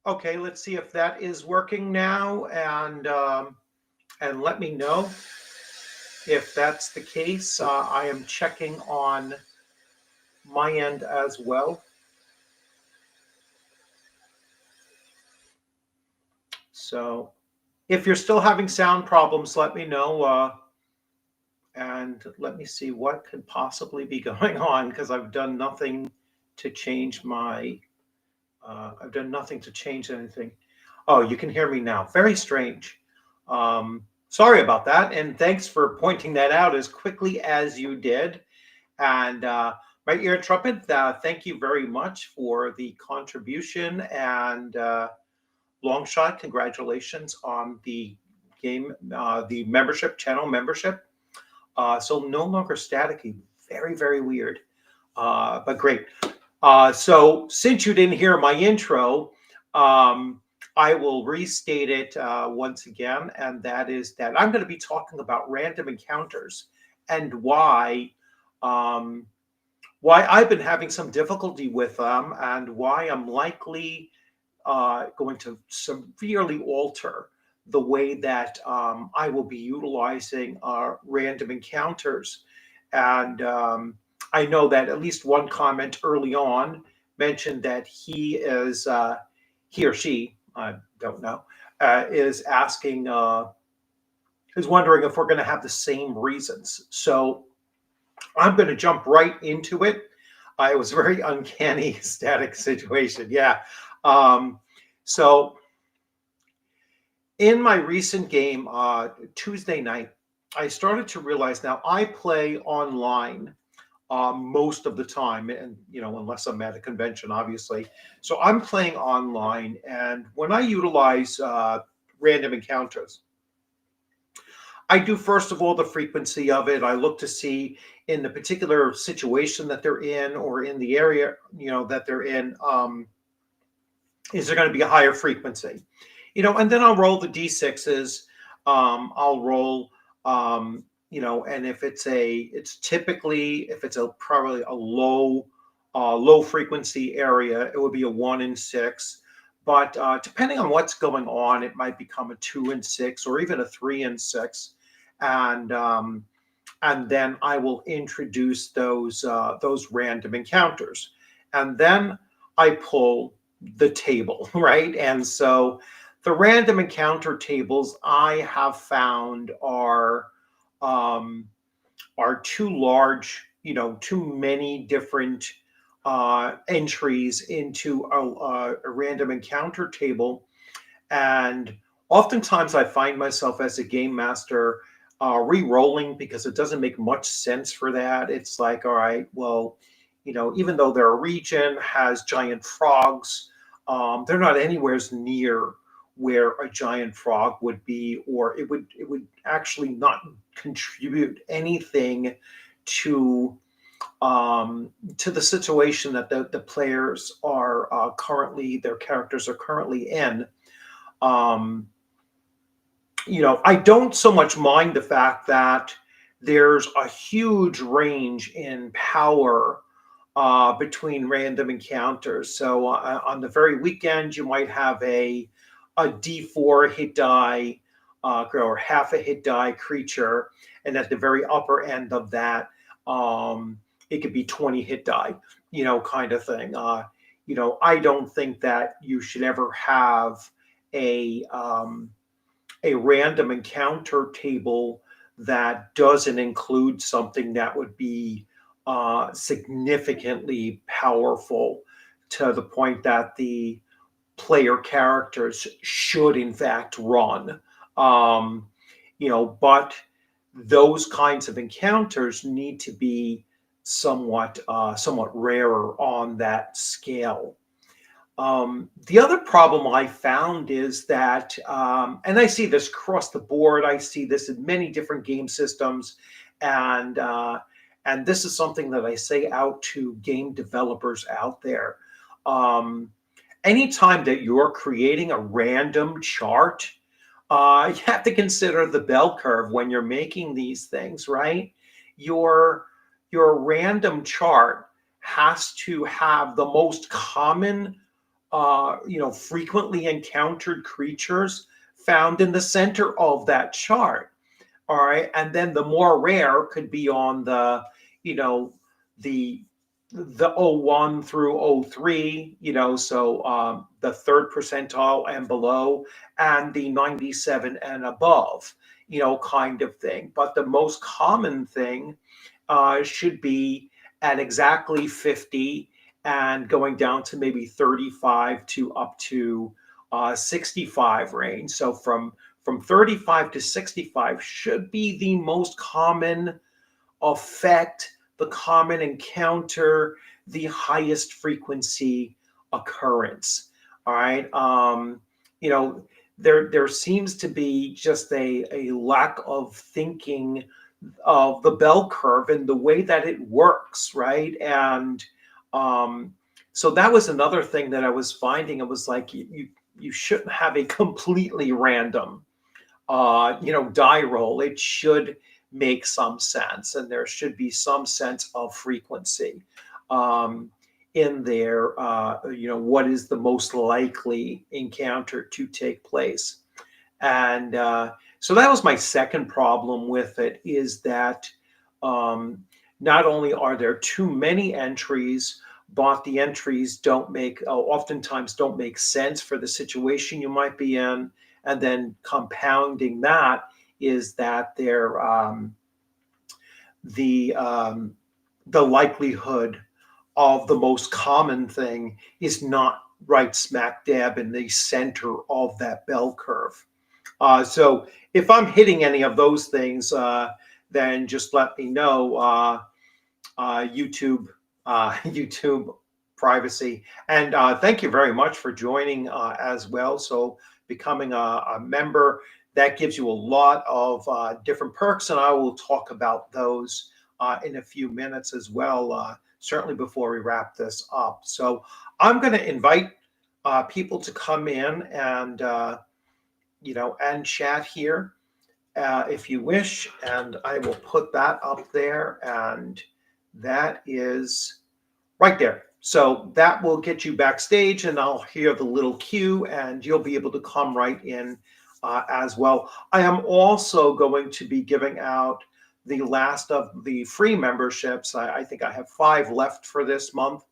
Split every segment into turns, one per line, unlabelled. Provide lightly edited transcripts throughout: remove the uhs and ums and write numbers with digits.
Okay, let's see if that is working now, and let me know if that's the case. I am checking on my end as well. So if you're still having sound problems, let me know. And let me see what could possibly be going on because I've done nothing to change my. I've done nothing to change anything. Oh, you can hear me now. Very strange. Sorry about that, and thanks for pointing that out as quickly as you did. And my ear trumpet, thank you very much for the contribution. And long shot, congratulations on the game, the membership, channel membership. So no longer staticky. Very, very weird, but great. So since you didn't hear my intro, I will restate it once again, and that is that I'm going to be talking about random encounters and um, why I've been having some difficulty with them, and why I'm likely going to severely alter the way that I will be utilizing random encounters. And I know that at least one comment early on mentioned that he or she, I don't know, is asking, is wondering if we're going to have the same reasons. So I'm going to jump right into it. It was a very uncanny static situation. Yeah. Um, so in my recent game, Tuesday night, I started to realize now I play online most of the time, and unless I'm at a convention, obviously. So I'm playing online, and when I utilize random encounters, I do first of all the frequency of it. I look to see in the particular situation that they're in, or in the area that they're in. Is there going to be a higher frequency? And then I'll roll the d6s. I'll roll, and if it's typically, if it's probably a low frequency area, it would be a 1 and 6. But depending on what's going on, it might become a 2 and 6, or even a 3 and 6. And then I will introduce those random encounters, and then I pull the table, right? And so the random encounter tables I have found um, are too large, too many different entries into a random encounter table. And oftentimes I find myself as a game master re-rolling because it doesn't make much sense for that. It's like, all right, well, even though their region has giant frogs, they're not anywhere near where a giant frog would be, or it would actually not contribute anything to the situation that the players are currently, their characters are currently in. Um, I don't so much mind the fact that there's a huge range in power between random encounters. So on the very weekend, you might have a D4 hit die or half a hit die creature, and at the very upper end of that, it could be 20 hit die, kind of thing. I don't think that you should ever have a um, a random encounter table that doesn't include something that would be significantly powerful to the point that the player characters should in fact run. Um, but those kinds of encounters need to be somewhat rarer on that scale. The other problem I found is that, and I see this across the board, I see this in many different game systems, and this is something that I say out to game developers out there. Um, Anytime that you're creating a random chart, you have to consider the bell curve when you're making these things, right? Your your random chart has to have the most common frequently encountered creatures found in the center of that chart. All right. And then the more rare could be on you know, the O1 through O3, so the third percentile and below, and the 97 and above, kind of thing. But the most common thing should be at exactly 50 and going down to maybe 35 to up to 65 range. So from 35 to 65 should be the most common effect, the common encounter, the highest frequency occurrence. All right. There seems to be just a lack of thinking of the bell curve and the way that it works, right? And so that was another thing that I was finding. It was like you shouldn't have a completely random die roll. It should make some sense, and there should be some sense of frequency in there. What is the most likely encounter to take place? And so that was my second problem with it, is that not only are there too many entries, but the entries oftentimes don't make sense for the situation you might be in. And then compounding that is that the likelihood of the most common thing is not right smack dab in the center of that bell curve. So if I'm hitting any of those things, then just let me know. YouTube, YouTube privacy, and thank you very much for joining as well. So becoming a member, that gives you a lot of different perks, and I will talk about those in a few minutes as well. Certainly before we wrap this up. So I'm going to invite people to come in and and chat here if you wish, and I will put that up there, and that is right there. So that will get you backstage, and I'll hear the little cue, and you'll be able to come right in as well. I am also going to be giving out the last of the free memberships. I think I have 5 left for this month,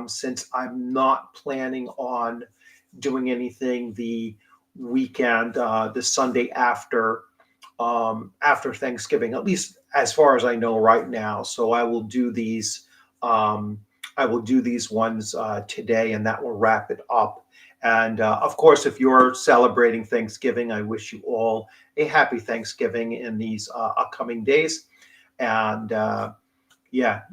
since I'm not planning on doing anything the weekend, the Sunday after Thanksgiving, at least as far as I know right now. So I will do these. I will do these ones today, and that will wrap it up. And of course, if you're celebrating Thanksgiving, I wish you all a happy Thanksgiving in these upcoming days. And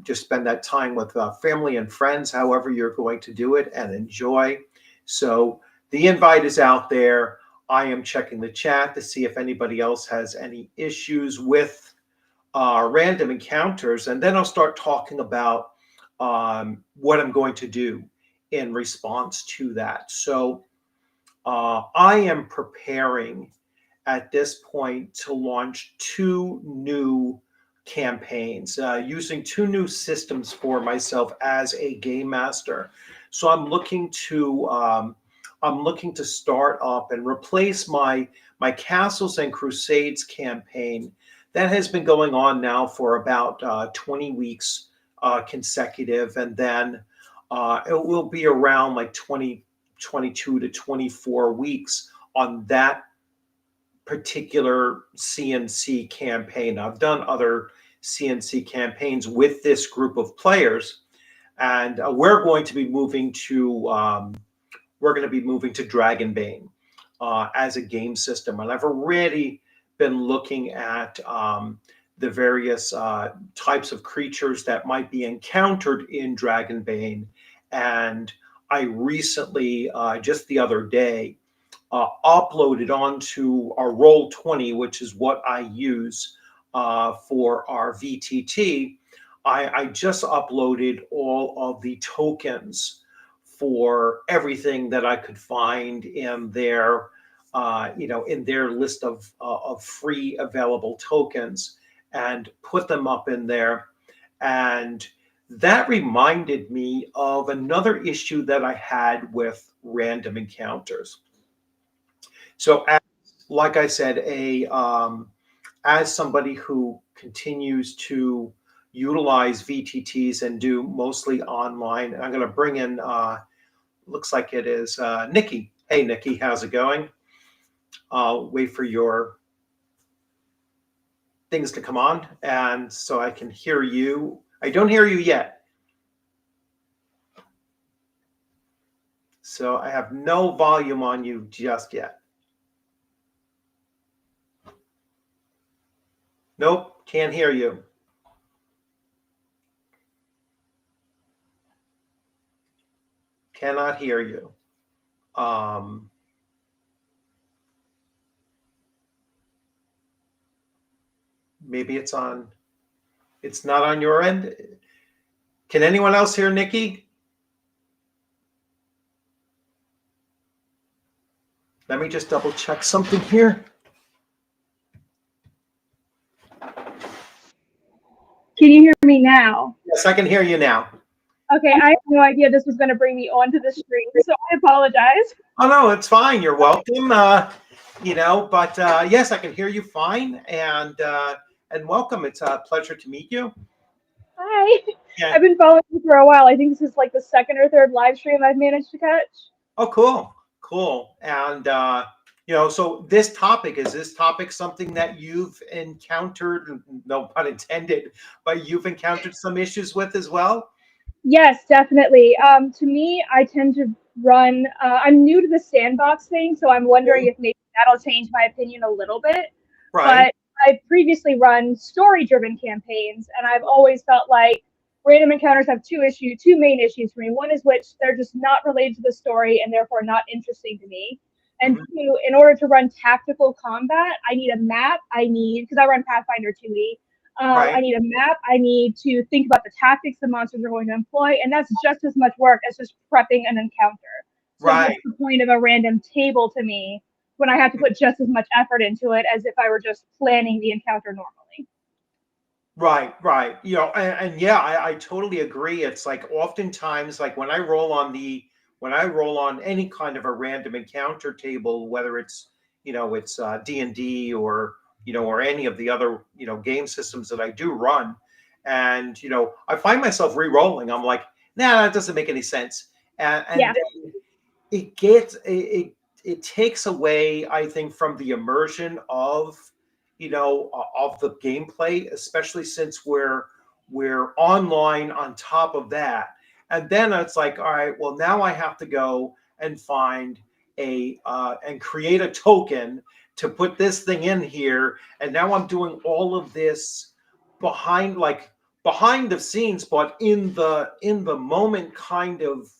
just spend that time with family and friends, however you're going to do it, and enjoy. So the invite is out there. I am checking the chat to see if anybody else has any issues with random encounters, and then I'll start talking about what I'm going to do in response to that. So I am preparing at this point to launch 2 new campaigns, using 2 new systems for myself as a game master. So I'm looking to start up and replace my Castles and Crusades campaign that has been going on now for about 20 weeks consecutive, and then it will be around like 22 to 24 weeks on that particular CNC campaign. I've done other CNC campaigns with this group of players, and we're going to be moving to Dragonbane as a game system. And I've already been looking at the various types of creatures that might be encountered in Dragonbane. And I recently, just the other day, uploaded onto our Roll20, which is what I use for our VTT. I just uploaded all of the tokens for everything that I could find in their, in their list of free available tokens, and put them up in there. And that reminded me of another issue that I had with random encounters. So, like I said, as somebody who continues to utilize VTTs and do mostly online, I'm going to bring in. Looks like it is Nikki. Hey, Nikki, how's it going? I'll wait for your things to come on, and so I can hear you. I don't hear you yet. So I have no volume on you just yet. Nope, can't hear you. Cannot hear you. Maybe it's not on your end. Can anyone else hear Nikki? Let me just double check something here.
Can you hear me now?
Yes, I can hear you now.
Okay, I had no idea this was going to bring me onto the screen, so I apologize.
Oh no, it's fine. You're welcome. But yes, I can hear you fine, and welcome. It's a pleasure to meet you.
Hi.
Yeah.
I've been following you for a while. I think this is like the second or third live stream I've managed to catch.
Oh, cool. And so this topic something that you've encountered? No pun intended, but you've encountered some issues with as well.
Yes, definitely. To me, I tend to run. I'm new to the sandbox thing, so I'm wondering if maybe that'll change my opinion a little bit.
Right.
But I've previously run story-driven campaigns, and I've always felt like random encounters have two main issues for me. One is which they're just not related to the story and therefore not interesting to me. And two, in order to run tactical combat, I need a map. Because I run Pathfinder 2e.
Right.
I need a map. I need to think about the tactics the monsters are going to employ, and that's just as much work as just prepping an encounter. So
Right.
what's the point of a random table to me when I have to put just as much effort into it as if I were just planning the encounter normally?
Right. And yeah, I totally agree. It's like oftentimes, like when I roll on any kind of a random encounter table, whether it's it's D&D or any of the other game systems that I do run, and I find myself re-rolling. I'm like, nah, that doesn't make any sense, and
Yeah.
then it takes away, I think, from the immersion of the gameplay, especially since we're online on top of that. And then it's like, all right, well, now I have to go and find and create a token to put this thing in here. And now I'm doing all of this behind the scenes, but in the moment, kind of,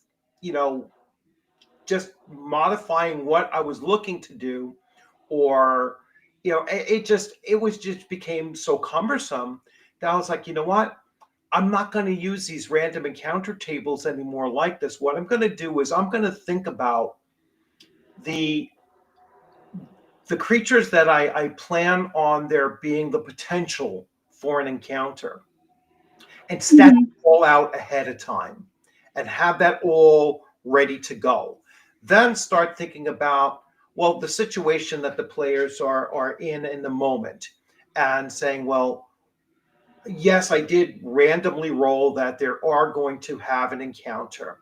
just modifying what I was looking to do, or it became so cumbersome that I was like, you know what? I'm not going to use these random encounter tables anymore like this. What I'm going to do is I'm going to think about the creatures that I plan on there being the potential for an encounter, and stat all out ahead of time and have that all ready to go. Then start thinking about, well, the situation that the players are in the moment, and saying, well, yes, I did randomly roll that there are going to have an encounter.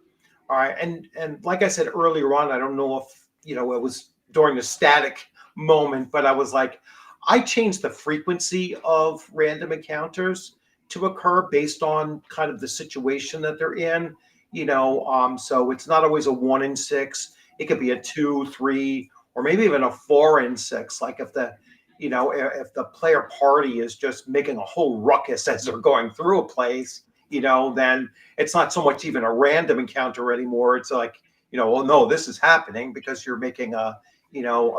All right. And like I said earlier on, I don't know if it was during the static moment, but I was like, I changed the frequency of random encounters to occur based on kind of the situation that they're in. So it's not always a 1 in 6. It could be a 2, 3, or maybe even a 4 in 6. Like if the player party is just making a whole ruckus as they're going through a place, then it's not so much even a random encounter anymore. It's like, well, no, this is happening because you're making a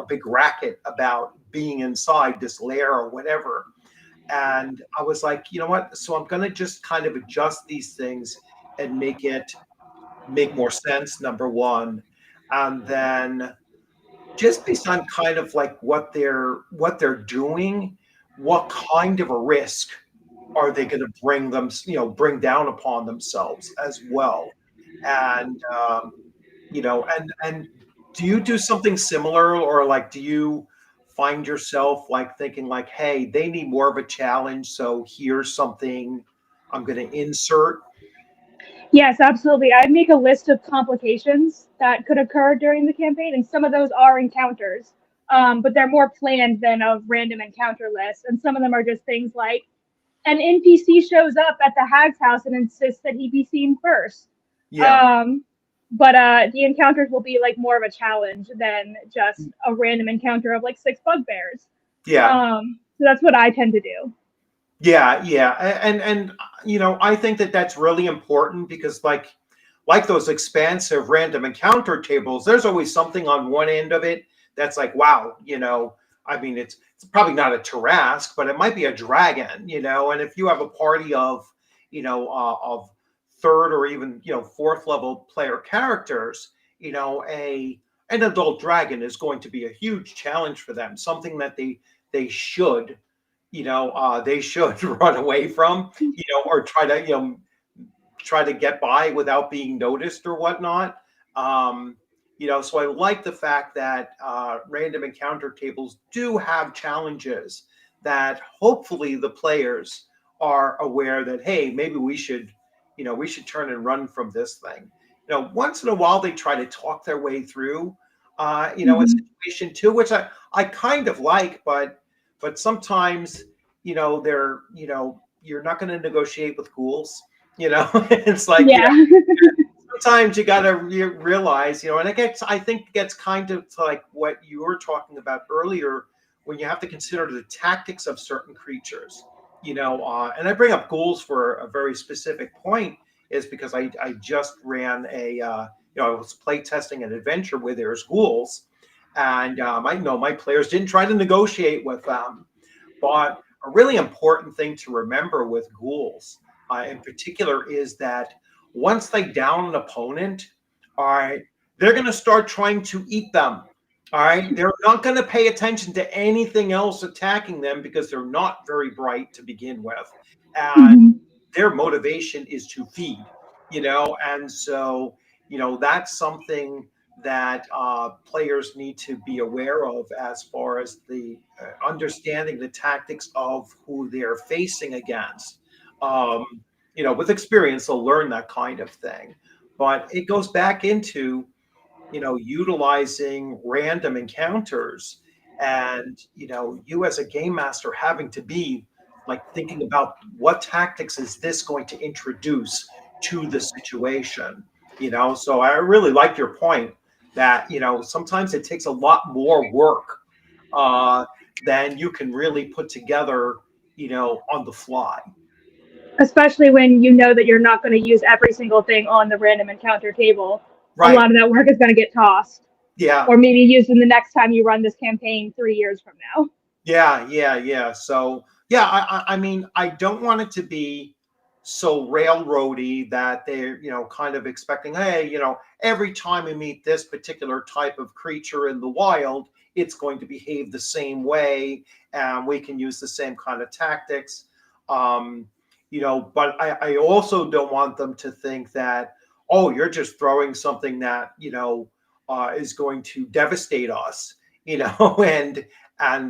big racket about being inside this lair or whatever. And I was like, you know what? So I'm going to just kind of adjust these things and make more sense, number one. And then just based on kind of like what they're doing, what kind of a risk are they going to bring them, bring down upon themselves as well? And and do you do something similar, or like, do you find yourself like thinking like, hey, they need more of a challenge, so here's something I'm going to insert?
Yes, absolutely. I'd make a list of complications that could occur during the campaign, and some of those are encounters, but they're more planned than a random encounter list. And some of them are just things like an NPC shows up at the hag's house and insists that he be seen first.
Yeah,
Um, but the encounters will be like more of a challenge than just a random encounter of like six bugbears.
yeah.
So that's what I tend to do.
Yeah, yeah, and I think that that's really important because like those expansive random encounter tables, there's always something on one end of it that's like, wow, I mean, it's probably not a Tarask, but it might be a dragon, and if you have a party of third or even fourth level player characters, a an adult dragon is going to be a huge challenge for them, something that they should they should run away from, or try to get by without being noticed or whatnot. Um, so I like the fact that random encounter tables do have challenges that hopefully the players are aware that, hey, maybe we should turn and run from this thing. Once in a while they try to talk their way through, a
Mm-hmm.
situation too, which I kind of like, but sometimes, you're not going to negotiate with ghouls. It's like,
Yeah.
sometimes you got to realize, and I think it gets kind of to like what you were talking about earlier, when you have to consider the tactics of certain creatures, and I bring up ghouls for a very specific point, is because I just ran I was play testing an adventure where there's ghouls, and I know my players didn't try to negotiate with them, but a really important thing to remember with ghouls, in particular, is that once they down an opponent, all right, they're going to start trying to eat them. All right, they're not going to pay attention to anything else attacking them because they're not very bright to begin with, and
Mm-hmm.
their motivation is to feed. And so that's something that players need to be aware of, as far as the understanding the tactics of who they're facing against. Um, with experience, they'll learn that kind of thing. But it goes back into utilizing random encounters, and you as a game master having to be like thinking about what tactics is this going to introduce to the situation. So I really like your point that sometimes it takes a lot more work uh, than you can really put together on the fly.
Especially when you know that you're not going to use every single thing on the random encounter table. A
Right.
lot of that work is going to get tossed,
Yeah.
or maybe used in the next time you run this campaign 3 years from now.
Yeah, yeah, yeah. So yeah, I mean, I don't want it to be so railroady that they're, kind of expecting, hey, every time we meet this particular type of creature in the wild, it's going to behave the same way, and we can use the same kind of tactics. Um, but I also don't want them to think that, oh, you're just throwing something that, is going to devastate us, and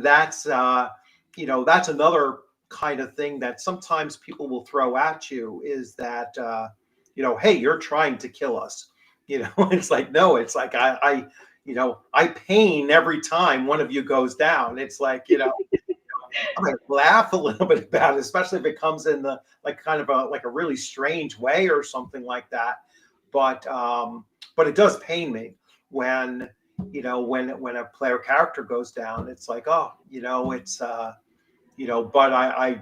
that's another kind of thing that sometimes people will throw at you, is that hey, you're trying to kill us. It's like, no, it's like I pain every time one of you goes down. It's like, I might laugh a little bit about it, especially if it comes in the like kind of a really strange way or something like that. But it does pain me when when a player character goes down. It's like, oh, it's but I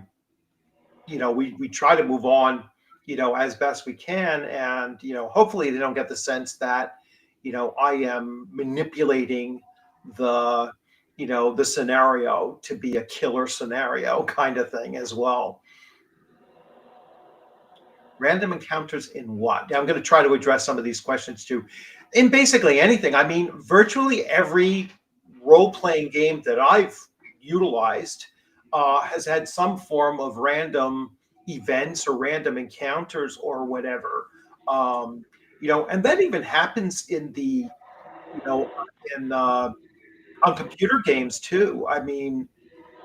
we try to move on, as best we can, and hopefully they don't get the sense that I am manipulating the the scenario to be a killer scenario kind of thing as well. Random encounters in what? I'm going to try to address some of these questions too. In basically anything. I mean, virtually every role playing game that I've utilized has had some form of random events or random encounters or whatever. Um, and that even happens in the, you know, in on computer games too. I mean,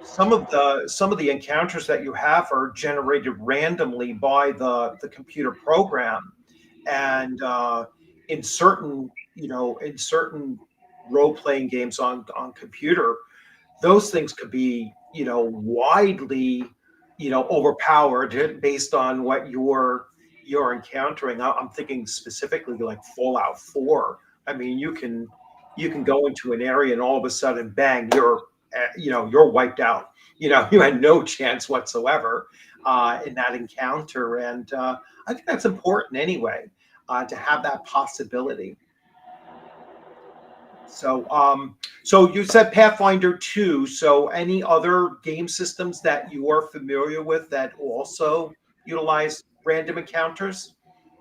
some of the encounters that you have are generated randomly by the computer program, and in certain role playing games on computer, those things could be, widely, overpowered based on what you're encountering. I'm thinking specifically like Fallout 4. I mean, you can go into an area and all of a sudden, bang, you're wiped out. You had no chance whatsoever in that encounter, and I think that's important anyway, to have that possibility. So you said Pathfinder 2. So any other game systems that you are familiar with that also utilize random encounters?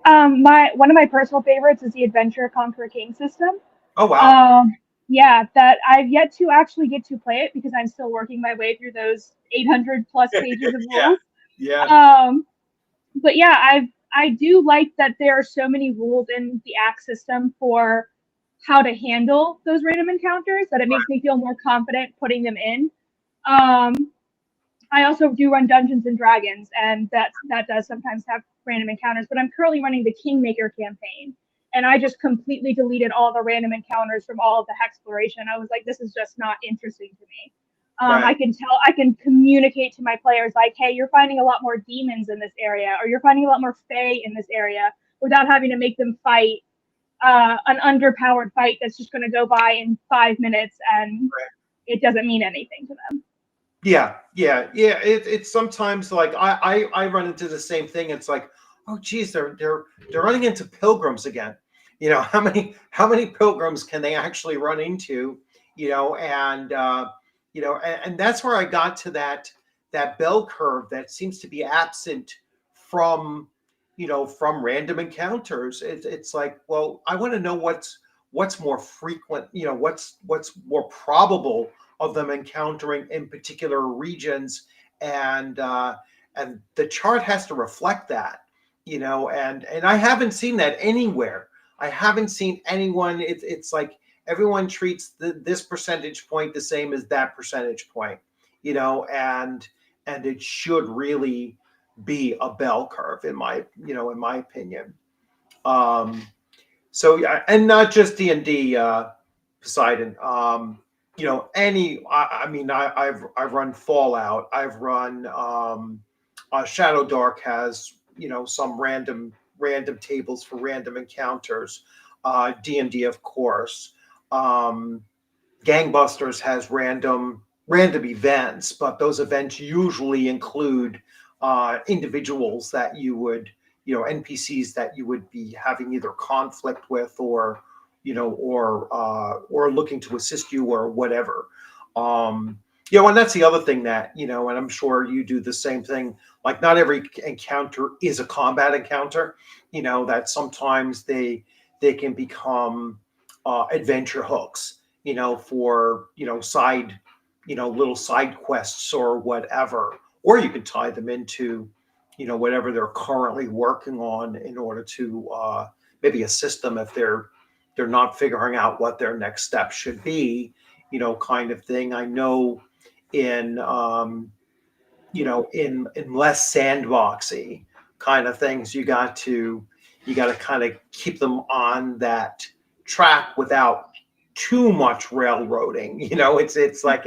My one of my personal favorites is the Adventure Conquer King system.
Oh wow.
Um, yeah, that I've yet to actually get to play it because I'm still working my way through those 800 plus pages of
Yeah.
rules.
Yeah.
Um, but yeah, I do like that there are so many rules in the axe system for how to handle those random encounters that it makes me feel more confident putting them in. Um, I also do run Dungeons and Dragons, and that does sometimes have random encounters. But I'm currently running the Kingmaker campaign, and I just completely deleted all the random encounters from all of the Hexploration. I was like, this is just not interesting to me.
Right.
I can communicate to my players like, hey, you're finding a lot more demons in this area, or you're finding a lot more fae in this area, without having to make them fight an underpowered fight that's just going to go by in 5 minutes and it doesn't mean anything to them.
Yeah, yeah, yeah. It's sometimes like I run into the same thing. It's like, oh geez, they're running into pilgrims again. How many pilgrims can they actually run into? And that's where I got to that bell curve that seems to be absent from from random encounters. It's like, well, I want to know what's more frequent. What's more probable of them encountering in particular regions, and the chart has to reflect that. And I haven't seen that anywhere. I haven't seen anyone. It's like everyone treats this percentage point the same as that percentage point. And it should really be a bell curve in my opinion. um so yeah, and not just D&D, Poseidon. I've run Fallout. I've run Shadow Dark has some random tables for random encounters. D&D, of course. Um, Gangbusters has random events, but those events usually include individuals that you would, NPCs that you would be having either conflict with, or looking to assist you or whatever. And that's the other thing that, and I'm sure you do the same thing. Like, not every encounter is a combat encounter. That sometimes they can become adventure hooks, for side, little side quests or whatever. Or you could tie them into, whatever they're currently working on in order to maybe assist them if they're not figuring out what their next step should be, kind of thing. I know in in less sandboxy kind of things, you got to kind of keep them on that track without too much railroading. It's like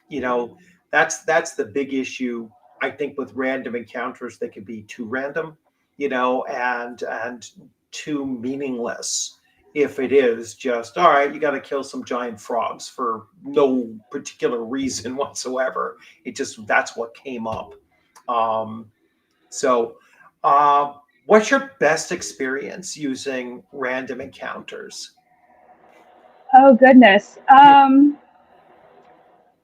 you know that's the big issue, I think, with random encounters. They can be too random, and too meaningless. If it is just, all right, you got to kill some giant frogs for no particular reason whatsoever. That's what came up. um, so uh, what's your best experience using random encounters?
Oh goodness.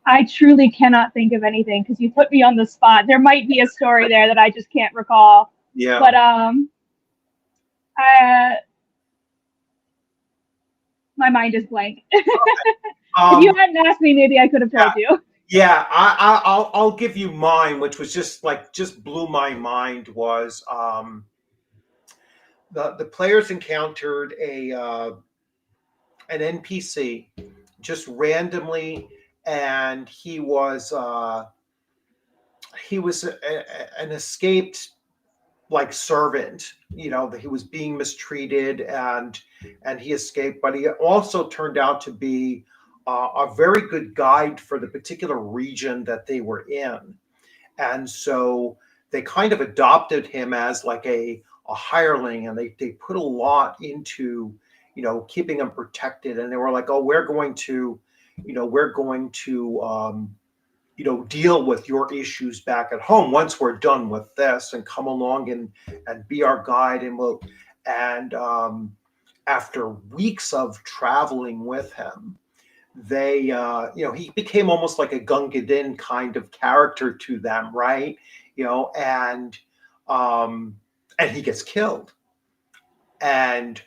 I truly cannot think of anything because you put me on the spot. There might be a story there that I just can't recall.
Yeah.
But uh, my mind is blank. If you
um,
hadn't asked me, maybe I could have
yeah.
told you.
Yeah, I'll give you mine, which was just blew my mind. Was the players encountered a an NPC just randomly, and he was an escaped like servant. That he was being mistreated, and he escaped, but he also turned out to be a very good guide for the particular region that they were in. And so they kind of adopted him as like a hireling, and they put a lot into keeping him protected. And they were like, oh, we're going to deal with your issues back at home once we're done with this, and come along and be our guide. And after weeks of traveling with him, they he became almost like a Gunga Din kind of character to them, right? And he gets killed, and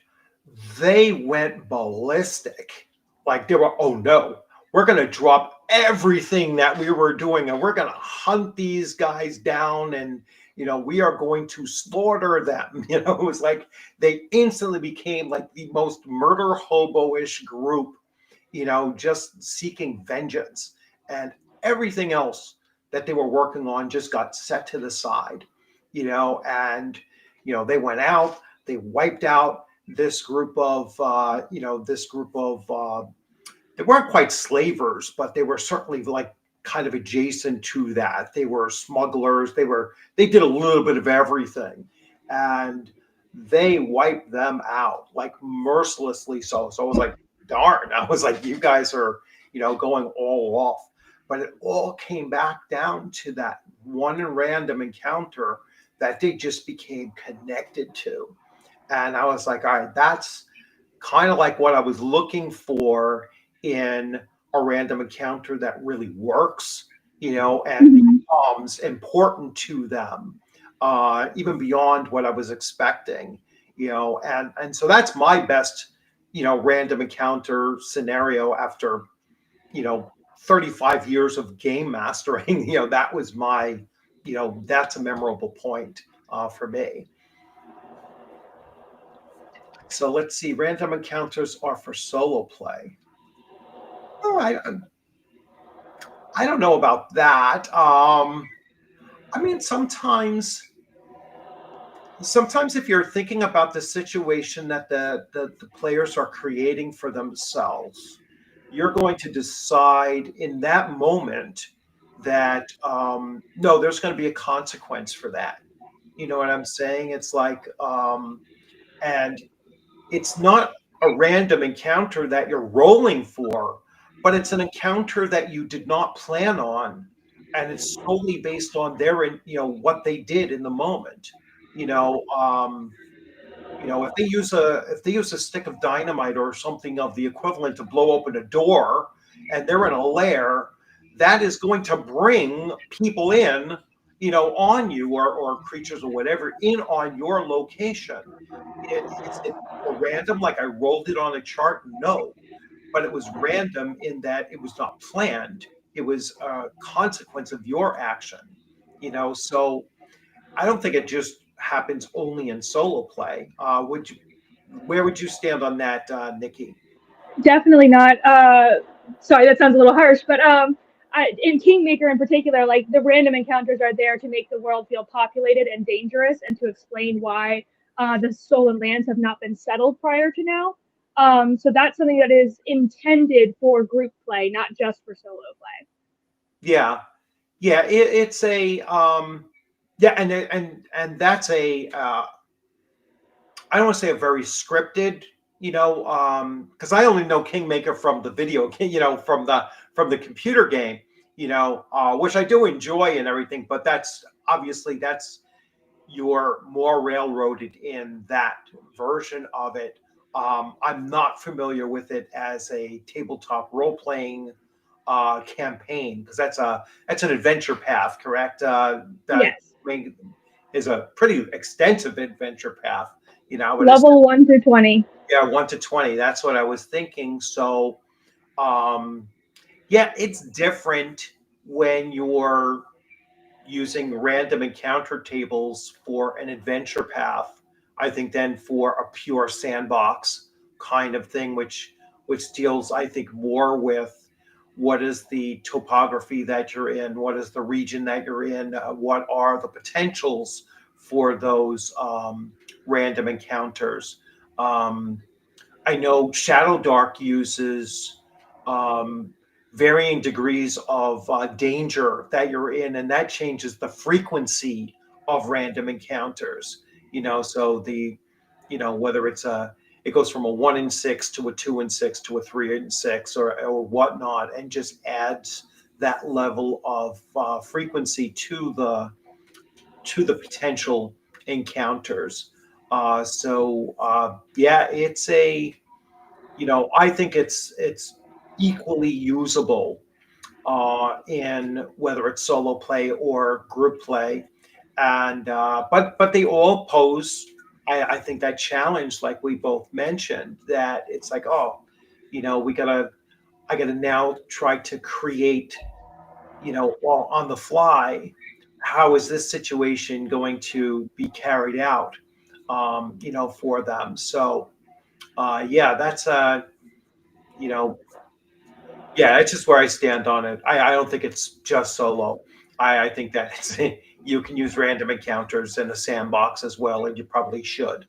they went ballistic. Like, they were, oh no, we're going to drop everything that we were doing, and we're going to hunt these guys down, and we are going to slaughter them. It was like they instantly became like the most murder hobo-ish group, just seeking vengeance. And everything else that they were working on just got set to the side, and they went out, they wiped out this group of they weren't quite slavers, but they were certainly like kind of adjacent to that. They were smugglers. They did a little bit of everything, and they wiped them out like mercilessly. So I was like, darn. I was like, you guys are going all off. But it all came back down to that one random encounter that they just became connected to. And I was like, all right, that's kind of like what I was looking for in a random encounter that really works, and
Mhm.
becomes important to them, even beyond what I was expecting, and so that's my best, random encounter scenario after, 35 years of game mastering. That was my, that's a memorable point for me. So let's see. Random encounters are for solo play. Oh, I don't know about that. I mean, sometimes if you're thinking about the situation that the players are creating for themselves, you're going to decide in that moment that no, there's going to be a consequence for that. You know what I'm saying? It's like, and it's not a random encounter that you're rolling for, but it's an encounter that you did not plan on, and it's solely based on what they did in the moment. You know, um, if they use a stick of dynamite or something of the equivalent to blow open a door, and they're in a lair, that is going to bring people in, on you, or creatures or whatever in on your location. Is it random, like I rolled it on a chart? No, but it was random in that it was not planned. It was a consequence of your action. So I don't think it just happens only in solo play. Where would you stand on that, Nikki?
Definitely not. Sorry, that sounds a little harsh, but in Kingmaker in particular, like the random encounters are there to make the world feel populated and dangerous, and to explain why the stolen lands have not been settled prior to now. So that's something that is intended for group play, not just for solo play.
Yeah, yeah, it's a yeah, and that's a I don't want to say a very scripted, because I only know Kingmaker from the video, from the computer game, which I do enjoy and everything, but that's you're more railroaded in that version of it. I'm not familiar with it as a tabletop role playing campaign, because that's an adventure path, correct? That
Yes,
is a pretty extensive adventure path. But it's
level 1 through 20.
yeah, 1 to 20. That's what I was thinking. So, um, yeah, it's different. when you're using random encounter tables for an adventure path. I think then for a pure sandbox kind of thing, which deals, I think, more with what is the topography that you're in, what is the region that you're in, what are the potentials for those random encounters. Um, I know Shadow Dark uses um, varying degrees of danger that you're in, and that changes the frequency of random encounters. So whether it goes from a 1 in 6 to a 2 in 6 to a 3 in 6 or whatnot, and just adds that level of frequency to the potential encounters. Yeah, I think it's equally usable in whether it's solo play or group play, and but they all pose, I think, that challenge, like we both mentioned, that it's like, oh, I gotta now try to create, all on the fly. How is this situation going to be carried out, for them? So yeah, that's you know, yeah, it's just where I stand on it. I don't think it's just solo. I think that you can use random encounters in a sandbox as well, and you probably should.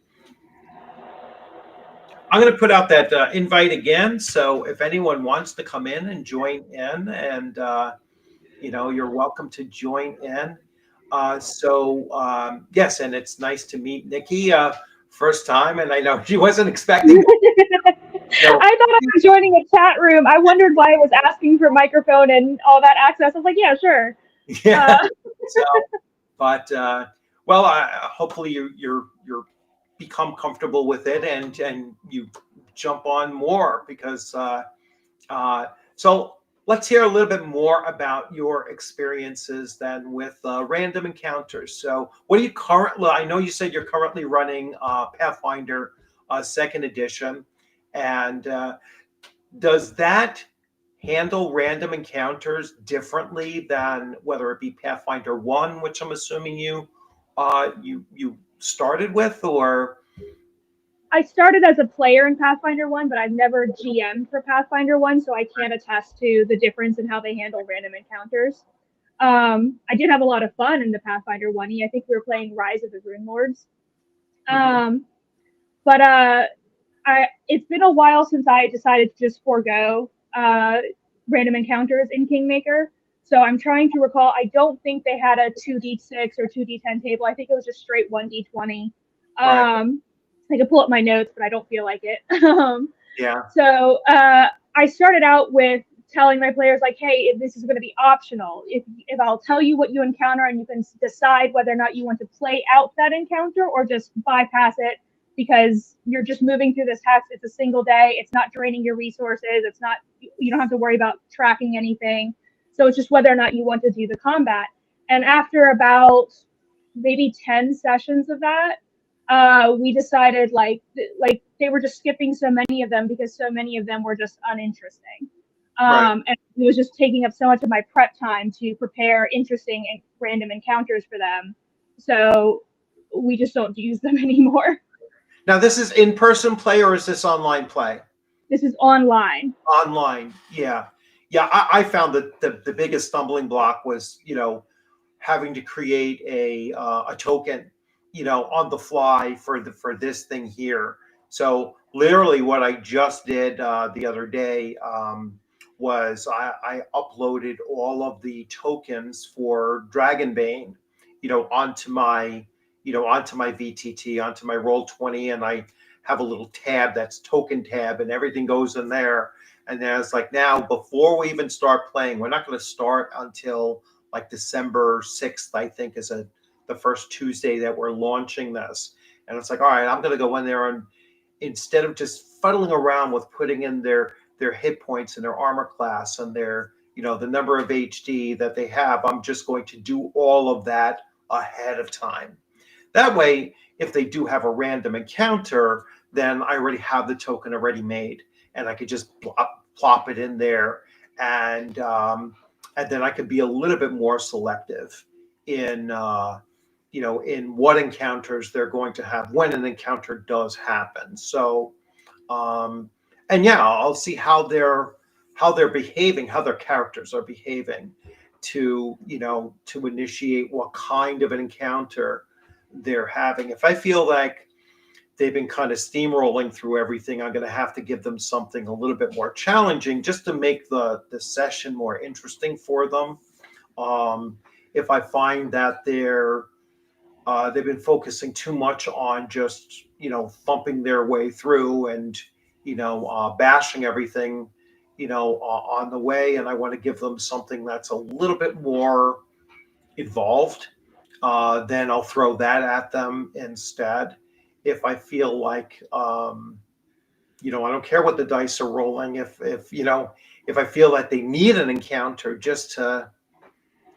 I'm going to put out that invite again. So if anyone wants to come in and join in, and you're welcome to join in. Yes, and it's nice to meet Nikki first time, and I know she wasn't expecting. So
I thought I was joining a chat room. I wondered why it was asking for microphone and all that access. I was like, yeah, sure.
yeah.
Uh,
So, but well, hopefully you're become comfortable with it, and you jump on more because uh, so let's hear a little bit more about your experiences then with random encounters. So what are you currently? I know you said you're currently running Pathfinder Second Edition, and does that handle random encounters differently than whether it be Pathfinder One, which I'm assuming you started with, or
I started as a player in Pathfinder 1, but I've never GM'd for Pathfinder 1, so I can't attest to the difference in how they handle random encounters. I did have a lot of fun in the Pathfinder 1E. I think we were playing Rise of the Rune Lords.
Mhm.
But it's been a while since I decided to just forego random encounters in Kingmaker. So I'm trying to recall. I don't think they had a 2d6 or 2d10 table. I think it was just straight 1d20.
Right?
I could pull up my notes, but I don't feel like it.
Yeah.
So I started out with telling my players like, hey, if this is going to be optional, if I'll tell you what you encounter and you can decide whether or not you want to play out that encounter or just bypass it because you're just moving through this text. It's a single day. It's not draining your resources. It's not, you don't have to worry about tracking anything. So it's just whether or not you want to do the combat. And after about maybe 10 sessions of that, we decided like they were just skipping so many of them because so many of them were just uninteresting.
Right.
And it was just taking up so much of my prep time to prepare interesting and random encounters for them. So we just don't use them anymore.
Now, this is in-person play or is this online play?
This is online.
Online, yeah. Yeah, I found that the biggest stumbling block was, having to create a token, on the fly for this thing here. So literally, what I just did the other day was I uploaded all of the tokens for Dragonbane, onto my VTT, onto my Roll20, and I have a little tab that's token tab, and everything goes in there. And then it's like, now before we even start playing, we're not going to start until like December 6th, I think, is the first Tuesday that we're launching this. And it's like, all right, I'm going to go in there, and instead of just fuddling around with putting in their hit points and their armor class and their, the number of HD that they have, I'm just going to do all of that ahead of time. That way, if they do have a random encounter, then I already have the token already made, and I could just plop it in there. And and then I could be a little bit more selective in in what encounters they're going to have when an encounter does happen. So um, and yeah, I'll see how they're behaving, how their characters are behaving to to initiate what kind of an encounter they're having. If I feel like they've been kind of steamrolling through everything, I'm going to have to give them something a little bit more challenging just to make the session more interesting for them. If I find that they've been focusing too much on just thumping their way through and bashing everything on the way, and I want to give them something that's a little bit more involved, then I'll throw that at them instead. If I feel like I don't care what the dice are rolling, if I feel that they need an encounter just to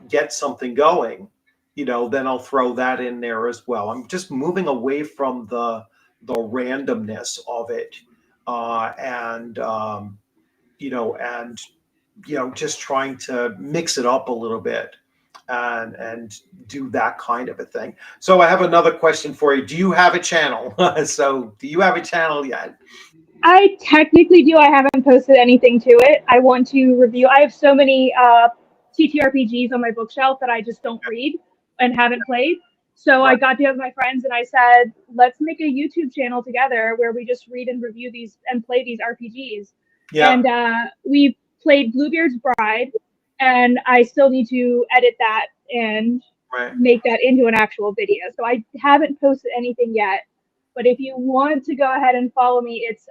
get something going, then I'll throw that in there as well. I'm just moving away from the randomness of it, and and just trying to mix it up a little bit and do that kind of a thing. So I have another question for you. Do you have a channel? So do you have a channel yet?
I technically do. I haven't posted anything to it. I want to review. I have so many TTRPGs on my bookshelf that I just don't read and haven't played. So I
Right.
got together with my friends and I said, let's make a YouTube channel together where we just read and review these and play these RPGs.
Yeah.
And we played Bluebeard's Bride, and I still need to edit that and
Right.
make that into an actual video. So I haven't posted anything yet. But if you want to go ahead and follow me, it's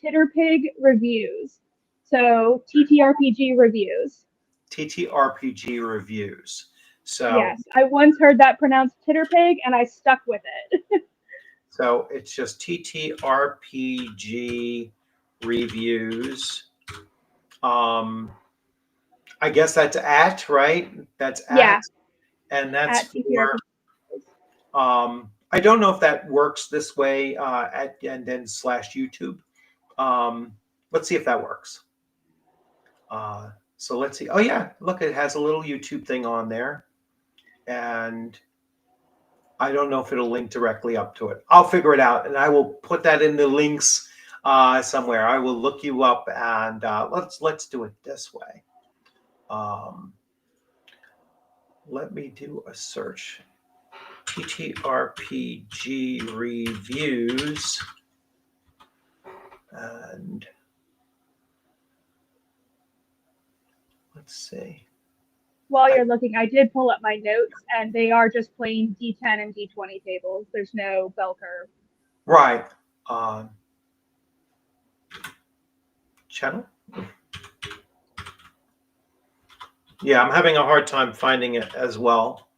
Titterpig Reviews. So TTRPG Reviews.
TTRPG reviews. So
Yes, I once heard that pronounced Titterpig, and I stuck with it.
so it's just TTRPG reviews. I guess that's at, right? That's
Yeah,
and that's
at
for
TTRPG.
I don't know if that works this way at and then slash YouTube. Let's see if that works. So let's see. Oh yeah, look, it has a little YouTube thing on there, and I don't know if it'll link directly up to it. I'll figure it out, and I will put that in the links somewhere. I will look you up, and let's do it this way. Um, Let me do a search. TTRPG reviews, and let's see.
While you're looking, I did pull up my notes, and they are just plain D10 and D20 tables. There's no bell curve.
Right. Um, Channel? Yeah, I'm having a hard time finding it as well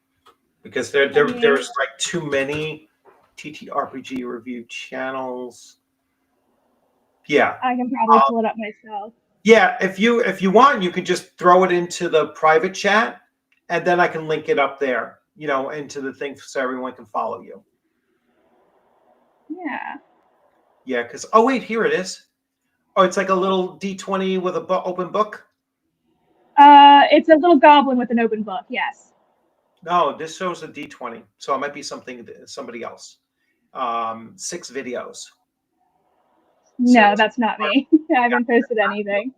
because there's like too many TTRPG review channels. Yeah.
I can probably pull it up myself.
Yeah, if you want, you can just throw it into the private chat, and then I can link it up there, into the thing so everyone can follow you.
Yeah.
Yeah, because oh wait, here it is. Oh, it's like a little D20 with a open book.
It's a little goblin with an open book. Yes.
No, this shows a D20, so it might be somebody else. 6 videos.
No,
So
that's not me. I haven't posted anything.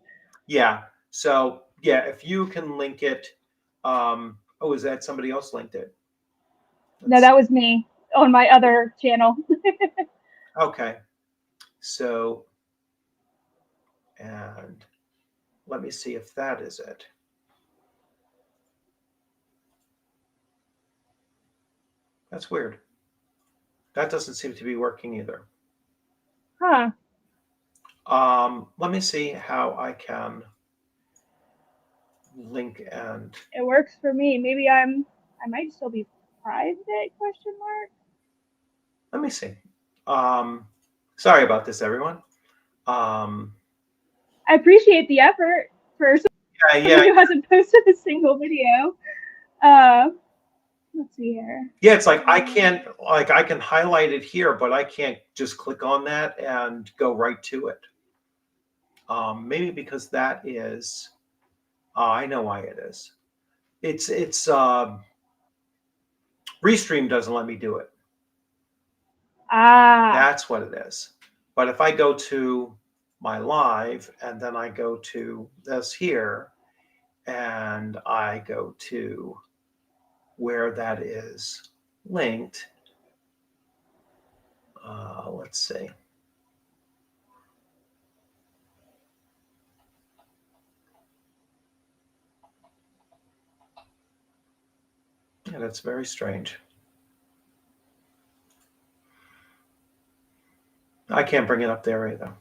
yeah, so yeah, if you can link it. Oh, is that somebody else linked it?
No, that was me on my other channel.
Okay, so and let me see if that is it. That's weird. That doesn't seem to be working either.
Huh.
Let me see how I can link and
It works for me. Maybe I might still be private, question mark.
let me see. Sorry about this, everyone.
I appreciate the effort for
Yeah,
someone who hasn't posted a single video. Uh, let's see here.
yeah. It's like I can highlight it here, but I can't just click on that and go right to it. Maybe because that is. I know why it is. it's Restream doesn't let me do it.
Ah,
That's what it is. But if I go to my live and then I go to this here and I go to where that is linked, let's see. Yeah, that's very strange. I can't bring it up there either.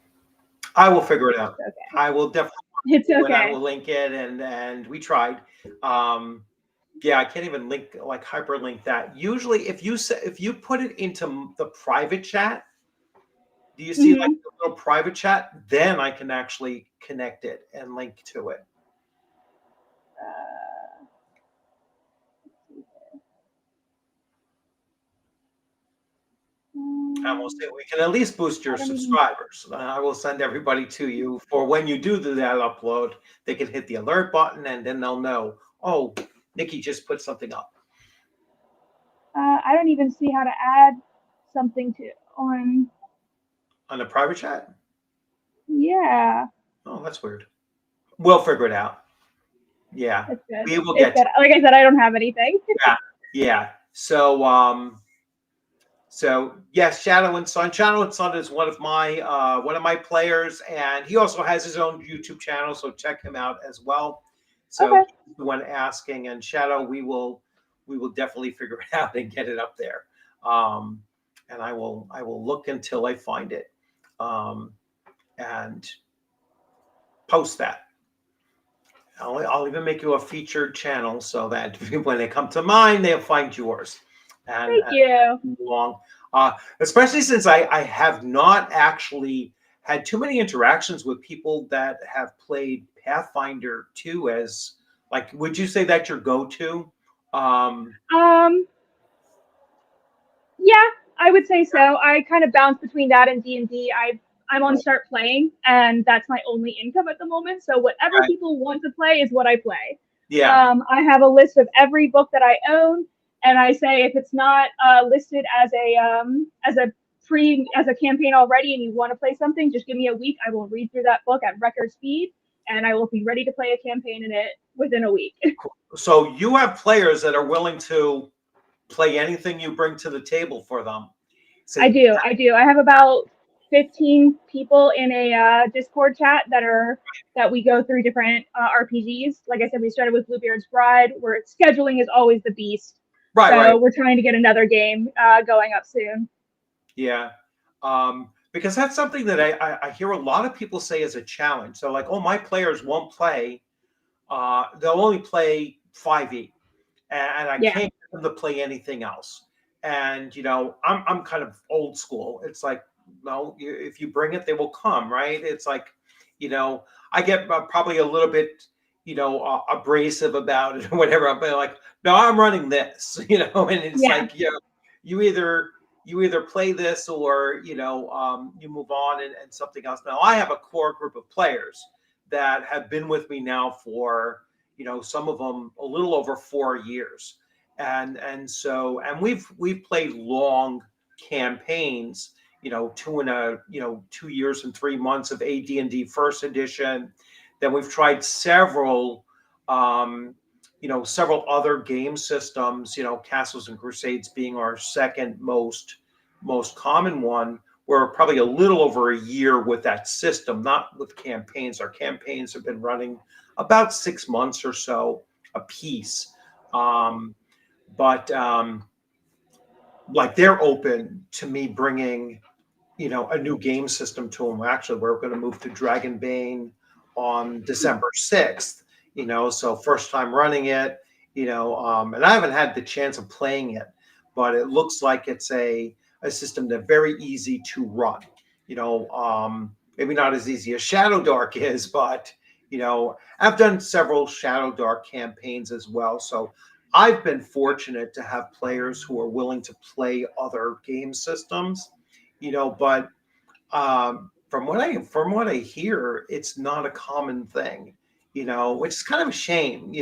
I will figure it out.
okay.
I will definitely
It's
when I
okay.
will link it and we tried. Um, yeah, I can't even link like hyperlink that. Usually, if you put it into the private chat, do you see like
Hmm.
the little private chat? Then I can actually connect it and link to it.
Uh,
And we'll
um,
see. We can at least boost your
I don't even.
subscribers. I will send everybody to you for when you do that upload. They can hit the alert button and then they'll know. Oh, Nikki just put something up
I don't even see how to add something to on.
on the private chat.
Yeah,
Oh, that's weird. We'll figure it out. Yeah,
it's good.
we will
It's
get to
good. Like I said, I don't have anything.
yeah, yeah. So yes, Shadow and Sun. Shadow and Sun is one of my players, and he also has his own YouTube channel. So check him out as well. So
Okay.
he's the one asking, and Shadow, we will definitely figure it out and get it up there. Um, and I will look until I find it, um, and post that. I'll even make you a featured channel so that when they come to mine, they'll find yours. And
Thank you.
long, especially since I have not actually had too many interactions with people that have played Pathfinder 2 as like, would you say that's your go-to? Um,
Um, yeah, I would say so. I kind of bounce between that and D&D. I'm on
right,
Start Playing, and that's my only income at the moment. So whatever
right.
people want to play is what I play.
Yeah,
I have a list of every book that I own, and I say if it's not listed as a campaign already, and you want to play something, just give me a week. I will read through that book at record speed, and I will be ready to play a campaign in it within a week.
so you have players that are willing to play anything you bring to the table for them.
I
See,
do. I do. I have about 15 people in a Discord chat that we go through different RPGs. Like I said, we started with Bluebeard's Bride, where scheduling is always the beast.
right, right.
So we're trying to get another game going up soon.
Yeah. Because that's something that I hear a lot of people say as a challenge. So like, oh, my players won't play. They'll only play 5e, and I
Yeah.
can't get them to play anything else. And I'm kind of old school. It's like, no, if you bring it, they will come, right? It's like, you know, I get probably a little bit, abrasive about it or whatever. I'm like, no, I'm running this, and it's
Yeah.
like, you either you either play this or you move on and something else. Now I have a core group of players that have been with me now for some of them a little over 4 years, and we've played long campaigns, 2 years and 3 months of AD&D first edition. Then we've tried several other game systems, Castles and Crusades being our second most common one. We're probably a little over a year with that system, not with campaigns. Our campaigns have been running about 6 months or so a piece. Um, but like they're open to me bringing a new game system to them. Actually, we're going to move to Dragonbane on December 6th. So first time running it. And I haven't had the chance of playing it, but it looks like it's a system that's very easy to run. Maybe not as easy as Shadow Dark is, but I've done several Shadow Dark campaigns as well. So I've been fortunate to have players who are willing to play other game systems, but from what I hear, it's not a common thing, which is kind of a shame.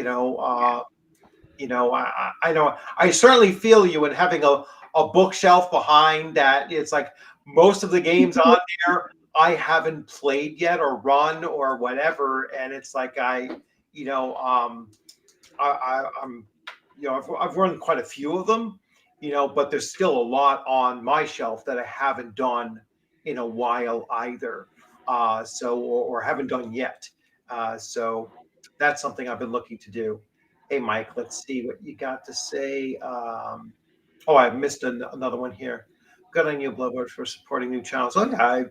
I know I certainly feel you in having a bookshelf behind that. It's like most of the games on there I haven't played yet or run or whatever, and it's like you know, um, I'm, I've run quite a few of them, but there's still a lot on my shelf that I haven't done in a while either. Or haven't done yet. So that's something I've been looking to do. Hey, Mike, let's see what you got to say. Oh, I missed another one here. Good on you, Bloodwatch, for supporting new channels. Oh, yeah,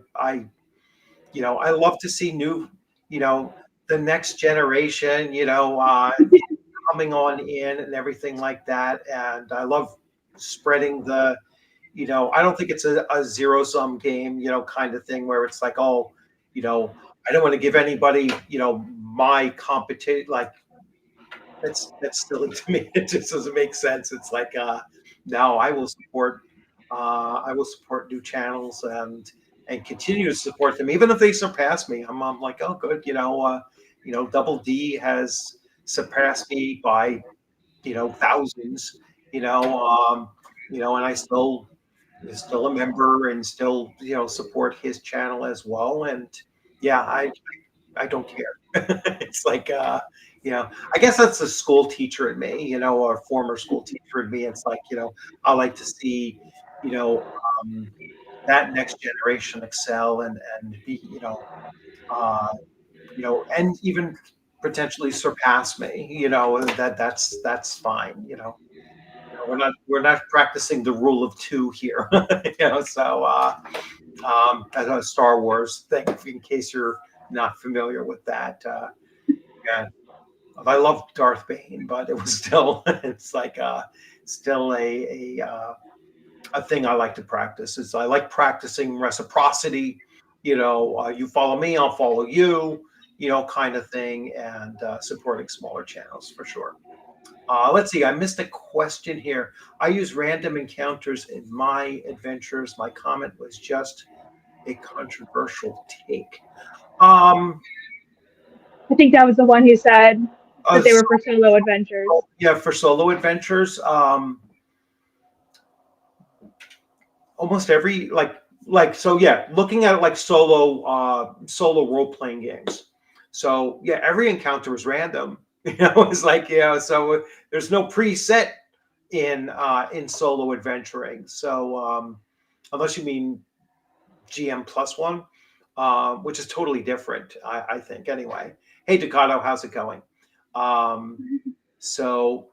I love to see new, you know, the next generation, coming on in and everything like that. And I love spreading I don't think it's a zero sum game, kind of thing where it's like, oh, you know, I don't want to give anybody, my competition. Like that's silly to me. It just doesn't make sense. It's like, no, I will support new channels and continue to support them, even if they surpass me. I'm like, oh, good, Double D has surpassed me by thousands, and I still a member and still support his channel as well. And yeah, I don't care. It's like I guess that's a school teacher in me, or a former school teacher in me. It's like I like to see you know um, that next generation excel and be uh, and even potentially surpass me. That's fine. We're not practicing the rule of two here. So as a Star Wars thing, in case you're not familiar with that. Yeah, I love Darth Bane, but it was still it's like still a thing I like to practice. Is I like practicing reciprocity. You follow me, I'll follow you. Kind of thing, and supporting smaller channels for sure. Let's see. I missed a question here. I use random encounters in my adventures. My comment was just a controversial take. Um,
I think that was the one who said
uh,
that they were for solo adventures.
yeah, for solo adventures. Almost every so yeah, looking at it like solo role playing games. So yeah, every encounter is random. It's like so there's no preset in solo adventuring. So unless you mean GM plus one, which is totally different, I think. Anyway, hey Ducato, how's it going? Um, so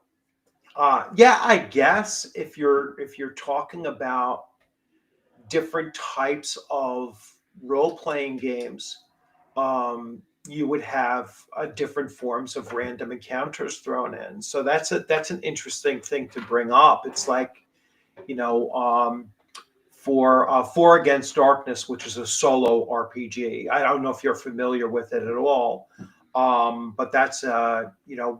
yeah, I guess if you're talking about different types of role playing games, you would have different forms of random encounters thrown in. So that's an interesting thing to bring up. It's like you know. For Four Against Darkness, which is a solo RPG. I don't know if you're familiar with it at all, but that's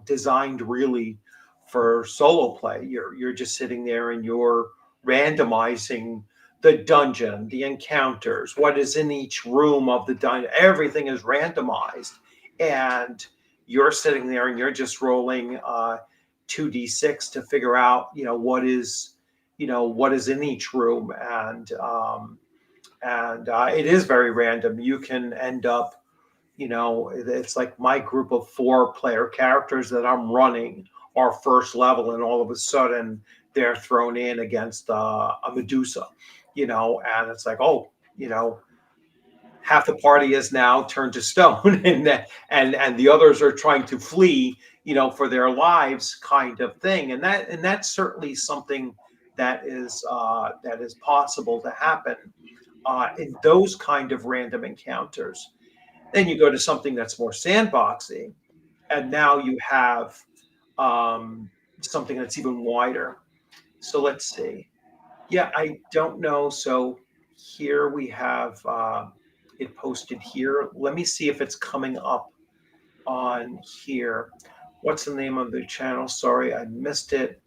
designed really for solo play. You're just sitting there and you're randomizing the dungeon, the encounters, what is in each room of the dungeon. Everything is randomized, and you're sitting there and you're just rolling 2d6 to figure out what is in each room. And it is very random. You can end up, it's like my group of 4 player characters that I'm running are first level, and all of a sudden they're thrown in against a Medusa, and it's like, oh, half the party is now turned to stone, and the others are trying to flee, for their lives, kind of thing. And that's certainly something that is possible to happen in those kind of random encounters. Then you go to something that's more sandboxy, and now you have something that's even wider. So let's see. Yeah, I don't know. So here we have it posted here. Let me see if it's coming up on here. What's the name of the channel? Sorry, I missed it.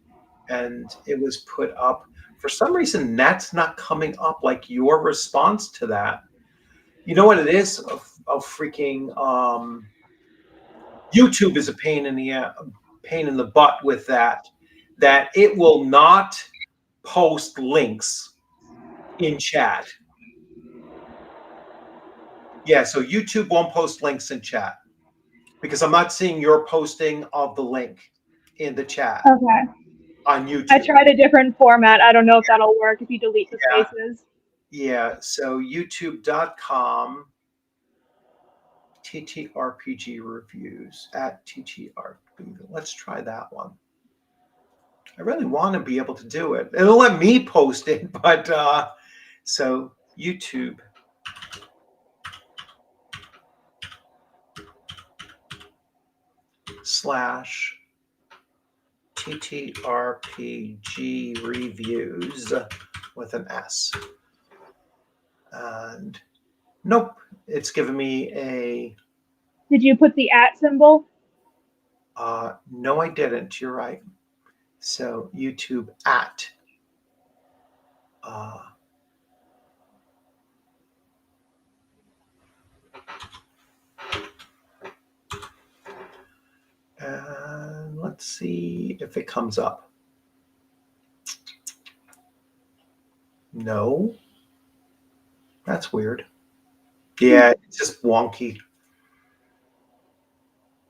And it was put up. For some reason, that's not coming up like your response to that. You know what it is? A freaking YouTube is a pain in the butt with that it will not post links in chat. Yeah, so YouTube won't post links in chat because I'm not seeing your posting of the link in the chat
Okay.
on
I
YouTube.
tried a different format. I don't know if that'll work if you delete the
Yeah.
spaces.
Yeah, so youtube.com TTRPG reviews at TTRPG. Let's try that one. I really want to be able to do it. It'll let me post it, but so YouTube / TTRPG reviews with an S. And nope, it's giving me a.
Did you put the @ symbol?
No, I didn't. You're right. So YouTube at. And let's see if it comes up. No. That's weird. Yeah, it's just wonky.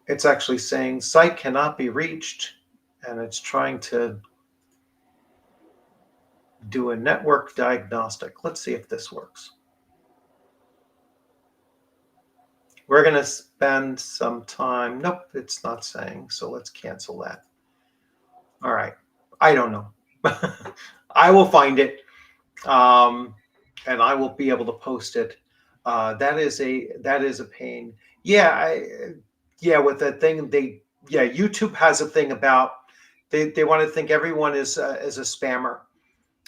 It's actually saying site cannot be reached, and it's trying to do a network diagnostic. Let's see if this works. We're going to spend some time. Nope, it's not saying, so let's cancel that. All right. I don't know. I will find it, and I will be able to post it. That is a pain. Yeah, with that thing, YouTube has a thing about they want to think everyone is a spammer.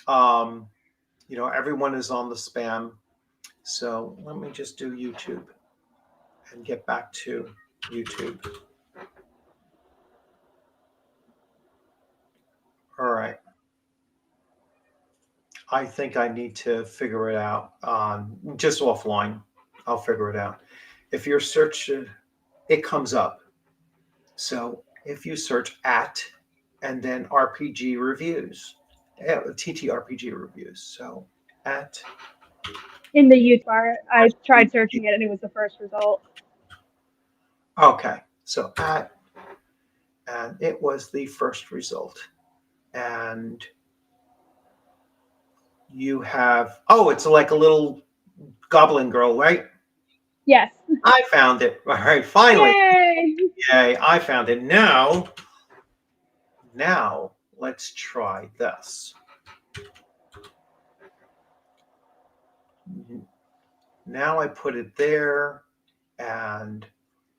Everyone is on the spam. So let me just do YouTube and get back to YouTube. All right. I think I need to figure it out just offline. I'll figure it out. If you're searching, it comes up. So if you search at and then RPG reviews, TTRPG reviews. So at.
In the YouTube bar, I tried searching it and it was the first result.
Okay. So at, and it was the first result. And you have, it's like a little goblin girl, right?
Yes.
I found it. All right, finally.
Yay!
Yay, I found it. Now let's try this. Now I put it there, and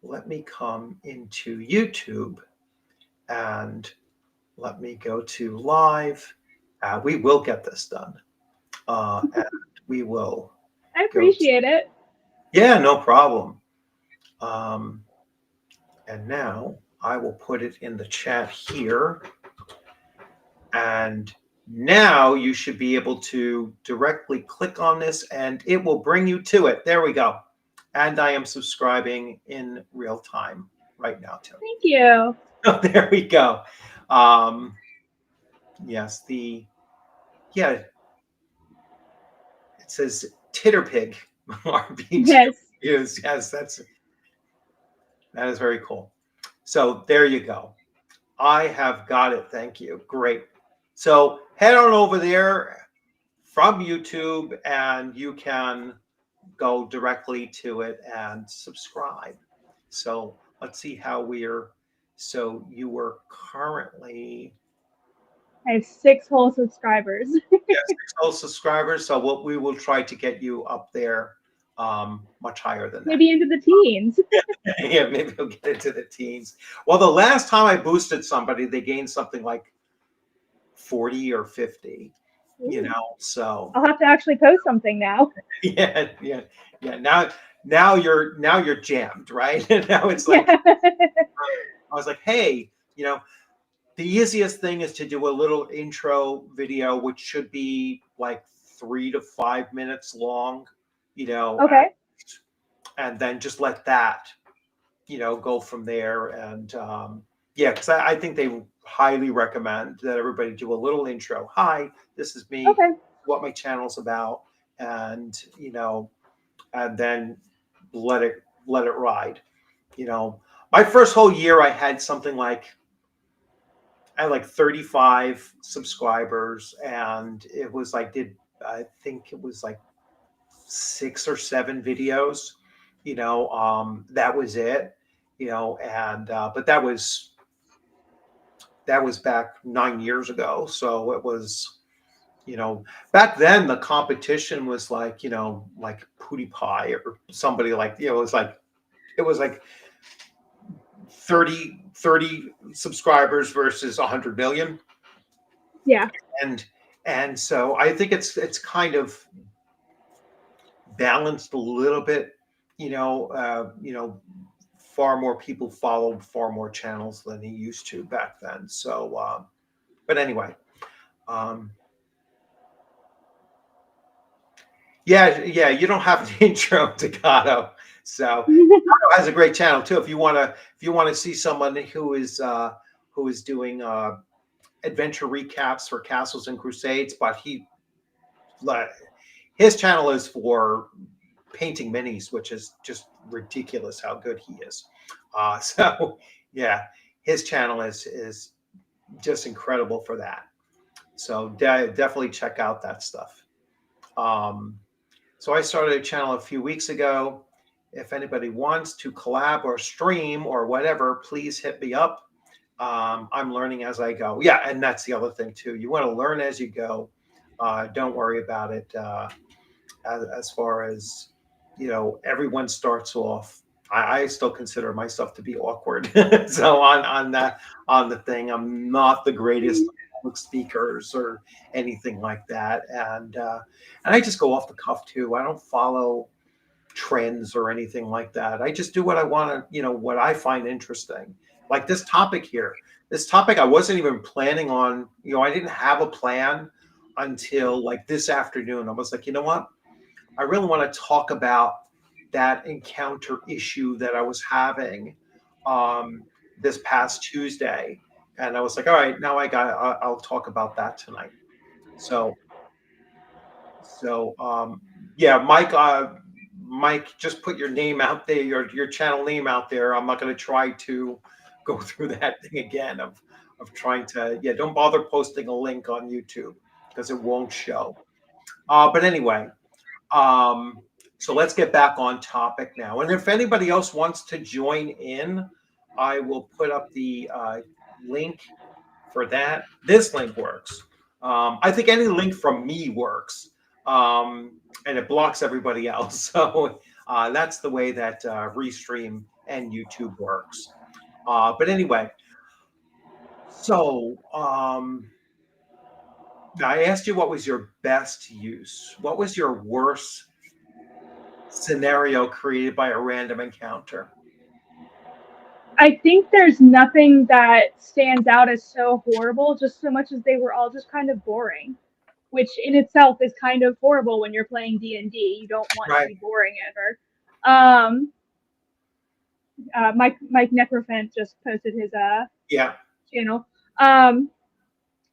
let me come into YouTube and let me go to live. We will get this done. And we will.
I appreciate it.
Yeah, no problem. And now I will put it in the chat here. And now you should be able to directly click on this and it will bring you to it. There we go. And I am subscribing in real time right now too.
Thank you.
Oh, there we go. Yes, it says Titterpig RPG.
Yes.
Yes, that is very cool. So there you go. I have got it. Thank you. Great. So head on over there from YouTube and you can go directly to it and subscribe. So let's see how so you were currently.
I have 6 whole subscribers.
Yeah, 6 whole subscribers. So we will try to get you up there much higher than that.
Maybe into the teens.
Yeah, maybe we'll get into the teens. Well, the last time I boosted somebody, they gained something like 40 or 50. So
I'll have to actually post something now.
yeah. Now you're jammed, right? Now it's like I was like, hey, the easiest thing is to do a little intro video, which should be like 3 to 5 minutes long,
Okay.
and then just let that, go from there. And Yeah, because I think they highly recommend that everybody do a little intro. Hi, this is me,
Okay.
what my channel's about, and and then let it ride. You know, my first whole year, I had something like I had like 35 subscribers, and it was like did I think it was like 6 or 7 videos. That was it. And but that was back 9 years ago. So it was, back then the competition was like, like PewDiePie or somebody like, it was like 30 subscribers versus 100 million.
Yeah.
And so I think it's kind of balanced a little bit, far more people follow far more channels than he used to back then. So, but anyway, um, yeah, you don't have an intro to Gato. So Gato has a great channel too. If you want to see someone who is doing adventure recaps for Castles and Crusades, but his channel is for painting minis, which is just ridiculous how good he is. So yeah, his channel is just incredible for that. So definitely check out that stuff. Um, so I started a channel a few weeks ago. If anybody wants to collab or stream or whatever, please hit me up. I'm learning as I go. Yeah, and that's the other thing too. You want to learn as you go. Don't worry about it. As far as everyone starts off. I still consider myself to be awkward. So on the thing, I'm not the greatest public speakers or anything like that, and I just go off the cuff too. I don't follow trends or anything like that. I just do what I want to, what I find interesting. Like this topic here. This topic I wasn't even planning on. I didn't have a plan until like this afternoon. I was like, you know what? I really want to talk about that encounter issue that I was having um, this past Tuesday, and I was like, all right, now I'll talk about that tonight. So so yeah, Mike, just put your name out there, your channel name out there. I'm not going to try to go through that thing again of trying to, yeah. Don't bother posting a link on YouTube because it won't show. But anyway. Um, so let's get back on topic now. And if anybody else wants to join in, I will put up the link for that. This link works. I think any link from me works, and it blocks everybody else. So that's the way that Restream and YouTube works. But anyway, so I asked you what was your best use. What was your worst scenario created by a random encounter?
I think there's nothing that stands out as so horrible, just so much as they were all just kind of boring, which in itself is kind of horrible when you're playing D&D. You don't want to
Right.
be boring ever. Um, Mike Necrophant just posted his
Yeah.
channel.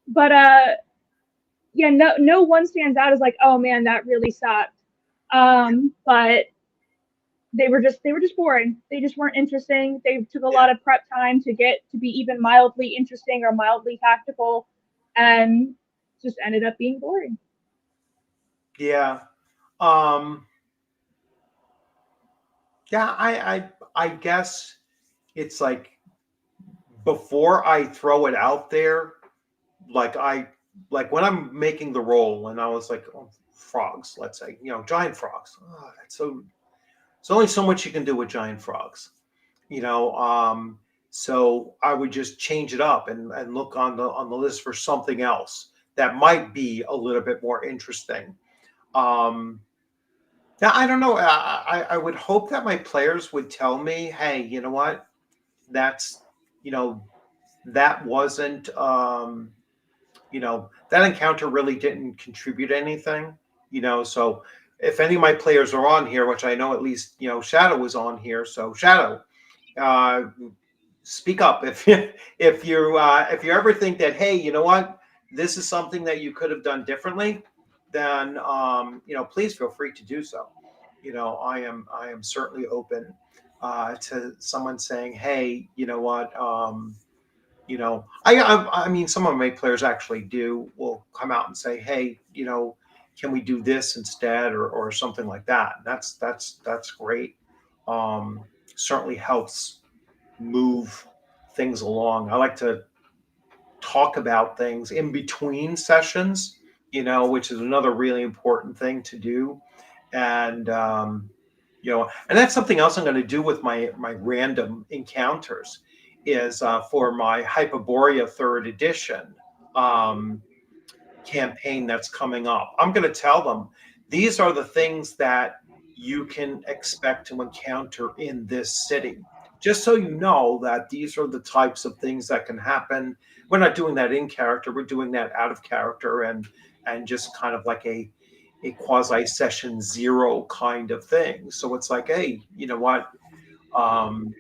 But yeah, no one stands out as like, oh man, that really sucked. But they were just boring. They just weren't interesting. They took a
Yeah.
lot of prep time to get to be even mildly interesting or mildly tactical, and just ended up being boring.
Yeah. Um, yeah, I guess it's like before I throw it out there, like like when I'm making the roll and I was like, oh, frogs, let's say, giant frogs. Oh, that's so there's only so much you can do with giant frogs. you know um so I would just change it up and look on the list for something else that might be a little bit more interesting. um Now I don't know. I would hope that my players would tell me, hey, you know what, that's you know that wasn't that encounter really didn't contribute anything. So if any of my players are on here, which I know at least Shadow was on here, so Shadow, uh speak up if you ever think that, hey, you know what, this is something that you could have done differently, then please feel free to do so. I am certainly open to someone saying, hey, you know what, I mean, some of my players actually will come out and say, hey, can we do this instead, or something like that. That's great. um Certainly helps move things along. I like to talk about things in between sessions, which is another really important thing to do. And and that's something else I'm going to do with my random encounters is for my Hyperborea third edition. Um, Campaign that's coming up. I'm going to tell them these are the things that you can expect to encounter in this city. Just so you know that these are the types of things that can happen. We're not doing that in character, we're doing that out of character, and just kind of like a quasi session zero kind of thing. So it's like, hey, you know what? Um,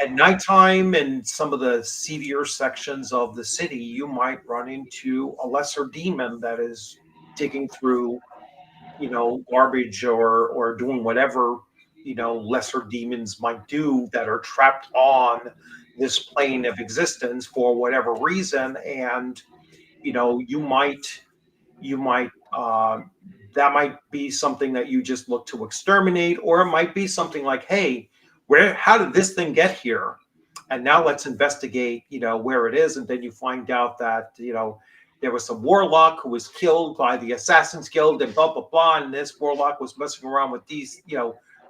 at nighttime in some of the seedier sections of the city, you might run into a lesser demon that is digging through, garbage, or doing whatever, lesser demons might do that are trapped on this plane of existence for whatever reason. And, you might that might be something that you just look to exterminate, or it might be something like, hey, how did this thing get here, and now let's investigate, where it is. And then you find out that, there was a warlock who was killed by the Assassin's Guild, and blah blah blah, and this warlock was messing around with these,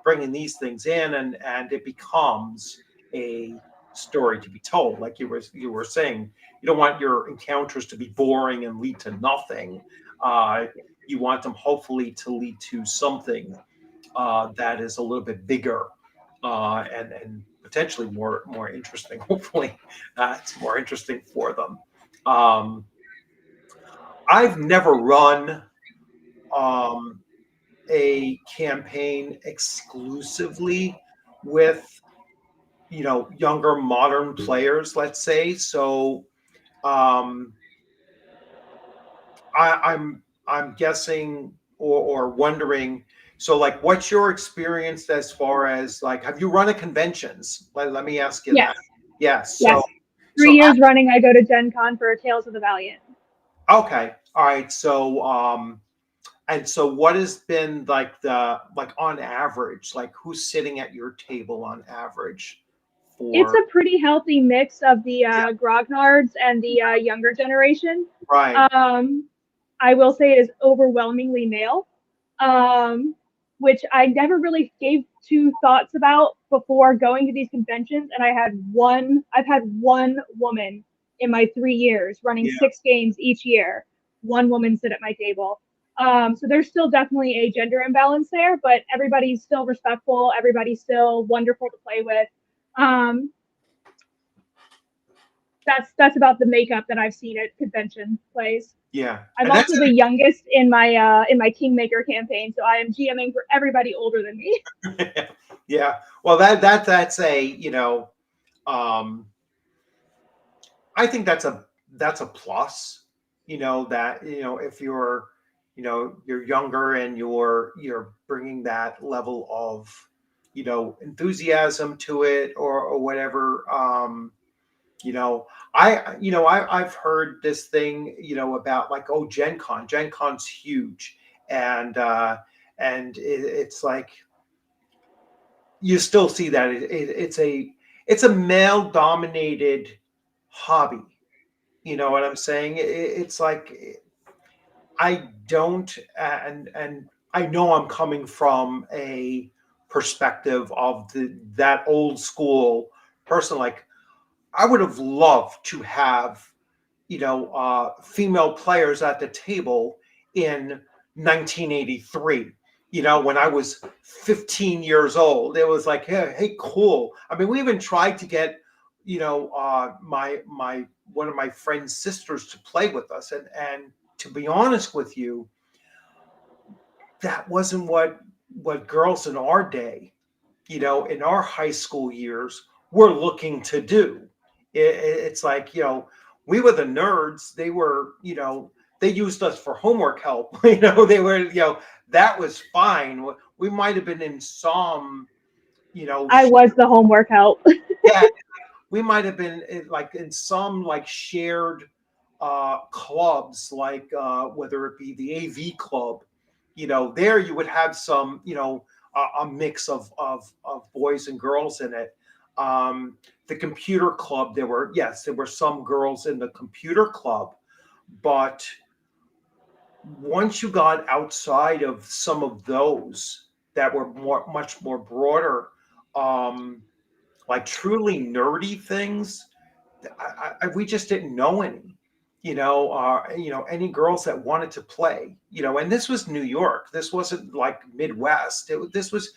bringing these things in, and it becomes a story to be told. Like you were saying, you don't want your encounters to be boring and lead to nothing. uh, you want them hopefully to lead to something that is a little bit bigger, and potentially more interesting. Hopefully, it's more interesting for them. Um, I've never run um, a campaign exclusively with younger modern players, let's say. So um, I'm guessing, or wondering. So, like, what's your experience as far as, like, have you run at conventions? Let me ask you
Yes,
that. Yes.
yes.
So
3 years running, I go to Gen Con for Tales of the Valiant.
okay, all right. So and so what has been like on average, like who's sitting at your table on average
It's
for?
a pretty healthy mix of the
Yeah,
grognards and the younger generation.
right.
Um, I will say it is overwhelmingly male, um, which I never really gave two thoughts about before going to these conventions. And I've had one woman in my 3 years running
Yeah,
6 games each year. One woman sit at my table. So there's still definitely a gender imbalance there, but everybody's still respectful. Everybody's still wonderful to play with. Um, that's about the makeup that I've seen at convention plays.
yeah,
I'm
and that's
also the youngest in my Kingmaker campaign, so I am GMing for everybody older than me.
yeah. Well, that's a um, I think that's a plus. That if you're younger and you're bringing that level of enthusiasm to it, or whatever. I've heard this thing about, like, oh, Gen Con's huge, and it's like you still see that it's a male dominated hobby. You know what I'm saying? It's like, I don't, and I know I'm coming from a perspective of that old school person. Like, I would have loved to have female players at the table in 1983. When I was 15 years old, it was like, hey, cool. I mean, we even tried to get, my one of my friend's sisters to play with us, and to be honest with you, that wasn't what girls in our day, in our high school years, were looking to do. It's like, we were the nerds. They were, they used us for homework help. They were, that was fine. We might have been in some,
I was the homework help.
yeah, we might have been like in some like shared clubs, like whether it be the AV club, there you would have some, a mix of boys and girls in it. The computer club, there were some girls in the computer club, but once you got outside of some of those that were much more broader, um, like truly nerdy things, we just didn't know any, any girls that wanted to play, and this was New York. This wasn't like Midwest. This was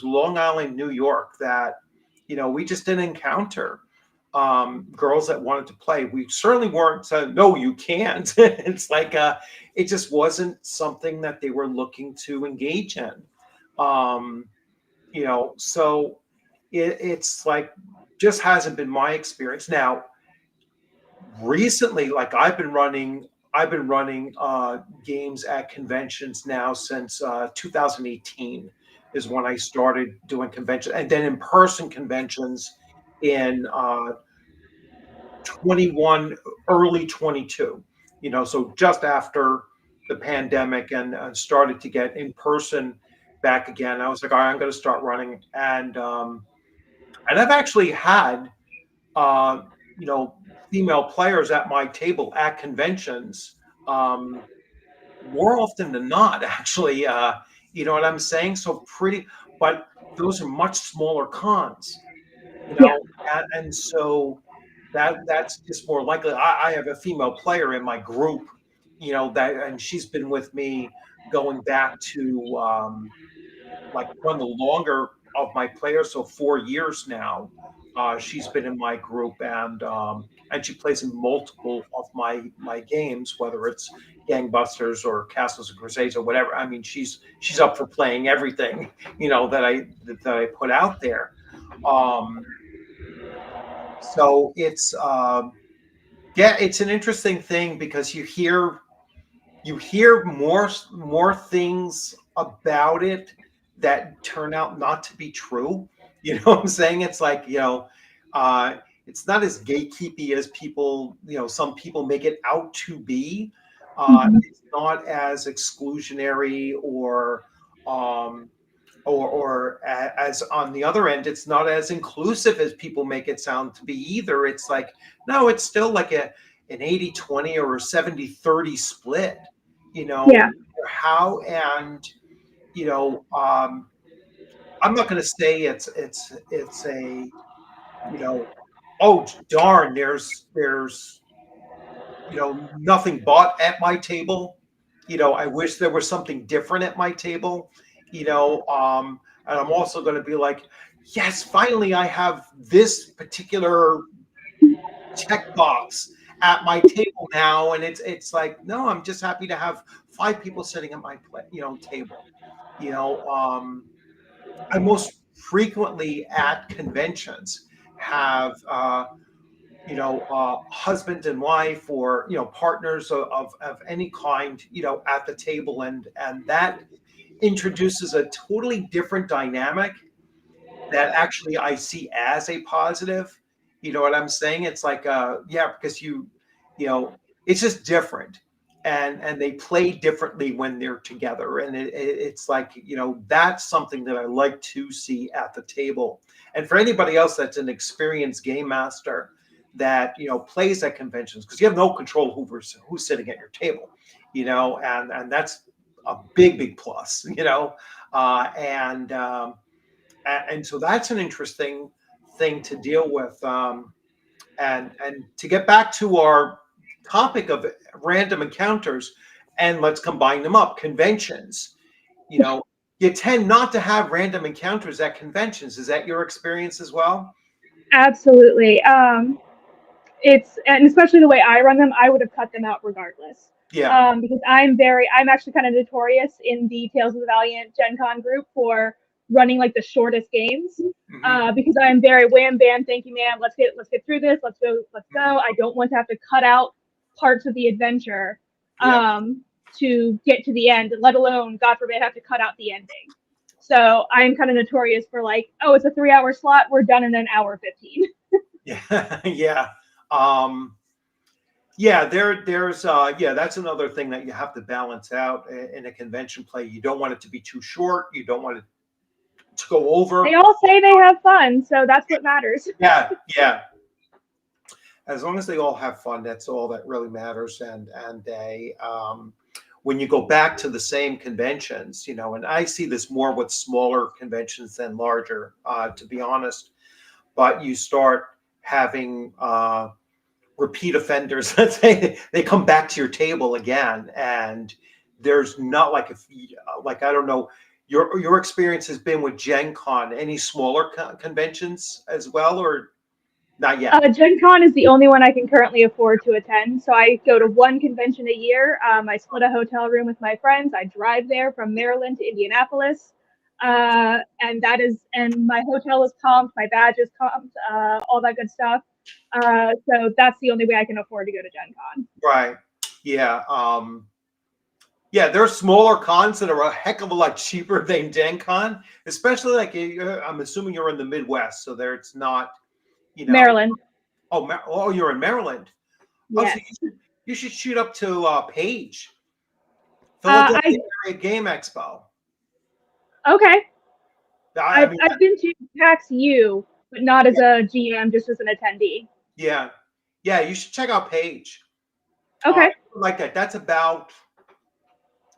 Long Island, New York, that, we just didn't encounter girls that wanted to play. We certainly weren't saying, no, you can't. It's like, it just wasn't something that they were looking to engage in. Um, so it's like, just hasn't been my experience. Now, recently, like I've been running games at conventions now since 2018 is when I started doing conventions, and then in-person conventions in 21, early 22. So just after the pandemic, and started to get in person back again. I was like, all right, I'm going to start running, and I've actually had uh, you know, female players at my table at conventions, um, more often than not, actually. You know what I'm saying? So pretty, but those are much smaller cons,
Yeah.
and so that's just more likely. I have a female player in my group, and she's been with me going back to like one of the longer of my players, so 4 years now. She's been in my group, and she plays in multiple of my games, whether it's Gangbusters or Castles and Crusades or whatever. I mean, she's up for playing everything, that I put out there. Um, so yeah, it's an interesting thing because you hear more things about it that turn out not to be true. You know what I'm saying? It's like, uh, it's not as gatekeepy as some people make it out to be.
Mhm.
It's not as exclusionary um, as on the other end, it's not as inclusive as people make it sound to be either. It's like, no, it's still like an 80-20 or a 70-30 split,
Yeah.
how, and, you know, um, I'm not going to say it's a, oh darn, there's nothing but at my table. I wish there was something different at my table. And I'm also going to be like, yes, finally I have this particular checkbox at my table now, and it's like, no, I'm just happy to have 5 people sitting at my table. I most frequently at conventions have husband and wife, or partners of any kind, at the table, and that introduces a totally different dynamic that actually I see as a positive. You know what I'm saying? It's like, yeah, because you know, it's just different, and they play differently when they're together, and it's like, that's something that I like to see at the table. And for anybody else that's an experienced game master that plays at conventions, because you have no control who's sitting at your table, and that's a big plus, and so that's an interesting thing to deal with. And to get back to our topic of random encounters, and let's combine them up, conventions. You tend not to have random encounters at conventions. Is that your experience as well?
Absolutely. And especially the way I run them, I would have cut them out regardless.
Yeah.
Because I'm actually kind of notorious in the Tales of the Valiant Gen Con group for running like the shortest games.
Mhm.
Because I'm very wham bam, thank you, ma'am. Let's get through this. Let's go, let's go. I don't want to have to cut out parts of the adventure
Yeah.
to get to the end, let alone, God forbid, have to cut out the ending. So I'm kind of notorious for like, oh, it's a 3 hour slot. We're done in an hour 15.
Yeah. Yeah. Um, yeah, there's that's another thing that you have to balance out in a convention play. You don't want it to be too short. You don't want it to go over.
They all say they have fun, so that's what matters.
Yeah, yeah. As long as they all have fun, that's all that really matters. And they when you go back to the same conventions, and I see this more with smaller conventions than larger, to be honest. But you start having repeat offenders. Let's say they come back to your table again, and there's not like like I don't know. Your experience has been with Gen Con. Any smaller conventions as well, or not yet?
Gen Con is the only one I can currently afford to attend. So I go to one convention a year. I split a hotel room with my friends. I drive there from Maryland to Indianapolis. And my hotel is comped, my badge is comped, all that good stuff. So that's the only way I can afford to go to Gen Con.
Right. Yeah. Yeah, there are smaller cons that are a heck of a lot cheaper than Gen Con, especially like I'm assuming you're in the Midwest, so there it's not, you know.
Maryland.
Oh, you're in Maryland. Oh, so
Yes.
you should shoot up to Page, Philadelphia
I
Area Game Expo.
Okay.
I mean,
I've been to PAX U, but not as a GM, just as an attendee.
yeah, yeah, you should check out Page.
Okay.
Like that.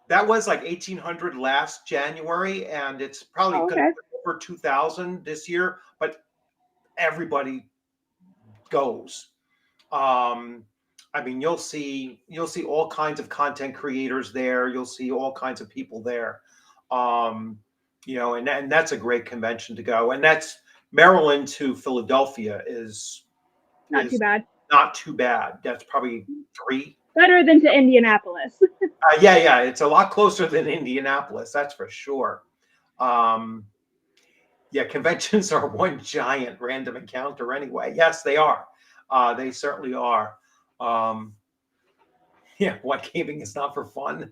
That was like 1,800 last January, and it's probably
Oh,
going to
okay.
be over 2,000 this year. But everybody goes. Um, I mean, you'll see all kinds of content creators there. You'll see all kinds of people there. Um, and that's a great convention to go. And that's Maryland to Philadelphia
Not too
is
bad.
not too bad. That's probably three.
Better than to Indianapolis.
Yeah, yeah, it's a lot closer than Indianapolis. That's for sure. Um, yeah, conventions are one giant random encounter anyway. Yes, they are. They certainly are. Um, yeah, what gaming is not for fun?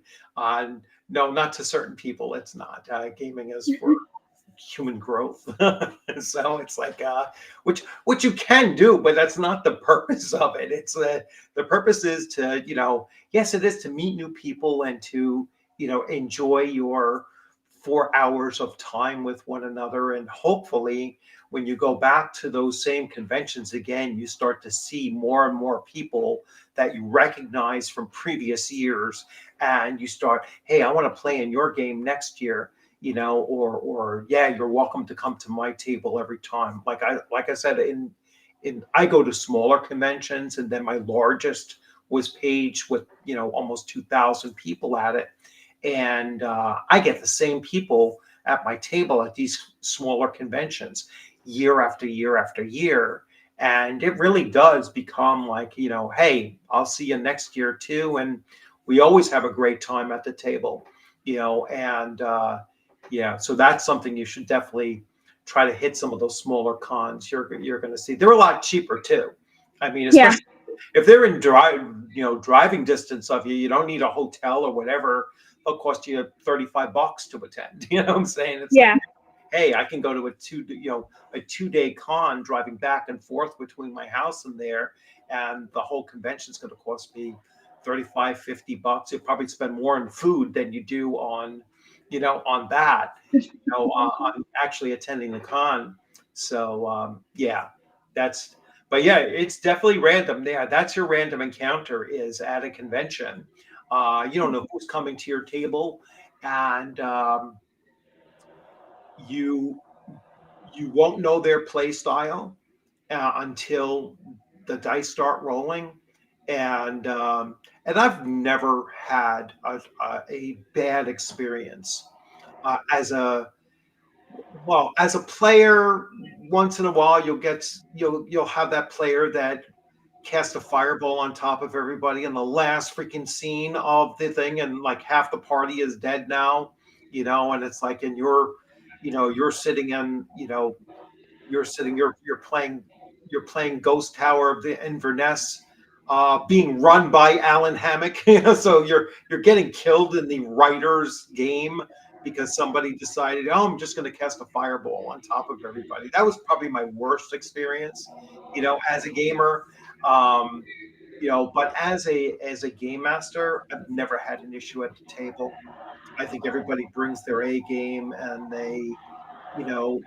No, not to certain people. It's not. Gaming is for human growth. So it's like which you can do, but that's not the purpose of it. It's the purpose is to yes, it is to meet new people and to enjoy your 4 hours of time with one another, and hopefully when you go back to those same conventions again, you start to see more and more people that you recognize from previous years, and you start, hey, I want to play in your game next year, or yeah, you're welcome to come to my table every time. Like I said, in I go to smaller conventions, and then my largest was Page with almost 2,000 people at it, and I get the same people at my table at these smaller conventions year after year after year. And it really does become like, hey, I'll see you next year too. And we always have a great time at the table, and yeah, so that's something you should definitely try to hit some of those smaller cons. You're going to see they're a lot cheaper too. I mean,
Yeah.
especially if they're in driving distance of you, you don't need a hotel or whatever. They'll cost you $35 to attend. You know what I'm saying? It's like,
Yeah.
hey, I can go to a 2-day con driving back and forth between my house and there, and the whole convention is going to cost me 35, $50. You'll probably spend more on food than you do on that, on actually attending the con. So yeah, that's but yeah, it's definitely random. Yeah, that's your random encounter is at a convention. You don't know who's coming to your table, and you you won't know their play style until the dice start rolling. And I've never had a bad experience as a player. Once in a while, you'll have that player that cast a fireball on top of everybody in the last freaking scene of the thing, and like half the party is dead now, and it's like, and you're sitting in, you're playing Ghost Tower of the Inverness, being run by Alan Hammock. So you're getting killed in the writer's game because somebody decided, oh, I'm just going to cast a fireball on top of everybody. That was probably my worst experience, as a gamer. Um, but as a game master, I've never had an issue at the table. I think everybody brings their A game, and they, you know,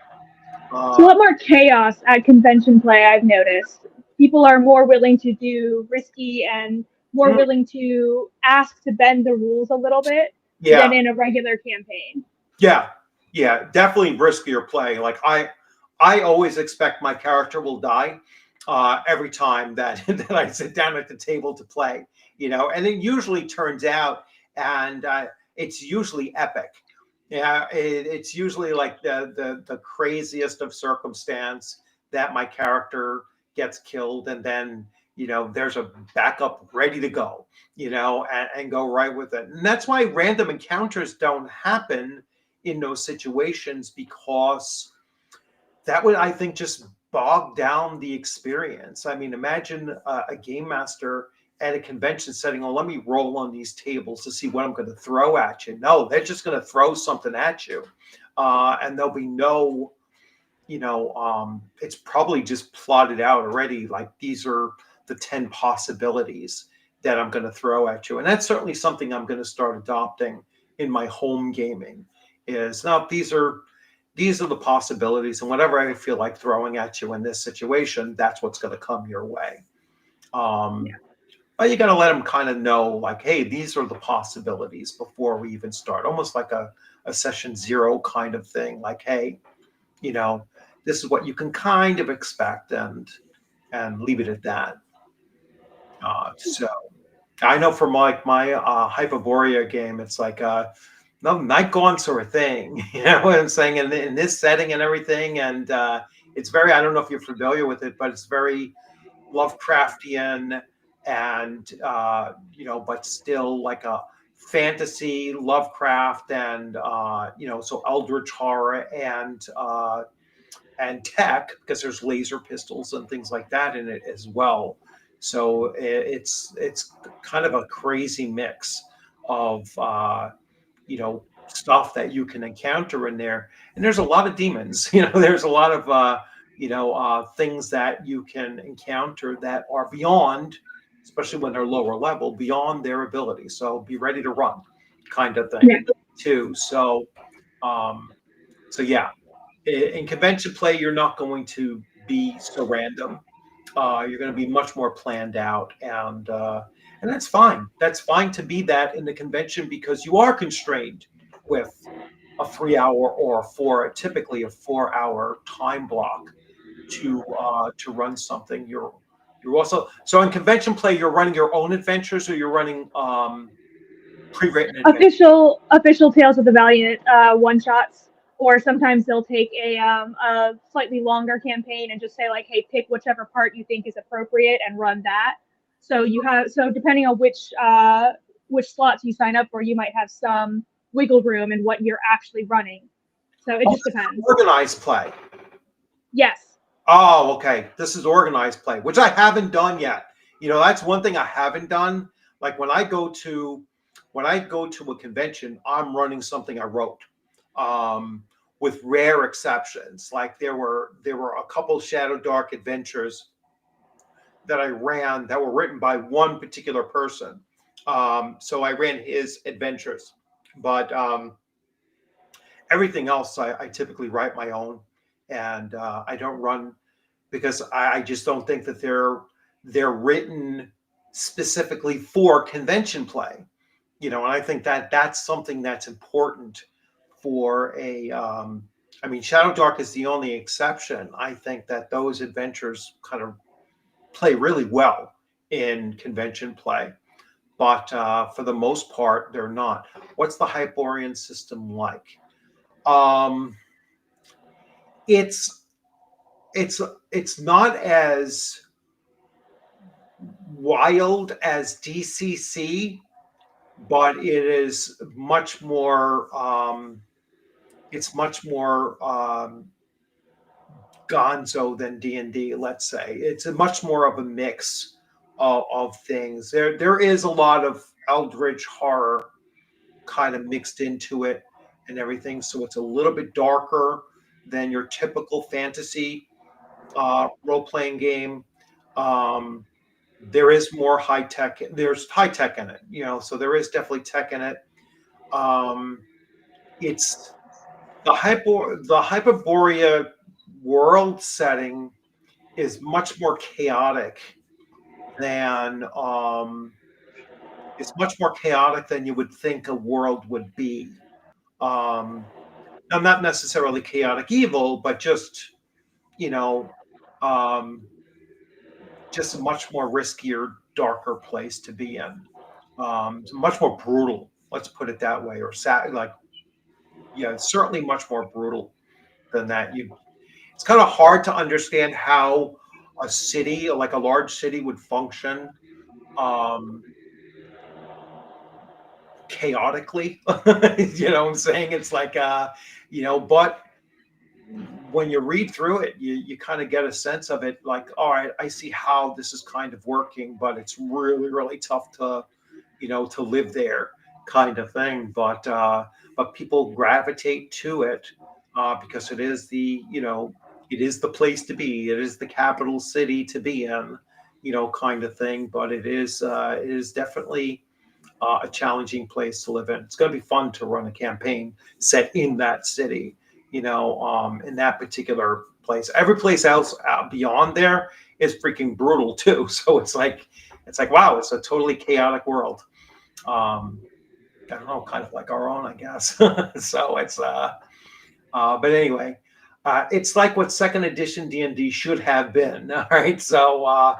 It's a
uh,
lot more chaos at convention play, I've noticed. People are more willing to do risky and more
mm,
willing to ask to bend the rules a little bit than
yeah,
in a regular campaign.
yeah, yeah, definitely riskier play. Like I always expect my character will die every time that that I sit down at the table to play. And it usually turns out, and it's usually epic. Yeah, it's usually like the craziest of circumstance that my character gets killed, and then there's a backup ready to go, and go right with it. And that's why random encounters don't happen in those situations, because that would, I think, just bog down the experience. I mean, imagine a game master at a convention setting, oh, let me roll on these tables to see what I'm going to throw at you. No, they're just going to throw something at you. And there'll be no, it's probably just plotted out already. Like, these are the 10 possibilities that I'm going to throw at you. And that's certainly something I'm going to start adopting in my home gaming, is now these are the possibilities, and whatever I feel like throwing at you in this situation, that's what's going to come your way.
Yeah.
Um, but you got to let them kind of know, like, hey, these are the possibilities before we even start, almost like a session zero kind of thing. Like, hey, you know, this is what you can kind of expect, and leave it at that. So I know for my Hyperborea game, it's like no, night gaunts are a thing. You know what I'm saying? In this setting and everything, and it's very. I don't know if you're familiar with it, but it's very Lovecraftian, and but still like a fantasy Lovecraft, and so eldritch horror, and tech, because there's laser pistols and things like that in it as well. So it's kind of a crazy mix of stuff that you can encounter in there. And there's a lot of demons. There's a lot of things that you can encounter that are beyond, especially when they're lower level, beyond their ability. So be ready to run, kind of thing,
Yeah.
too. Um, so yeah, in convention play, you're not going to be so random. You're going to be much more planned out, and that's fine. That's fine to be that in the convention, because you are constrained with a 3 hour or typically a 4 hour time block to run something. You're also, so in convention play, you're running your own adventures, or you're running pre-written adventures.
Official Tales of the Valiant one shots, or sometimes they'll take a slightly longer campaign and just say like, hey, pick whichever part you think is appropriate and run that. So depending on which slots you sign up for, you might have some wiggle room in what you're actually running. So it
Oh,
just depends.
organized play.
Yes.
Oh, okay. This is organized play, which I haven't done yet. That's one thing I haven't done. Like when I go to a convention, I'm running something I wrote, um, with rare exceptions. Like there were a couple Shadow Dark adventures that I ran that were written by one particular person. So I ran his adventures, but everything else I typically write my own, and I don't run, because I just don't think that they're written specifically for convention play. And I think that that's something that's important for a. I mean, Shadow Dark is the only exception. I think that those adventures kind of play really well in convention play, but for the most part, they're not. What's the Hyperborean system like? Um, it's it's it's not as wild as DCC, but it is much more. it's much more gonzo than D&D, let's say. It's a much more of a mix of things. There is a lot of eldritch horror kind of mixed into it and everything, so it's a little bit darker than your typical fantasy role playing game. Um, there is more high tech. There's high tech in it, so there is definitely tech in it. Um, it's the Hyperborea world setting is much more chaotic than it's much more chaotic than you would think a world would be. Um, now, not necessarily chaotic evil, but you know, um, just a much more riskier, darker place to be in. Much more brutal. Let's put it that way, or like, yeah, it's certainly much more brutal than that. It's kind of hard to understand how a city, like a large city, would function um, chaotically. You know what I'm saying? It's like, but when you read through it, you kind of get a sense of it. Like, all right, I see how this is kind of working, but it's really, really tough to, to live there, kind of thing. But people gravitate to it because it is the place to be. It is the capital city to be in, kind of thing. But it is definitely a challenging place to live in. It's going to be fun to run a campaign set in that city, in that particular place. Every place else beyond there is freaking brutal too. So it's like, wow, it's a totally chaotic world. Um, I don't know, kind of like our own, I guess. So but anyway, it's like what second edition D&D should have been. All right, so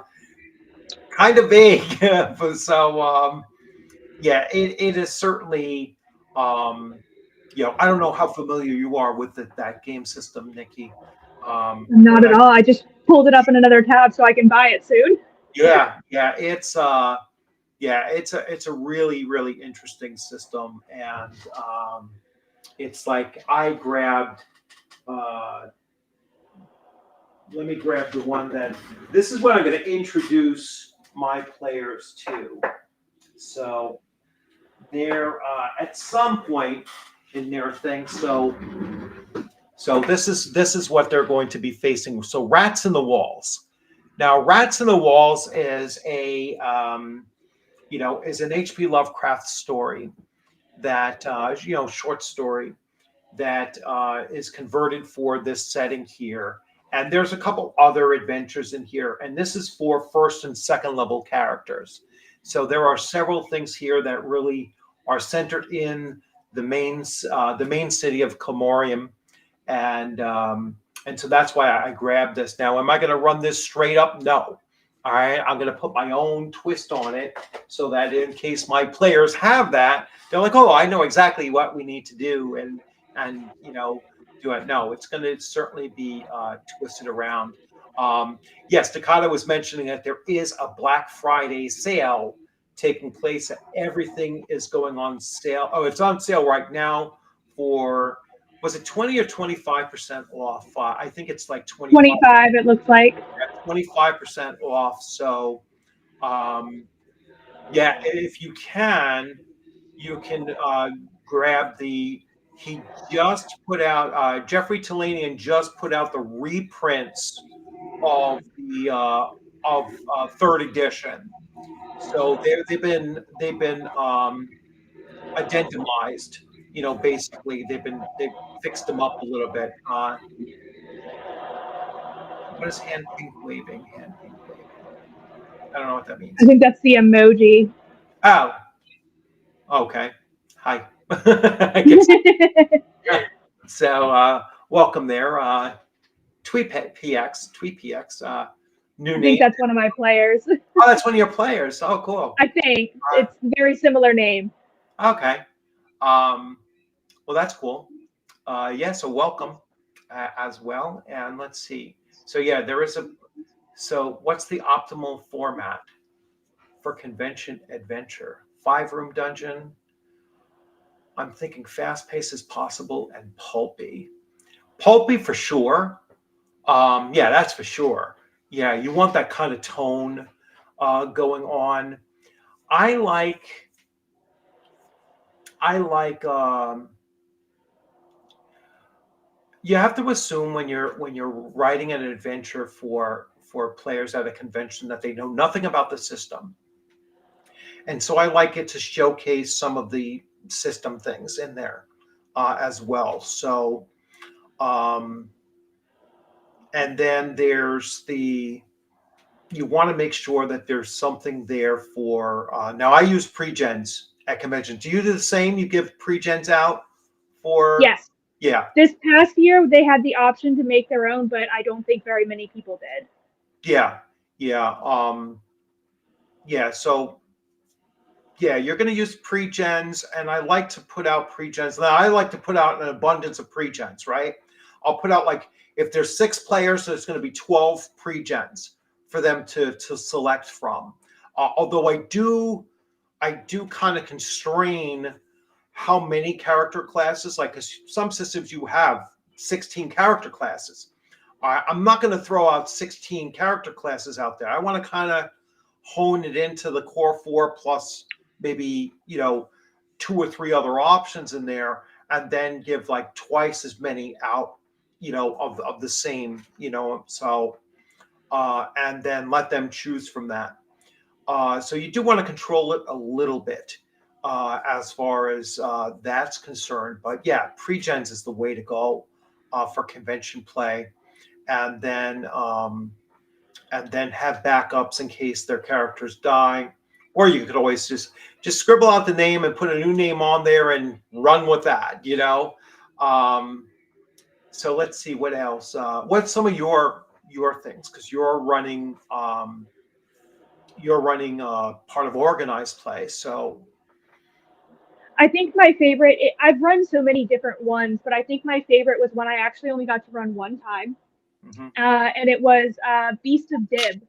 kind of vague. So yeah, it is certainly. Um, I don't know how familiar you are with that game system, Nikki.
Not
But
at all. I just pulled it up in another tab so I can buy it soon.
yeah, it's a really really interesting system, and it's like I grabbed. Uh, Let me grab the one that. This is what I'm going to introduce my players to. So they're at some point in their thing. So this is what they're going to be facing. So Rats in the Walls. Now, Rats in the Walls is is an H.P. Lovecraft story that short story that is converted for this setting here. And there's a couple other adventures in here, and this is for first and second level characters. So there are several things here that really are centered in the main city of Comorium, and so that's why I grabbed this. Now, am I going to run this straight up? No. All right, I'm going to put my own twist on it so that in case my players have that, they're like, oh, I know exactly what we need to do, and do it. No, it's going to certainly be twisted around. Yes, Takata was mentioning that there is a Black Friday sale taking place. Everything is going on sale. Oh, it's on sale right now for, was it 20 or 25% off? I think it's like
25, it looks like.
25% off. So, yeah, if you can grab the. He just put out. Jeffrey Talanian just put out the reprints of the third edition. So they've been addendumized. Basically they've fixed them up a little bit. What is hand pink waving? Hand pink waving. I don't know what that
I
means.
think that's the emoji.
Oh, okay. Hi. I guess so. Welcome there. Tweet PX, new
I
name.
think that's one of my players.
Oh, that's one of your players. Oh, cool.
I think it's very similar name.
Okay. Well, that's cool. Yeah, so welcome as well. And let's see. So yeah, there is a. So what's the optimal format for convention adventure? 5-room dungeon. I'm thinking fast paced is possible and pulpy. Pulpy for sure. Yeah, that's for sure. Yeah, you want that kind of tone going on. I like I like you have to assume when you're writing an adventure for players at a convention that they know nothing about the system. And so I like it to showcase some of the system things in there as well. So um and then there's the you want to make sure that there's something there for now I use pre-gens at conventions. Do you do the same? You give pre-gens out for
Yes.
yeah,
This past year, they had the option to make their own, but I don't think very many people did.
yeah, yeah, yeah. So yeah, you're going to use pre-gens, and I like to put out pre-gens. Now I like to put out an abundance of pre-gens, right? I'll put out like if there's 6 players, there's going to be 12 pre-gens for them to select from. Although I do kind of constrain how many character classes. Like 'cause some systems you have 16 character classes. I'm not going to throw out 16 character classes out there. I want to kind of hone it into the core 4 plus maybe 2 or 3 other options in there, and then give like twice as many out of the same so and then let them choose from that. So you do want to control it a little bit as far as that's concerned. But yeah, pre-gens is the way to go for convention play, and then have backups in case their characters die. Or you could always just scribble out the name and put a new name on there and run with that. Um, so let's see what else. What's some of your things? Because you're running part of organized play. So
I think my favorite, I've run so many different ones, but I think my favorite was one I actually only got to run one time.
mhm,
And it was Beast of Dib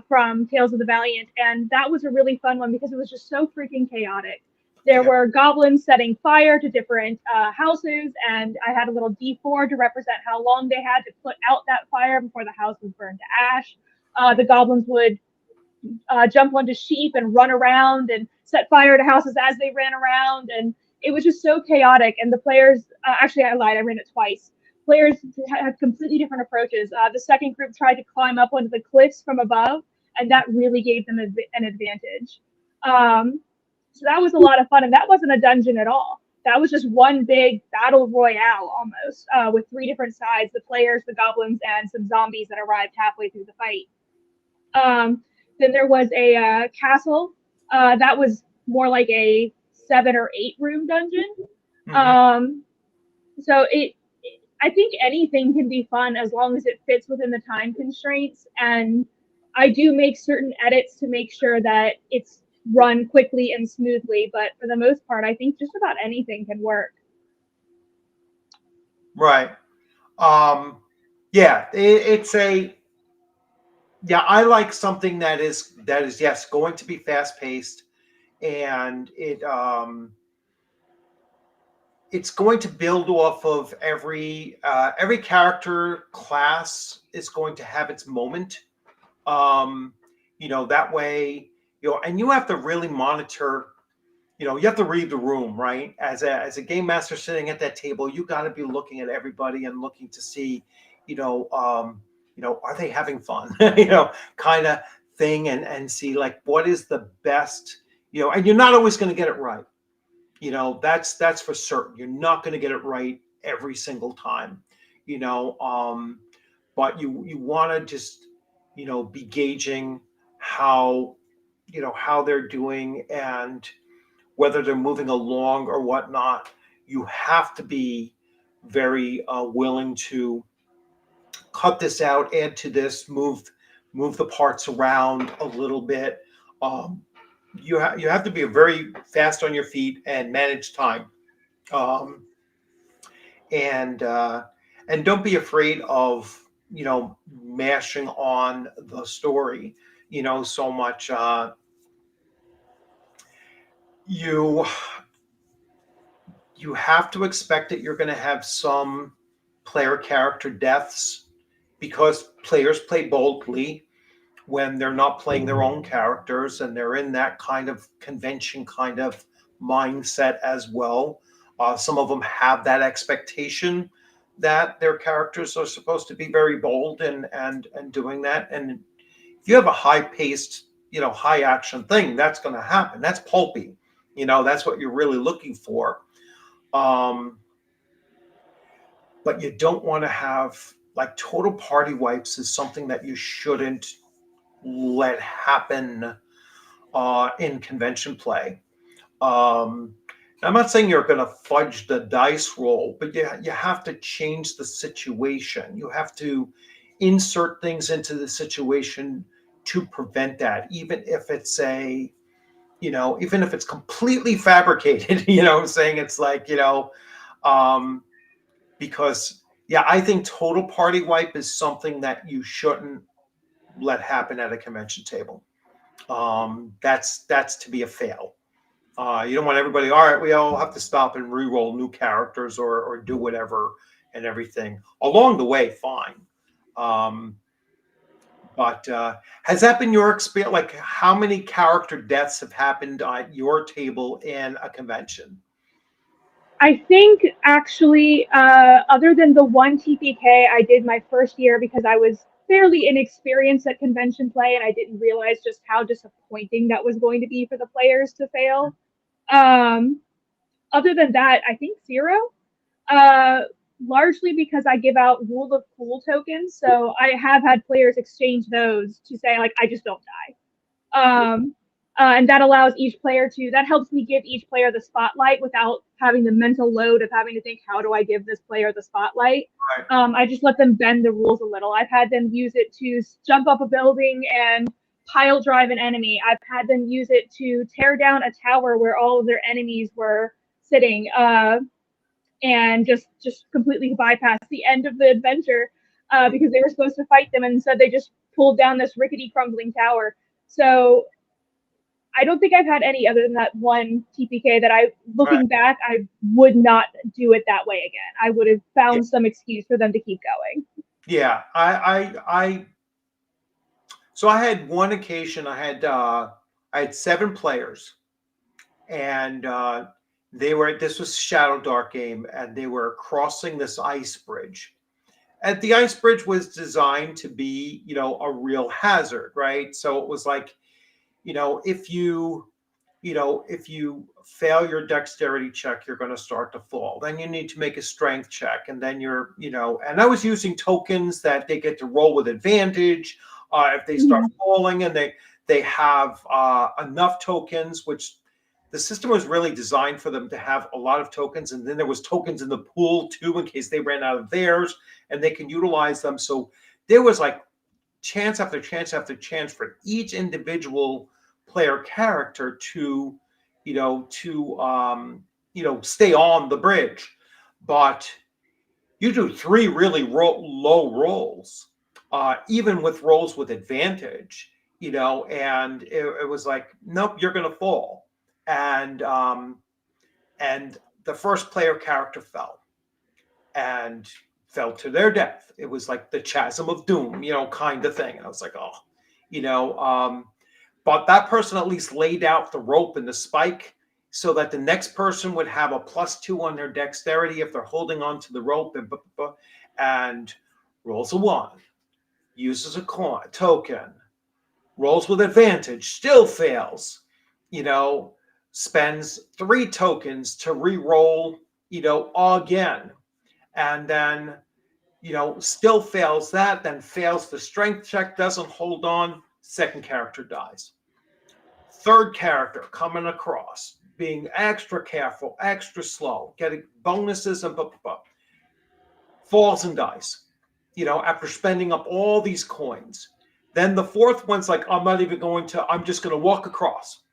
from Tales of the Valiant. And that was a really fun one because it was just so freaking chaotic. There
yeah,
were goblins setting fire to different houses, and I had a little D4 to represent how long they had to put out that fire before the house was burned to ash. The goblins would jump onto sheep and run around and set fire to houses as they ran around. And it was just so chaotic. And the players, actually, I lied, I ran it twice. Players had completely different approaches. The second group tried to climb up onto the cliffs from above, and that really gave them an advantage. So that was a lot of fun. And that wasn't a dungeon at all. That was just one big battle royale almost, with 3 different sides: the players, the goblins, and some zombies that arrived halfway through the fight. Um, then there was a castle that was more like a 7 or 8 room dungeon.
mhm,
Um, so I think anything can be fun as long as it fits within the time constraints. And I do make certain edits to make sure that it's run quickly and smoothly. But for the most part, I think just about anything can work.
right. Yeah, it's a yeah. I like something that is yes going to be fast paced, and it's going to build off of every character class is going to have its moment. Um, that way, and you have to really monitor. You have to read the room, right? As a game master sitting at that table, you got to be looking at everybody and looking to see, are they having fun? Kind of thing, and see like what is the best. And you're not always going to get it right. That's for certain. You're not going to get it right every single time. You know, but you want to just be gauging how they're doing and whether they're moving along or whatnot. You have to be very willing to cut this out, add to this, move the parts around a little bit. Um, you have to be very fast on your feet and manage time. Um, and don't be afraid of mashing on the story so much. You you have to expect that you're going to have some player character deaths because players play boldly when they're not playing their own characters and they're in that kind of convention kind of mindset as well. Some of them have that expectation that their characters are supposed to be very bold and doing that. And if you have a high paced, high action thing, that's going to happen. That's pulpy. That's what you're really looking for. But you don't want to have like total party wipes is something that you shouldn't let happen in convention play. I'm not saying you're going to fudge the dice roll, but you have to change the situation. You have to insert things into the situation to prevent that, even if it's even if it's completely fabricated. I'm saying it's like, because I think total party wipe is something that you shouldn't let happen at a convention table. That's to be a fail. You don't want everybody, all right, we all have to stop and re-roll new characters or do whatever and everything. Along the way, fine. But has that been your experience? Like, how many character deaths have happened at your table in a convention?
I think actually, other than the one TPK I did my first year because I was fairly inexperienced at convention play and I didn't realize just how disappointing that was going to be for the players to fail. Other than that, I think zero. Uh, Largely because I give out Rule of Cool tokens, so I have had players exchange those to say like I just don't die. And that allows each player that helps me give each player the spotlight without having the mental load of having to think, how do I give this player the spotlight?
Right.
I just let them bend the rules a little. I've had them use it to jump up a building and pile drive an enemy. I've had them use it to tear down a tower where all of their enemies were sitting, and just completely bypass the end of the adventure because they were supposed to fight them, and instead they just pulled down this rickety crumbling tower. So I don't think I've had any other than that one TPK that looking back, I would not do it that way again. I would have found some excuse for them to keep going.
Yeah, so I had one occasion. I had 7 players, and this was Shadow Dark game, and they were crossing this ice bridge. And the ice bridge was designed to be, a real hazard, right? So it was like, if you fail your dexterity check, you're going to start to fall. Then you need to make a strength check, and then and I was using tokens that they get to roll with advantage if they start falling, and they have enough tokens, which the system was really designed for them to have a lot of tokens, and then there was tokens in the pool too in case they ran out of theirs, and they can utilize them. So there was like chance after chance after chance for each individual player character to stay on the bridge. But you do 3 really low rolls, even with rolls with advantage, and it was like, nope, you're going to fall. And the first player character fell and fell to their death. It was like the chasm of doom, kind of thing. And I was like, oh, but that person at least laid out the rope and the spike so that the next person would have a +2 on their dexterity if they're holding on to the rope, and rolls a 1, uses a token, rolls with advantage, still fails, spends 3 tokens to re-roll, again, and then, still fails that, then fails the strength check, doesn't hold on, second character dies. Third character coming across, being extra careful, extra slow, getting bonuses and falls and dies, after spending up all these coins. Then the fourth one's like, I'm just going to walk across.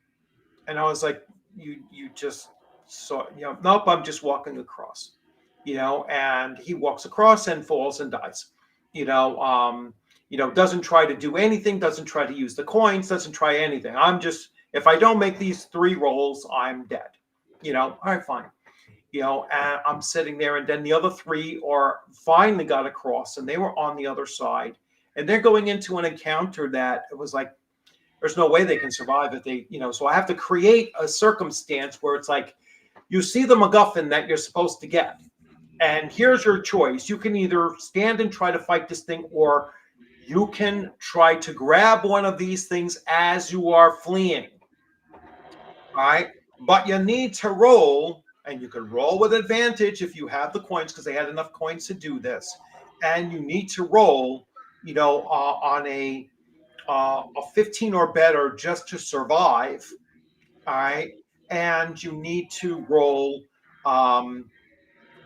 And I was like, you just saw, nope, I'm just walking across, and he walks across and falls and dies, doesn't try to do anything, doesn't try to use the coins, doesn't try anything. If I don't make these 3 rolls, I'm dead, all right, fine. and I'm sitting there, and then the other three are finally got across, and they were on the other side, and they're going into an encounter that it was like, there's no way they can survive if they, so I have to create a circumstance where it's like, you see the MacGuffin that you're supposed to get, and here's your choice. You can either stand and try to fight this thing, or you can try to grab one of these things as you are fleeing. All right. But you need to roll, and you can roll with advantage if you have the coins, because they had enough coins to do this. And you need to roll, on a 15 or better just to survive. All right. And you need to roll an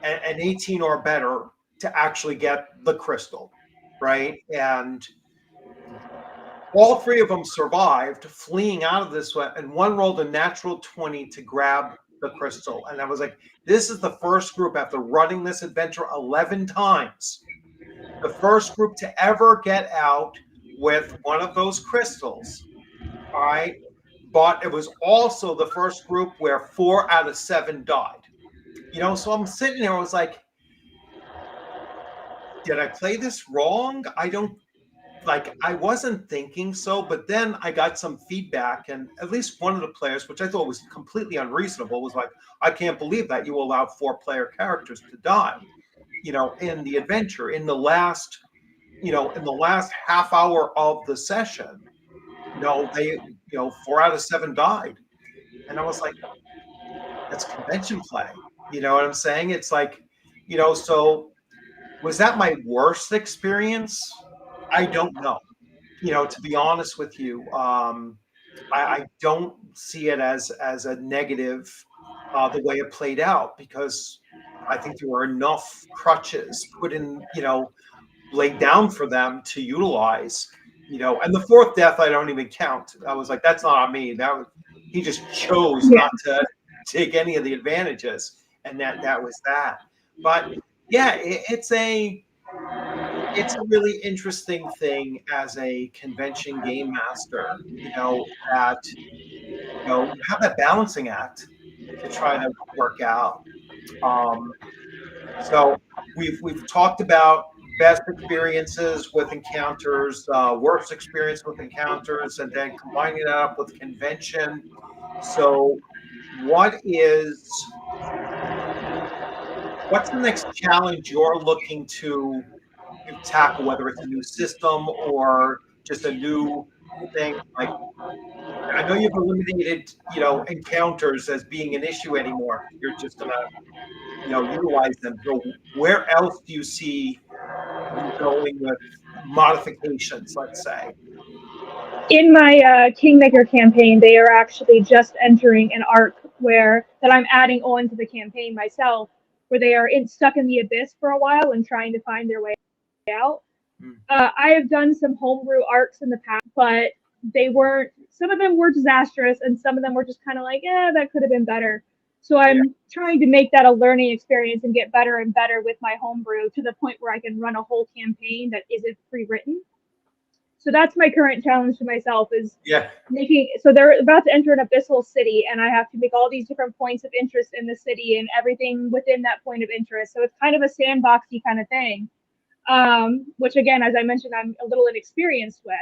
18 or better to actually get the crystal. Right. And all three of them survived, fleeing out of this one, and one rolled a natural 20 to grab the crystal. And I was like, this is the first group, after running this adventure 11 times, the first group to ever get out with one of those crystals. All right. But it was also the first group where 4 out of 7 died. So I'm sitting there, I was like, did I play this wrong? I wasn't thinking so, but then I got some feedback, and at least one of the players, which I thought was completely unreasonable, was like, I can't believe that you allowed 4-player characters to die, in the adventure, in the last half hour of the session. They, 4 out of 7 died. And I was like, that's convention play. You know what I'm saying? It's like, so was that my worst experience? I don't know. To be honest with you, I don't see it as a negative, the way it played out, because I think there were enough crutches put in, laid down for them to utilize, and the fourth death I don't even count. I was like, that's not on me. He just chose not to take any of the advantages, and that was that. But yeah, it's a really interesting thing as a convention game master, that you have that balancing act to try to work out. Um, so we've talked about best experiences with encounters, worst experience with encounters, and then combining that up with convention. So what's the next challenge you're looking to tackle, whether it's a new system or just a new thing? Like, I know you've eliminated, encounters as being an issue anymore. You're just gonna, utilize them. So where else do you see you going with modifications, let's say?
In my Kingmaker campaign, they are actually just entering an arc that I'm adding on to the campaign myself, where they are stuck in the abyss for a while and trying to find their way out. I have done some homebrew arcs in the past, but some of them were disastrous, and some of them were just kind of like, that could have been better. So I'm trying to make that a learning experience and get better and better with my homebrew, to the point where I can run a whole campaign that isn't pre-written. So that's my current challenge to myself, is so they're about to enter an abyssal city, and I have to make all these different points of interest in the city and everything within that point of interest. So it's kind of a sandboxy kind of thing, which, again, as I mentioned, I'm a little inexperienced with.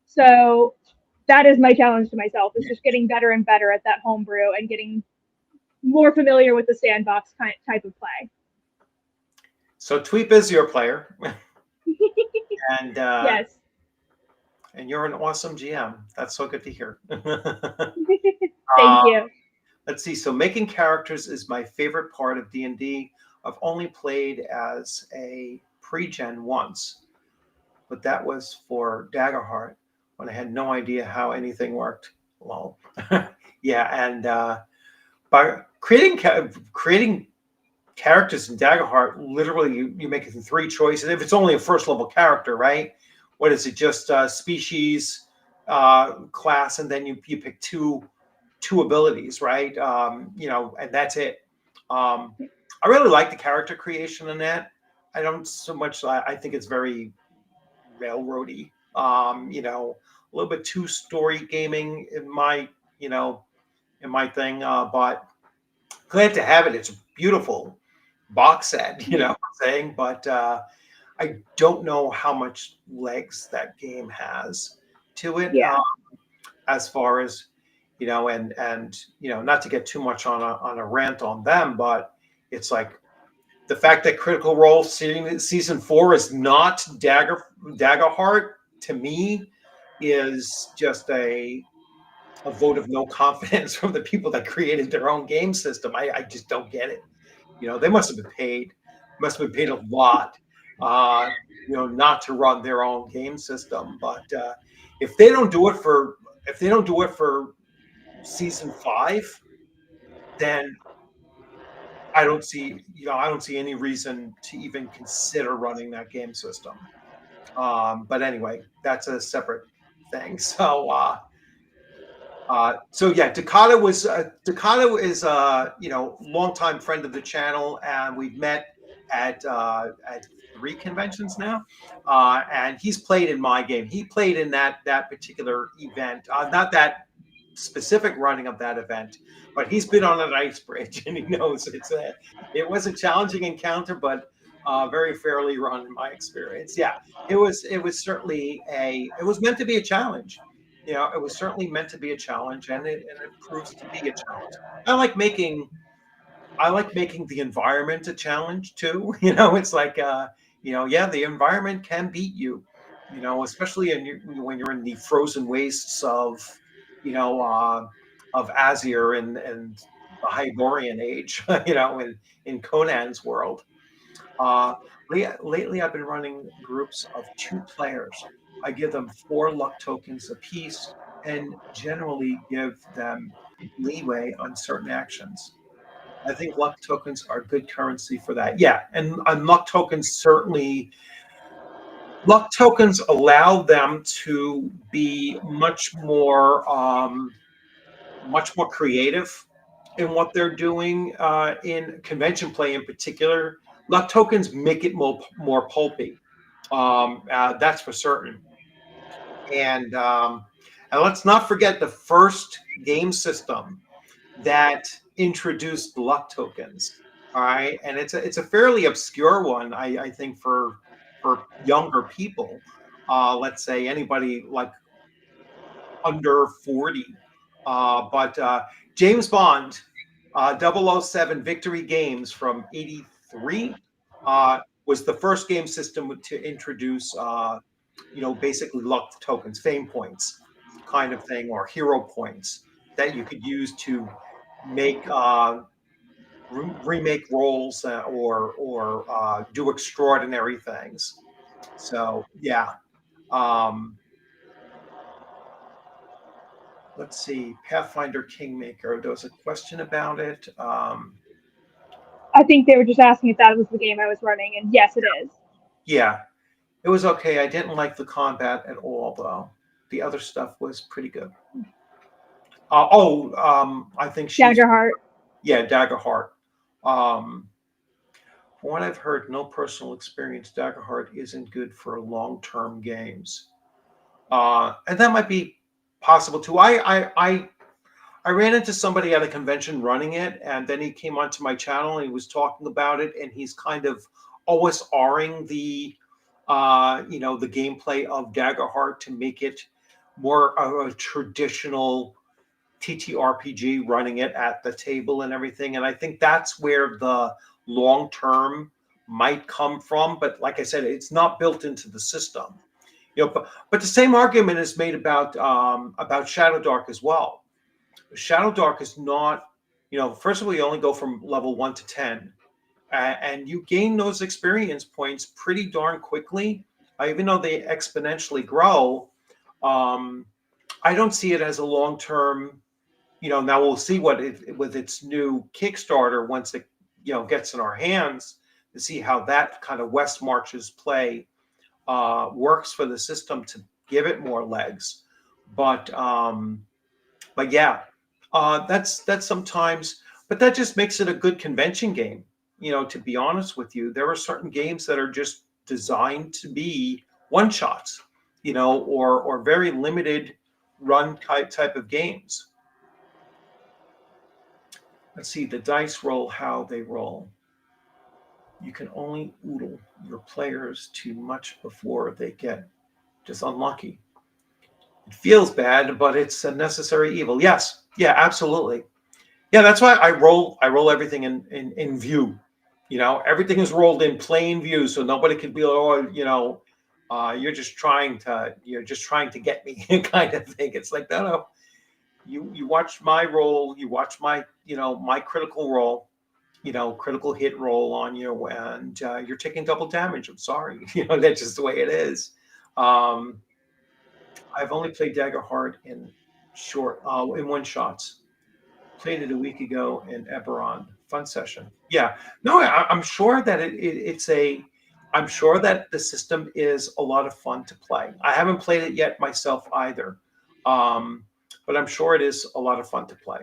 So that is my challenge to myself, is just getting better and better at that homebrew and getting more familiar with the sandbox type of play.
So Tweep is your player. And
yes.
And you're an awesome GM. That's so good to hear.
Thank you.
Let's see. So making characters is my favorite part of D&D. I've only played as a pre-gen once, but that was for Daggerheart, when I had no idea how anything worked. Well, yeah, and by creating characters in Daggerheart, literally you make it 3 choices. If it's only a first level character, right? What is it? Just species, class, and then you pick two abilities, right? And that's it. I really like the character creation in that. I don't so much. I think it's very railroady. A little bit too story gaming in my thing. But glad to have it. It's a beautiful box set, you know
Mhm.
what I'm saying? But I don't know how much legs that game has to it,
Yeah.
as far as and not to get too much on a rant on them, but it's like the fact that Critical Role season 4 is not Daggerheart to me is just a vote of no confidence from the people that created their own game system. I just don't get it. They must have been paid a lot, uh, not to run their own game system. But if they don't do it for if they don't do it for season 5, then I don't see any reason to even consider running that game system. But anyway, that's a separate thing. So yeah, Takata is longtime friend of the channel, and we've met at 3 conventions now. And he's played in my game. He played in that particular event, not that specific running of that event, but he's been on an ice bridge and he knows it was a challenging encounter, but very fairly run in my experience. Yeah, it was certainly it was meant to be a challenge. It was certainly meant to be a challenge, and it proves to be a challenge. I like making I like making the environment a challenge too. It's like yeah, the environment can beat you. Especially when you're in the frozen wastes of Azir and the Hyborian age. In Conan's world. Uh, Lately, I've been running groups of 2 players. I give them 4 luck tokens apiece and generally give them leeway on certain actions. I think luck tokens are good currency for that. Yeah, and luck tokens allow them to be much more creative in what they're doing in convention play in particular. Luck tokens make it more pulpy. That's for certain. And let's not forget the first game system that introduced luck tokens. All right, and it's a fairly obscure one, I think, for younger people. Let's say anybody like under 40. But James Bond, 007 Victory Games from '83 was the first game system to introduce, basically luck tokens, fame points kind of thing, or hero points that you could use to make remake roles or do extraordinary things. So yeah. Um, let's see, Pathfinder Kingmaker. There was a question about it.
I think they were just asking if that was the game I was running, and yes, it is.
Yeah, it was okay. I didn't like the combat at all, though. The other stuff was pretty good. I think she's
Daggerheart.
yeah, Daggerheart. Um, from what I've heard, no personal experience, Daggerheart isn't good for long-term games, and that might be possible too. I ran into somebody at a convention running it, and then he came onto my channel and he was talking about it, and he's kind of always R-ing the gameplay of Daggerheart to make it more of a traditional TTRPG, running it at the table and everything. And I think that's where the long term might come from. But like I said, it's not built into the system. But the same argument is made about Shadow Dark as well. Shadow Dark is not, first of all, you only go from level 1 to 10, and you gain those experience points pretty darn quickly. Even though they exponentially grow, um, I don't see it as a long term. Now we'll see with its new Kickstarter once it gets in our hands to see how that kind of West Marches play works for the system to give it more legs. But yeah, that's sometimes, but that just makes it a good convention game. To be honest with you, there are certain games that are just designed to be one shots, or very limited run type of games. Let's see, the dice roll how they roll. You can only oodle your players too much before they get just unlucky. It feels bad, but it's a necessary evil. Yes, yeah, absolutely. Yeah, that's why I roll everything in view. Everything is rolled in plain view, so nobody can be, oh, you're just trying to get me kind of thing. It's like, no, no. You watch my roll, you watch my critical roll, critical hit roll on you, and you're taking double damage. I'm sorry, that's just the way it is. Um, I've only played Daggerheart in one shots. Played it a week ago in Eberron. Fun session. Yeah. No, I'm sure that I'm sure that the system is a lot of fun to play. I haven't played it yet myself either. Um, but I'm sure it is a lot of fun to play.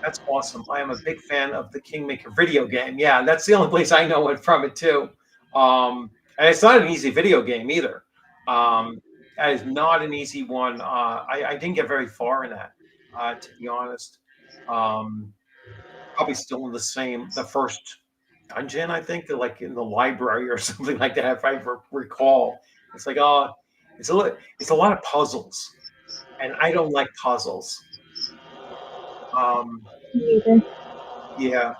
That's awesome. I am a big fan of the Kingmaker video game. Yeah, that's the only place I know it from it too. And it's not an easy video game either. That is not an easy one. I didn't get very far in that, to be honest. Um, Probably still in the first dungeon, I think, like in the library or something like that, if I recall. It's like, it's a lot of puzzles, and I don't like puzzles. Um, yeah,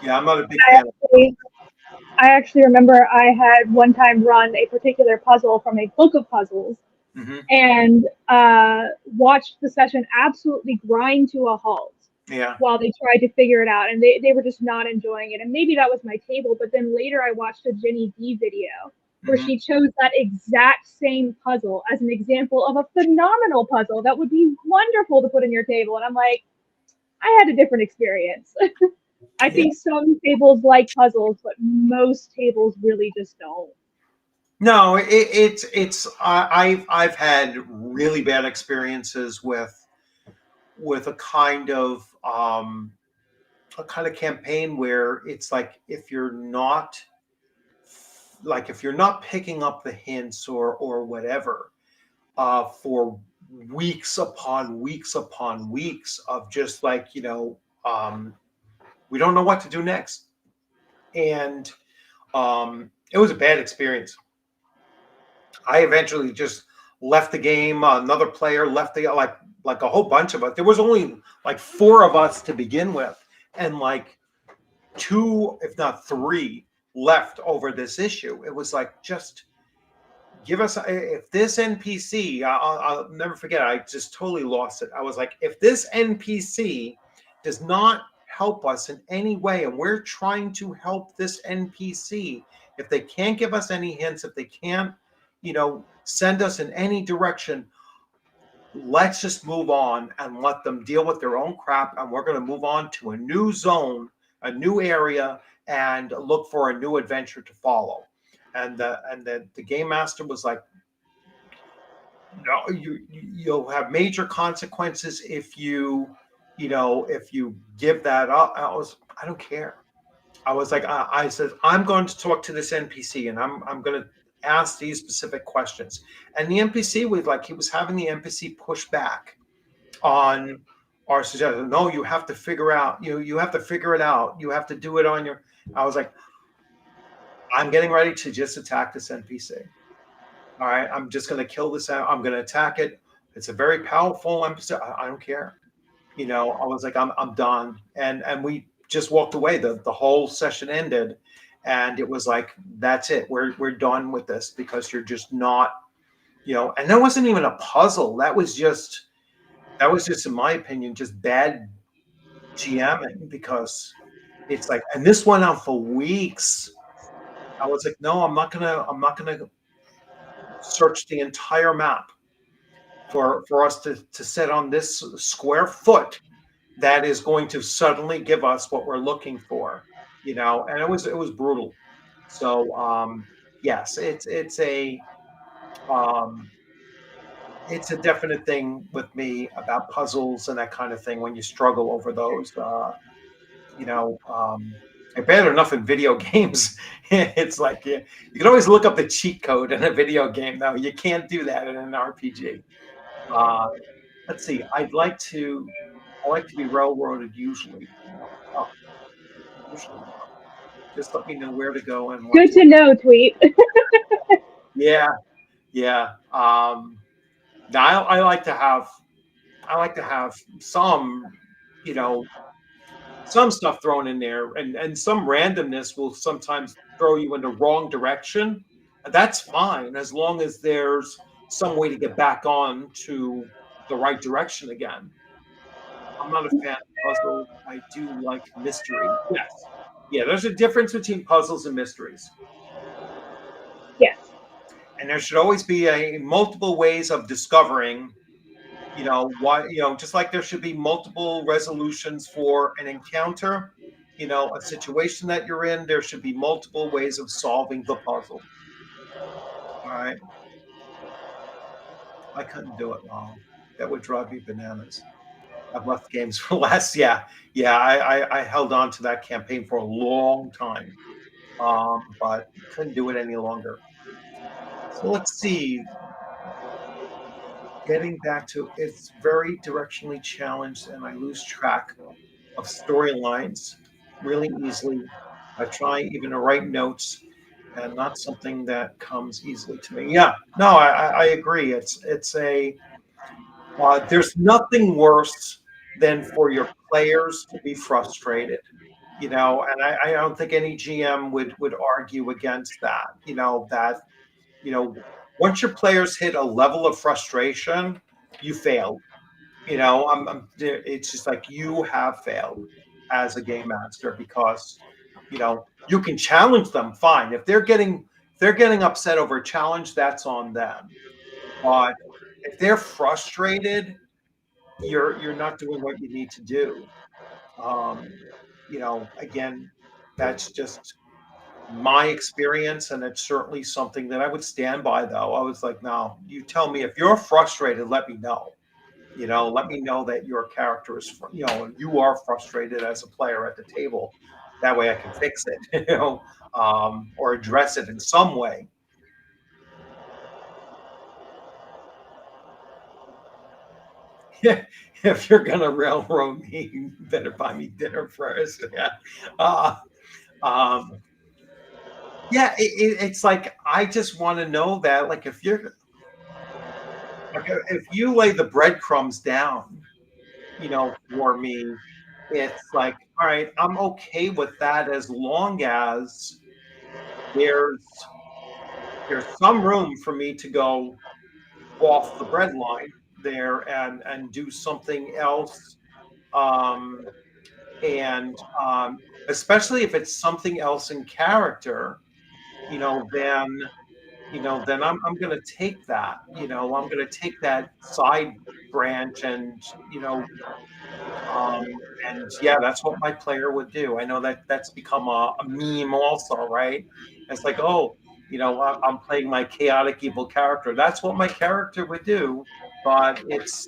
yeah, I'm not a big
I
fan of
actually, I actually remember I had one time run a particular puzzle from a book of puzzles
hmm
and watched the session absolutely grind to a halt
Yeah.
while they tried to figure it out. And they were just not enjoying it. And maybe that was my table. But then later I watched a Jenny D video where
hmm
she chose that exact same puzzle as an example of a phenomenal puzzle that would be wonderful to put in your table. And I'm like, I had a different experience. I
Yeah.
think some tables like puzzles, but most tables really just don't.
No, I've had really bad experiences with a kind of campaign where it's like if you're not picking up the hints or whatever, for weeks upon weeks upon weeks of just like, we don't know what to do next. And it was a bad experience. I eventually just left the game. Another player left the like a whole bunch of us. There was only like four of us to begin with, and like two, if not three, left over this issue. It was like, just give us, if this NPC. I'll never forget. I just totally lost it. I was like, if this NPC does not help us in any way, and we're trying to help this NPC, if they can't give us any hints, if they can't, send us in any direction, let's just move on and let them deal with their own crap. And we're going to move on to a new zone, a new area, and look for a new adventure to follow. And the game master was like, no, you'll have major consequences if you give that up. I don't care. I was like, I said, I'm going to talk to this NPC, and I'm going to ask these specific questions. And the NPC was like, he was having the NPC push back on our suggestion. No, you have to figure out, you have to figure it out. You have to do it on your. I was like, I'm getting ready to just attack this NPC. All right, I'm just going to kill this. I'm going to attack it. It's a very powerful NPC. I don't care. I was like, I'm done. And we just walked away. The whole session ended, and it was like, that's it. We're done with this, because you're just not, and that wasn't even a puzzle. That was just in my opinion, just bad GMing, because it's like, and this went on for weeks. I was like, no, I'm not gonna search the entire map for us to sit on this square foot that is going to suddenly give us what we're looking for, and it was brutal. So yes, um, it's a definite thing with me about puzzles and that kind of thing. When you struggle over those, you know, um, bad enough in video games. It's like, you can always look up the cheat code in a video game, though. You can't do that in an RPG. Uh, let's see. I like to be railroaded usually. Oh, usually. Just let me know where to go and what
Good
to
to
do.
know, Tweet.
Yeah, yeah. Now I like to have some, you know, some stuff thrown in there, and some randomness will sometimes throw you in the wrong direction. That's fine as long as there's some way to get back on to the right direction again. I'm not a fan of puzzles. I do like mystery. Yes. Yeah, there's a difference between puzzles and mysteries.
Yes.
And there should always be a multiple ways of discovering, why, just like there should be multiple resolutions for an encounter, a situation that you're in, there should be multiple ways of solving the puzzle. All right. I couldn't do it long. That would drive me bananas. I've left games for last. Yeah. Yeah. I held on to that campaign for a long time. But couldn't do it any longer. So let's see. Getting back to it's very directionally challenged, and I lose track of storylines really easily. I try even to write notes, and not something that comes easily to me. Yeah, no, I agree. It's a there's nothing worse than for your players to be frustrated. And I don't think any GM would argue against that. You know, once your players hit a level of frustration, you failed. It's just like you have failed as a game master because you can challenge them fine. If they're getting upset over a challenge, that's on them. But if they're frustrated, you're not doing what you need to do. Um, again, that's just my experience, and it's certainly something that I would stand by. Though I was like, no, you tell me if you're frustrated, let me know. Let me know that your character is, you are frustrated as a player at the table. That way I can fix it, or address it in some way. Yeah, if you're gonna railroad me, you better buy me dinner first. Yeah. Uh, um, yeah, it's like I just want to know that, like, if you lay the breadcrumbs down, for me, it's like, all right, I'm okay with that as long as there's there's some room for me to go off the bread line there and do something else. Um, and especially if it's something else in character, you know, then then I'm going to take that. I'm going to take that side branch and yeah, that's what my player would do. I know that that's become a meme also, right? It's like, oh, I'm playing my chaotic evil character. That's what my character would do, but it's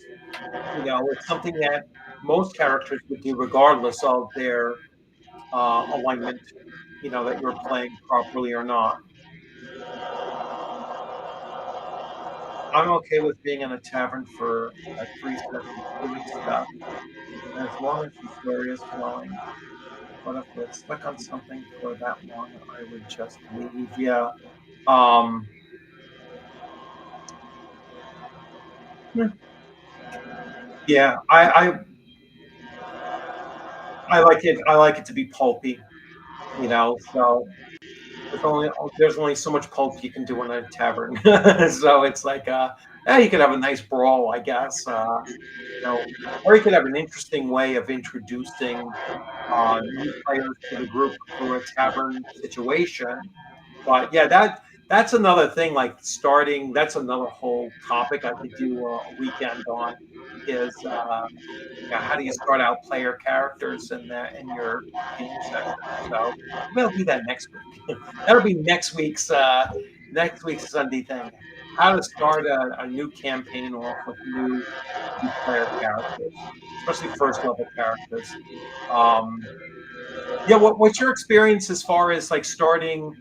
something that most characters would do regardless of their alignment, that you're playing properly or not. I'm okay with being in a tavern for 3 sessions doing stuff as long as the story is flowing. But if we're stuck on something for that long, I would just leave. Yeah. Um, yeah. I like it. I like it to be pulpy. So there's only so much pulp you can do in a tavern. So it's like, yeah, you could have a nice brawl, I guess. Or you could have an interesting way of introducing new players to the group through a tavern situation. But yeah, that's another thing. Like starting, that's another whole topic I could do a weekend on. Is how do you start out player characters in your game session? So maybe I'll do that next week. That'll be next week's Sunday thing. How to start a new campaign off with new player characters, especially first level characters. Um, yeah, what's your experience as far as like starting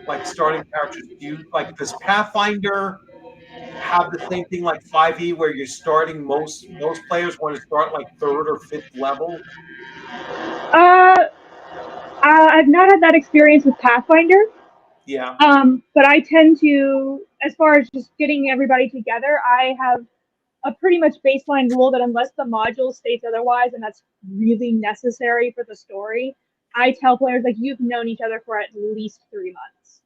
characters? Do you like this Pathfinder? have the same thing like 5e where you're starting most players want to start like third or fifth level?
Uh, I've not had that experience with Pathfinder.
Yeah.
But I tend to, as far as just getting everybody together, I have a pretty much baseline rule that unless the module states otherwise, and that's really necessary for the story, I tell players like you've known each other for at least 3 months.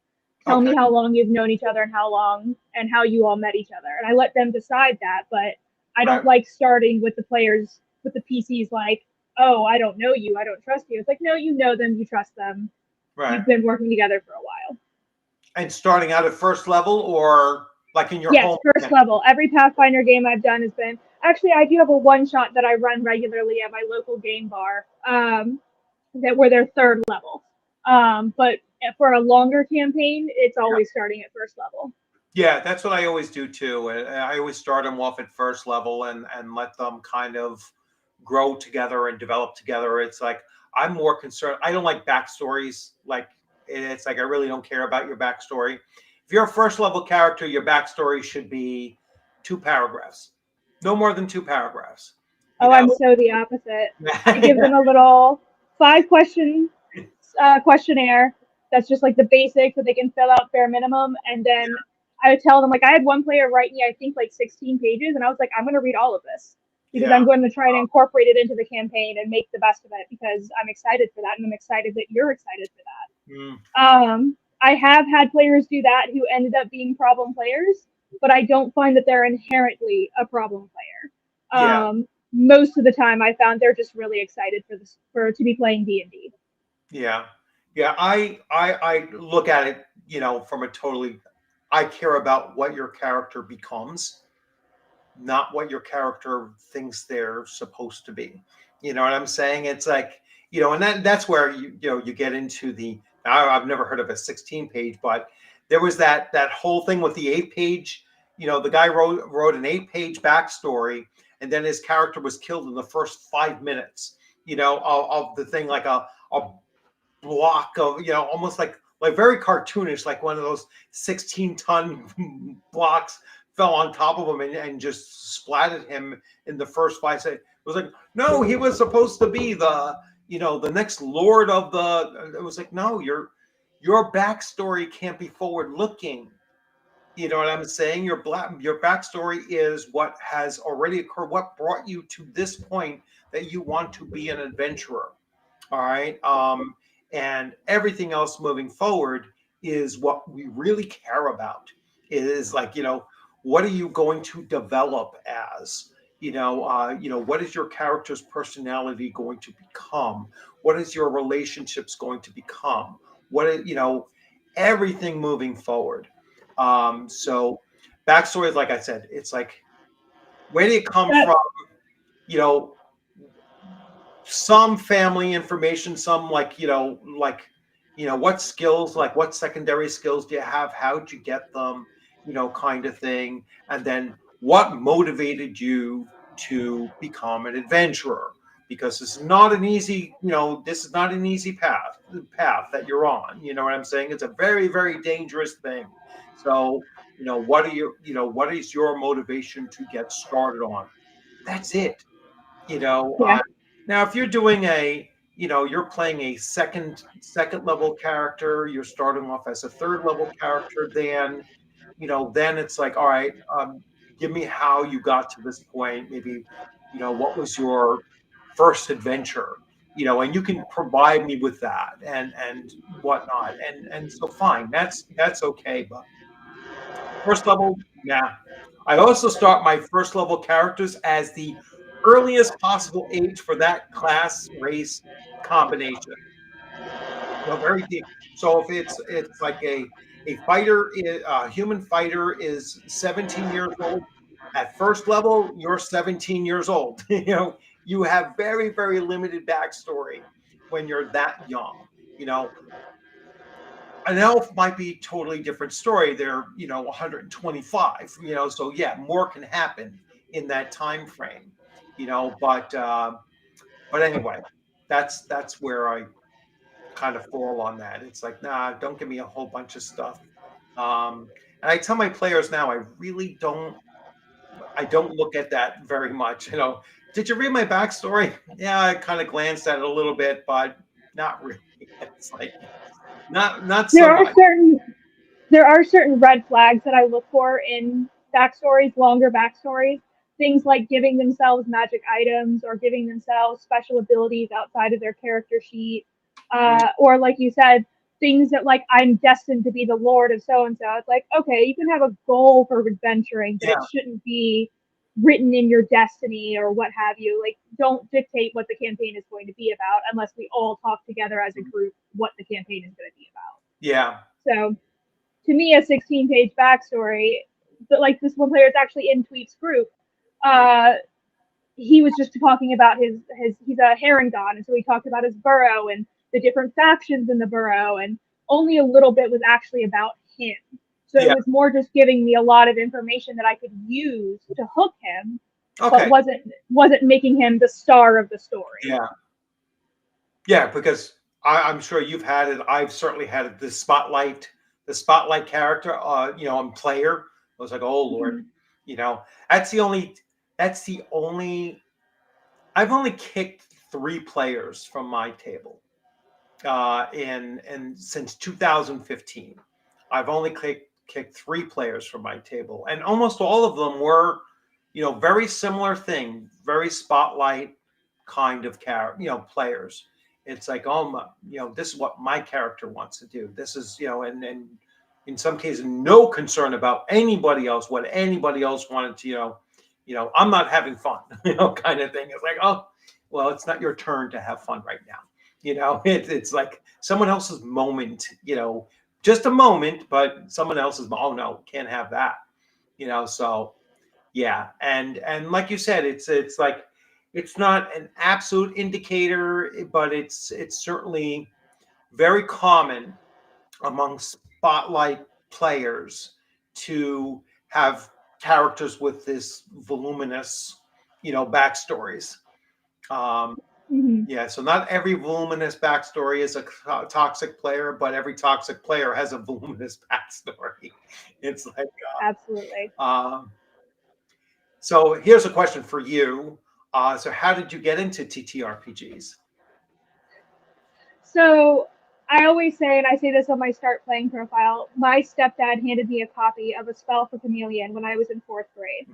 Tell
Okay.
me how long you've known each other and how long and how you all met each other, and I let them decide that. But I don't
Right.
like starting with the players with the PCs like, oh, I don't know you, I don't trust you. It's like, no, you know them, you trust them,
Right.
you've been working together for a while.
And starting out at first level or like in your
Yes,
home?
first level. Every Pathfinder game I've done has been. Actually, I do have a one shot that I run regularly at my local game bar. That where they're third level. But for a longer campaign, it's
Yeah.
always starting at first level.
Yeah, that's what I always do too. I always start them off at first level and let them kind of grow together and develop together. It's like I'm more concerned. I don't like backstories. Like it's like I really don't care about your backstory. If you're a first level character, your backstory should be 2 paragraphs, no more than 2 paragraphs. You
Oh,
know.
I'm so the opposite. I give them a little 5 question questionnaire that's just like the basics that they can fill out bare minimum, and then I would tell them like I had one player write me I think like 16 pages, and I was like I'm going to read all of this because
Yeah.
I'm going to try and incorporate it into the campaign and make the best of it because I'm excited for that and I'm excited that you're excited for
Mm,
that. I have had players do that who ended up being problem players, but I don't find that they're inherently a problem player.
yeah.
Most of the time I found they're just really excited for this for to be playing D&D.
Yeah. Yeah. I look at it, from a totally, I care about what your character becomes, not what your character thinks they're supposed to be. You know what I'm saying? It's like, and that's where you get into the, I've never heard of a 16 page, but there was that whole thing with the 8 page, the guy wrote an 8 page backstory and then his character was killed in the first 5 minutes, of the thing, like a block of, almost like very cartoonish, like one of those 16-ton blocks fell on top of him and just splatted him in the first 5 seconds. It was like, no, he was supposed to be the next lord of the. It was like, no, your backstory can't be forward looking. You know what I'm saying? Your backstory is what has already occurred, what brought you to this point that you want to be an adventurer. All right. And everything else moving forward is what we really care about. It is like, what are you going to develop as? What is your character's personality going to become? What is your relationships going to become? What is, everything moving forward. So backstories, like I said, it's like, where do you come
That
from? You know, some family information, some like what skills, like what secondary skills do you have, how'd you get them, kind of thing, and then what motivated you to become an adventurer, because this is not an easy path that you're on. You know what I'm saying? It's a very, very dangerous thing. So what is your motivation to get started on? That's it. you know
yeah.
uh, Now if you're doing you're playing a second level character, you're starting off as a third level character, then it's like, all right, give me how you got to this point, maybe, what was your first adventure, and you can provide me with that and whatnot, and so fine, that's okay. But first level, yeah. I also start my first level characters as the earliest possible age for that class race combination. Very deep. So if it's like a fighter, a human fighter is 17 years old. At first level, you're 17 years old. You have very, very limited backstory when you're that young. You know, an elf might be totally different story. They're 125. So yeah, more can happen in that time frame. But anyway, that's where I kind of fall on that. It's like, nah, don't give me a whole bunch of stuff. Um, And I tell my players now, I don't look at that very much. Did you read my backstory? Yeah, I kind of glanced at it a little bit, but not really. It's like not so
There are
much.
certain there are certain red flags that I look for in backstories, longer backstories. Things like giving themselves magic items or giving themselves special abilities outside of their character sheet.
Mm,
Or, like you said, things that, like, I'm destined to be the lord of so and so. It's like, okay, you can have a goal for adventuring, but it
yeah,
shouldn't be written in your destiny or what have you. Like, don't dictate what the campaign is going to be about unless we all talk together as a group what the campaign is going to be about.
yeah,
So, to me, a 16-page backstory, but like this one player is actually in Tweet's group. Uh, he was just talking about his he's a Harengon, and so he talked about his burrow and the different factions in the burrow, and only a little bit was actually about him. So it
yeah.
was more just giving me a lot of information that I could use to hook him, but
Okay,
wasn't making him the star of the story.
yeah, yeah. Because I'm sure you've had it. I've certainly had it. The spotlight character. I'm player. I was like, oh Lord,
Mhm.
you know, that's the only. That's the only. I've only kicked 3 players from my table. In since 2015. I've only kicked 3 players from my table, and almost all of them were, very similar thing, very spotlight kind of character, players. It's like, oh my, this is what my character wants to do. This is, and in some cases, no concern about anybody else, what anybody else wanted to, I'm not having fun, kind of thing. It's like, oh, well, it's not your turn to have fun right now. It's like someone else's moment, just a moment, but someone else's, oh no, can't have that, so yeah. And like you said, it's like, it's not an absolute indicator, but it's certainly very common among spotlight players to have characters with this voluminous, backstories. um,
Mhm.
yeah, so not every voluminous backstory is a toxic player, but every toxic player has a voluminous backstory. It's like,
Absolutely.
um, so here's a question for you. So how did you get into TTRPGs?
So I always say, and I say this on my start playing profile, my stepdad handed me a copy of A Spell for Chameleon when I was in fourth grade.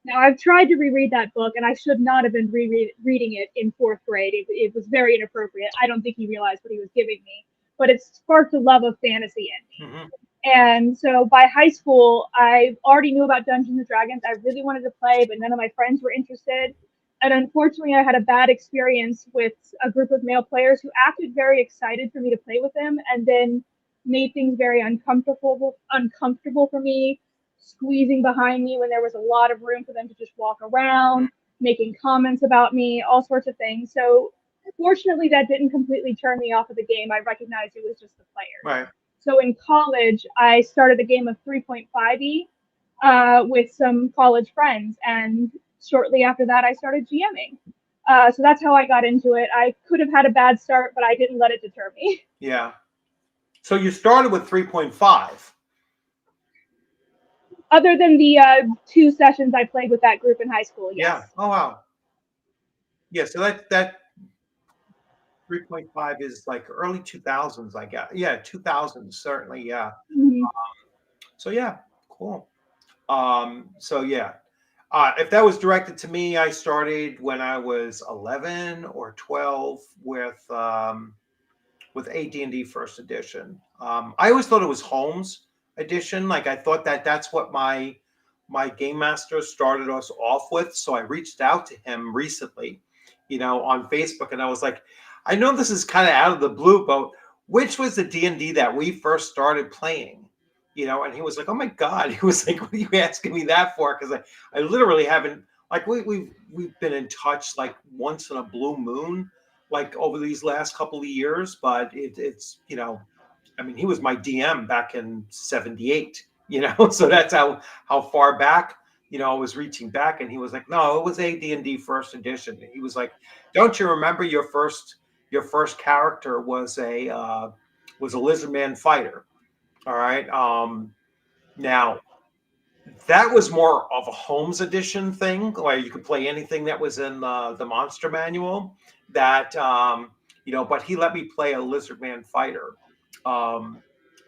Now, I've tried to reread that book, and I should not have been reading it in fourth grade. It was very inappropriate. I don't think he realized what he was giving me, but it sparked a love of fantasy in me.
Mm-hmm.
And so by high school, I already knew about Dungeons and Dragons. I really wanted to play, but none of my friends were interested. And unfortunately, I had a bad experience with a group of male players who acted very excited for me to play with them, and then made things very uncomfortable for me, squeezing behind me when there was a lot of room for them to just walk around, making comments about me, all sorts of things. So fortunately, that didn't completely turn me off of the game. I recognized it was just the players.
Right.
So in college, I started a game of 3.5e with some college friends, and shortly after that, I started GMing. So that's how I got into it. I could have had a bad start, but I didn't let it deter me.
Yeah. So you started with 3.5.
Other than the 2 sessions I played with that group in high school,
Yeah.
yes.
Oh wow. Yeah. So that 3.5 is like early 2000s, I guess. Yeah, 2000s certainly. Yeah.
Mhm.
So yeah, cool. So yeah, if that was directed to me, I started when I was 11 or 12 with AD&D First Edition. I always thought it was Holmes Edition. Like I thought that that's what my game master started us off with. So I reached out to him recently, on Facebook, and I was like, I know this is kind of out of the blue, but which was the D&D that we first started playing? And he was like, "Oh my God!" He was like, "What are you asking me that for?" Because I literally haven't, like, we've been in touch like once in a blue moon, like over these last couple of years, but it's I mean, he was my DM back in '78, so that's how far back, I was reaching back. And he was like, "No, it was AD&D First Edition." And he was like, "Don't you remember your first character was a lizard man fighter? All right. Now, that was more of a Holmes edition thing, where you could play anything that was in the monster manual. That but he let me play a lizard man fighter. Um,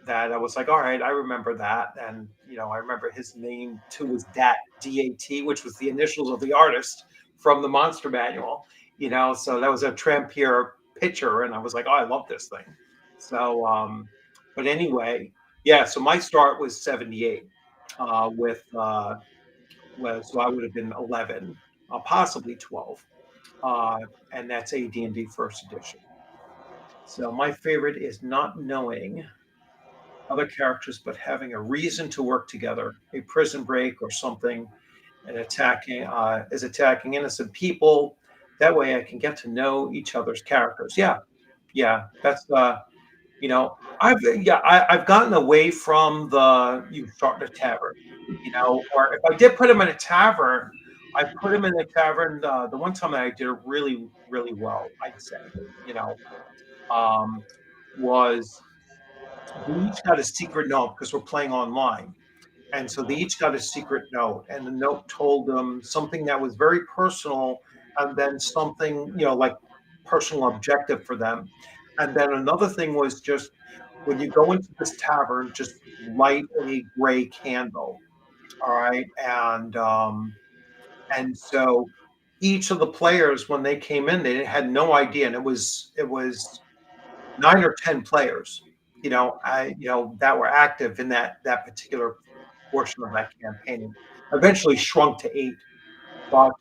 that I was like, all right, I remember that, and I remember his name too was Dat, which was the initials of the artist from the monster manual. So that was a Trampier picture, and I was like, oh, I love this thing. So, but anyway, yeah. So my start was '78 with so I would have been 11, possibly 12, uh, and that's AD&D First Edition. So my favorite is not knowing other characters, but having a reason to work together, a prison break or something, and attacking innocent people. That way, I can get to know each other's characters. Yeah, yeah, that's I've gotten away from the you start in a tavern, or if I did put him in a tavern, I put him in a tavern. The one time that I did it really, really well, I'd say, you know, um, was they each got a secret note because we're playing online. And so they each got a secret note, and the note told them something that was very personal, and then something, like personal objective for them. And then another thing was just when you go into this tavern, just light a gray candle. All right. And so each of the players, when they came in, they had no idea. And it was 9 or 10 players, that were active in that particular portion of that campaign. Eventually shrunk to 8, but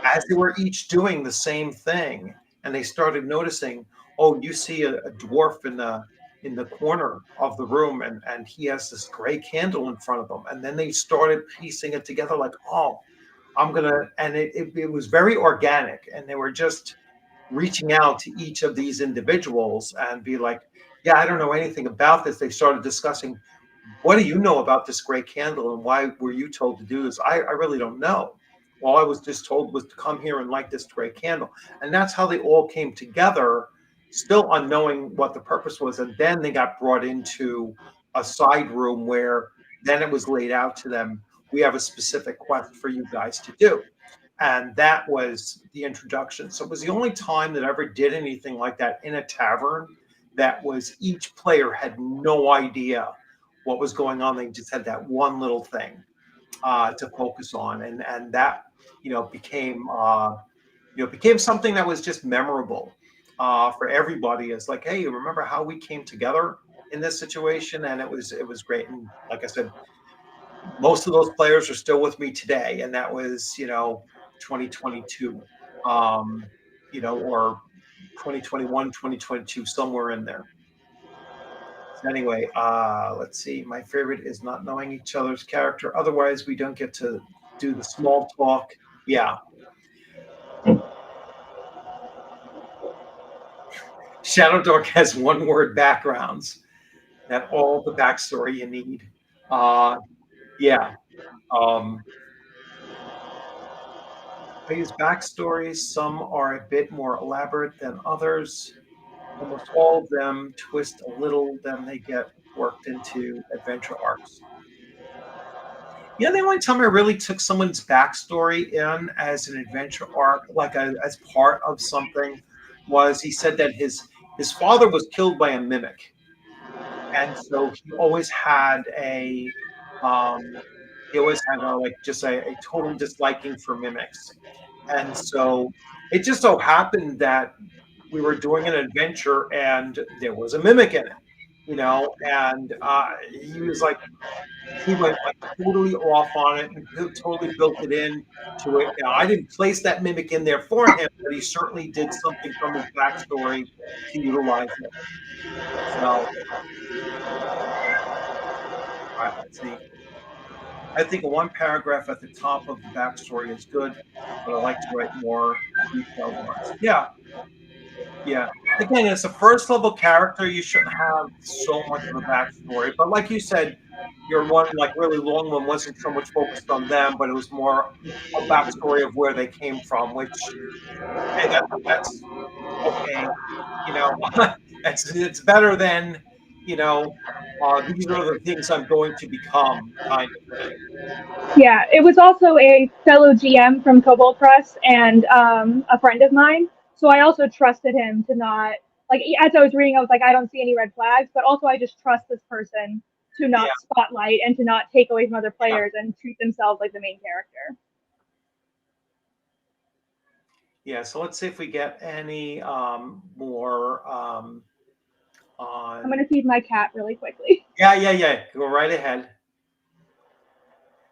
as they were each doing the same thing, and they started noticing, oh, you see a dwarf in the corner of the room, and he has this gray candle in front of him, and then they started piecing it together, like, oh, I'm gonna, and it was very organic, and they were just reaching out to each of these individuals and be like, yeah, I don't know anything about this. They started discussing, what do you know about this gray candle and why were you told to do this? I really don't know. All I was just told was to come here and light this gray candle. And that's how they all came together, still unknowing what the purpose was. And then they got brought into a side room where then it was laid out to them. We have a specific quest for you guys to do. And that was the introduction. So it was the only time that I ever did anything like that in a tavern. That was each player had no idea what was going on. They just had that one little thing to focus on, and that became something that was just memorable for everybody. It's like, hey, you remember how we came together in this situation? And it was great. And like I said, most of those players are still with me today, and that was 2022, or 2021, 2022, somewhere in there. So anyway, let's see. My favorite is not knowing each other's character. Otherwise, we don't get to do the small talk. Yeah. Shadow Dark has one word backgrounds. That all the backstory you need. Uh, yeah. Um, I use backstories. Some are a bit more elaborate than others. Almost all of them twist a little, then they get worked into adventure arcs. Yeah, the only time I really took someone's backstory in as an adventure arc, like as part of something, was he said that his father was killed by a mimic, and so um, he always had a like just a total disliking for mimics, and so it just so happened that we were doing an adventure and there was a mimic in it, and he was like he went like totally off on it and totally built it in to it. Now, I didn't place that mimic in there for him, but he certainly did something from his backstory to utilize it. So, all right, let's see. I think one paragraph at the top of the backstory is good, but I like to write more detailed ones. Yeah, yeah. Again, as a first level character, you shouldn't have so much of a backstory. But like you said, your one like really long one wasn't so much focused on them, but it was more a backstory of where they came from. Which, hey, that's okay. You know, it's better than these are the things I'm going to become, kind of thing.
Yeah, it was also a fellow GM from Cobalt Press and a friend of mine. So I also trusted him to not, like, as I was reading, I was like, I don't see any red flags, but also I just trust this person to
Yeah,
not spotlight and to not take away from other
yeah,
players and treat themselves like the main character.
yeah. So let's see if we get any more
I'm
on.
going to feed my cat really quickly.
Yeah, yeah, yeah. Go right ahead.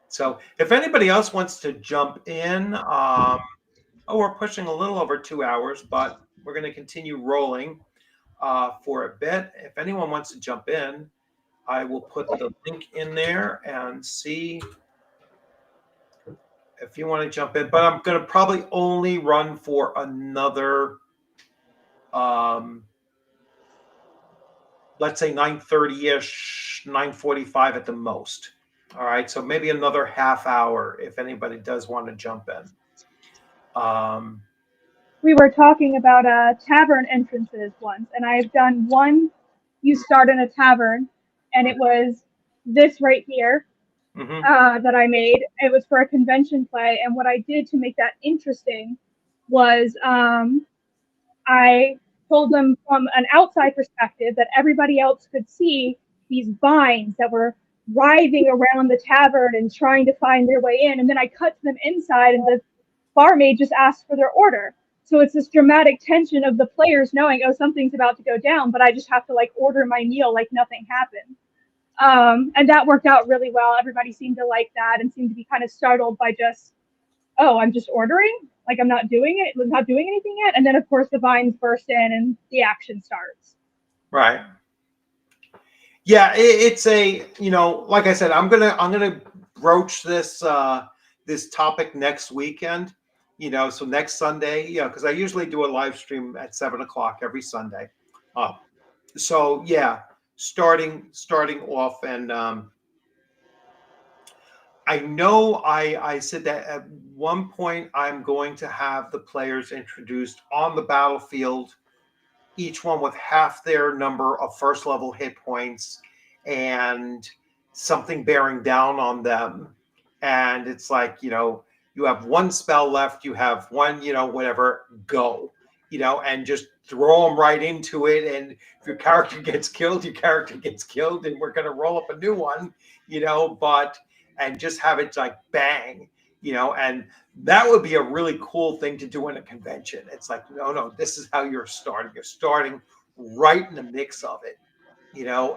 So if anybody else wants to jump in, oh, we're pushing a little over 2 hours, but we're going to continue rolling for a bit. If anyone wants to jump in, I will put the link in there and see if you want to jump in. But I'm going to probably only run for another, um, let's say 9:30-ish, 9:45 at the most. All right, so maybe another half hour if anybody does want to jump in.
We were talking about tavern entrances once, and I've done one. You start in a tavern, and it was this right here
Mm-hmm.
that I made. It was for a convention play, and what I did to make that interesting was I told them from an outside perspective that everybody else could see these vines that were writhing around the tavern and trying to find their way in. And then I cut them inside, and the barmaid just asked for their order. So it's this dramatic tension of the players knowing, oh, something's about to go down, but I just have to like order my meal like nothing happened. And that worked out really well. Everybody seemed to like that and seemed to be kind of startled by just, oh, I'm just ordering, like I'm not doing it, not doing anything yet. And then of course the vines burst in and the action starts.
Right. Yeah, it's a like I said, I'm gonna broach this topic next weekend. So next Sunday, because I usually do a live stream at 7 o'clock every Sunday. Uh, so yeah, starting off, and I know I said that at one point I'm going to have the players introduced on the battlefield, each one with half their number of first level hit points and something bearing down on them. And it's like, you have one spell left, you have one, whatever, go, and just throw them right into it. And if your character gets killed, your character gets killed, and we're going to roll up a new one, and just have it like bang, and that would be a really cool thing to do in a convention. It's like, no, this is how you're starting. You're starting right in the mix of it,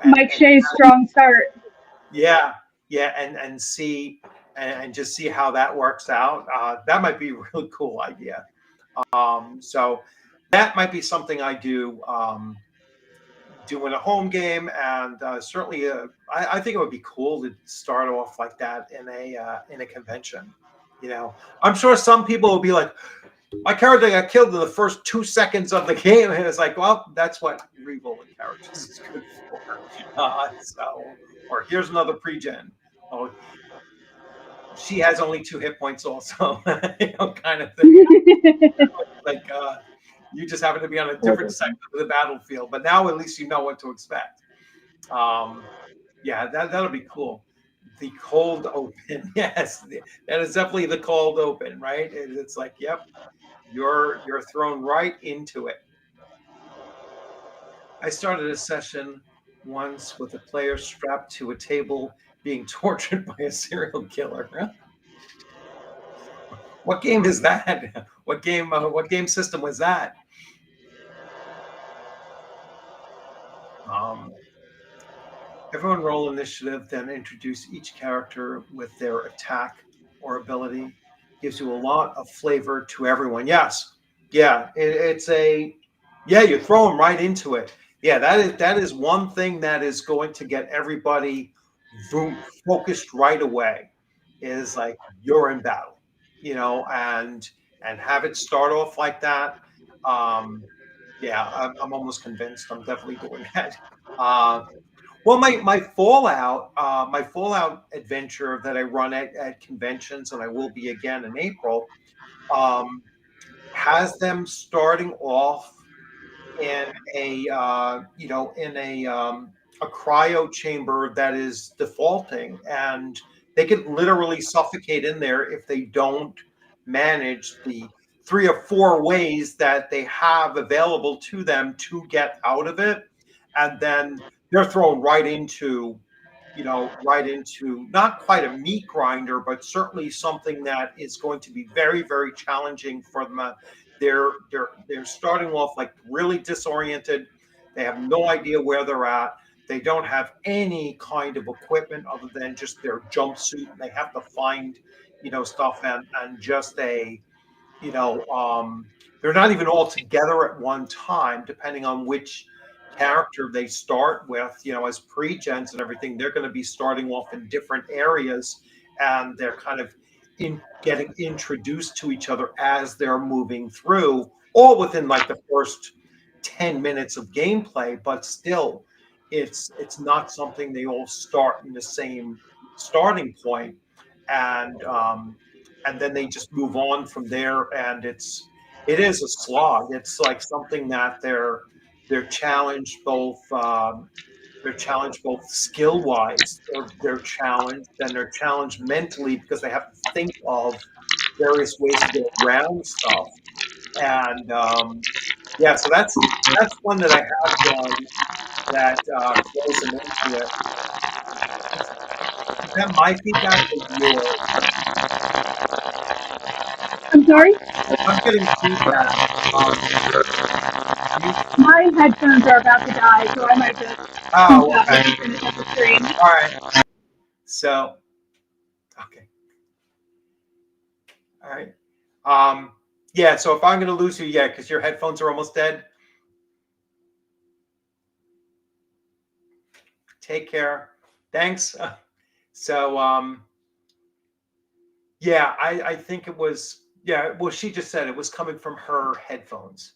Mike Shea's strong start.
yeah, yeah, and see and just see how that works out. That might be a really cool idea. So that might be something I do. Doing a home game, and certainly, I think it would be cool to start off like that in a convention. I'm sure some people will be like, my character got killed in the first 2 seconds of the game, and it's like, well, that's what re-rolling characters is good for. Or here's another pre-gen. Oh, she has only 2 hit points, also, kind of thing. Like you just happen to be on a different segment of the battlefield, but now at least you know what to expect. Yeah, that'll be cool. The cold open, yes, that is definitely the cold open, right? It's like, yep, you're thrown right into it. I started a session once with a player strapped to a table being tortured by a serial killer. What game is that? What game? What game system was that? Um, Everyone roll initiative, then introduce each character with their attack or ability. Gives you a lot of flavor to everyone. Yes, yeah, it's a yeah. You throw them right into it. Yeah, that is one thing that is going to get everybody focused right away. Is like you're in battle, and have it start off like that. Um, yeah, I'm almost convinced. I'm definitely doing that. Well, my Fallout adventure that I run at conventions, and I will be again in April, um, has them starting off in a a cryo chamber that is defaulting, and they could literally suffocate in there if they don't manage the 3 or 4 ways that they have available to them to get out of it. And then they're thrown right into, right into not quite a meat grinder, but certainly something that is going to be very, very challenging for them. They're starting off like really disoriented. They have no idea where they're at. They don't have any kind of equipment other than just their jumpsuit. They have to find, stuff, and just you know, um, they're not even all together at one time, depending on which character they start with, as pre-gens and everything. They're going to be starting off in different areas, and they're kind of getting introduced to each other as they're moving through, all within like the first 10 minutes of gameplay, but still it's not something they all start in the same starting point. And then they just move on from there, and it is a slog. It's like something that they're challenged both skill wise. They're challenged, and they're challenged mentally because they have to think of various ways to get around stuff. And yeah, so that's one that I have done that throws them into it. Is that my feedback or yours?
I'm sorry?
I'm getting feedback.
My headphones are about to die, so I might just
Oh,
that
okay.
when I finish up the stream.
All right. So, okay. All right. Yeah, so if I'm going to lose you, yeah, because your headphones are almost dead. Take care. Thanks. So, yeah, I think it was, yeah, well, she just said it was coming from her headphones.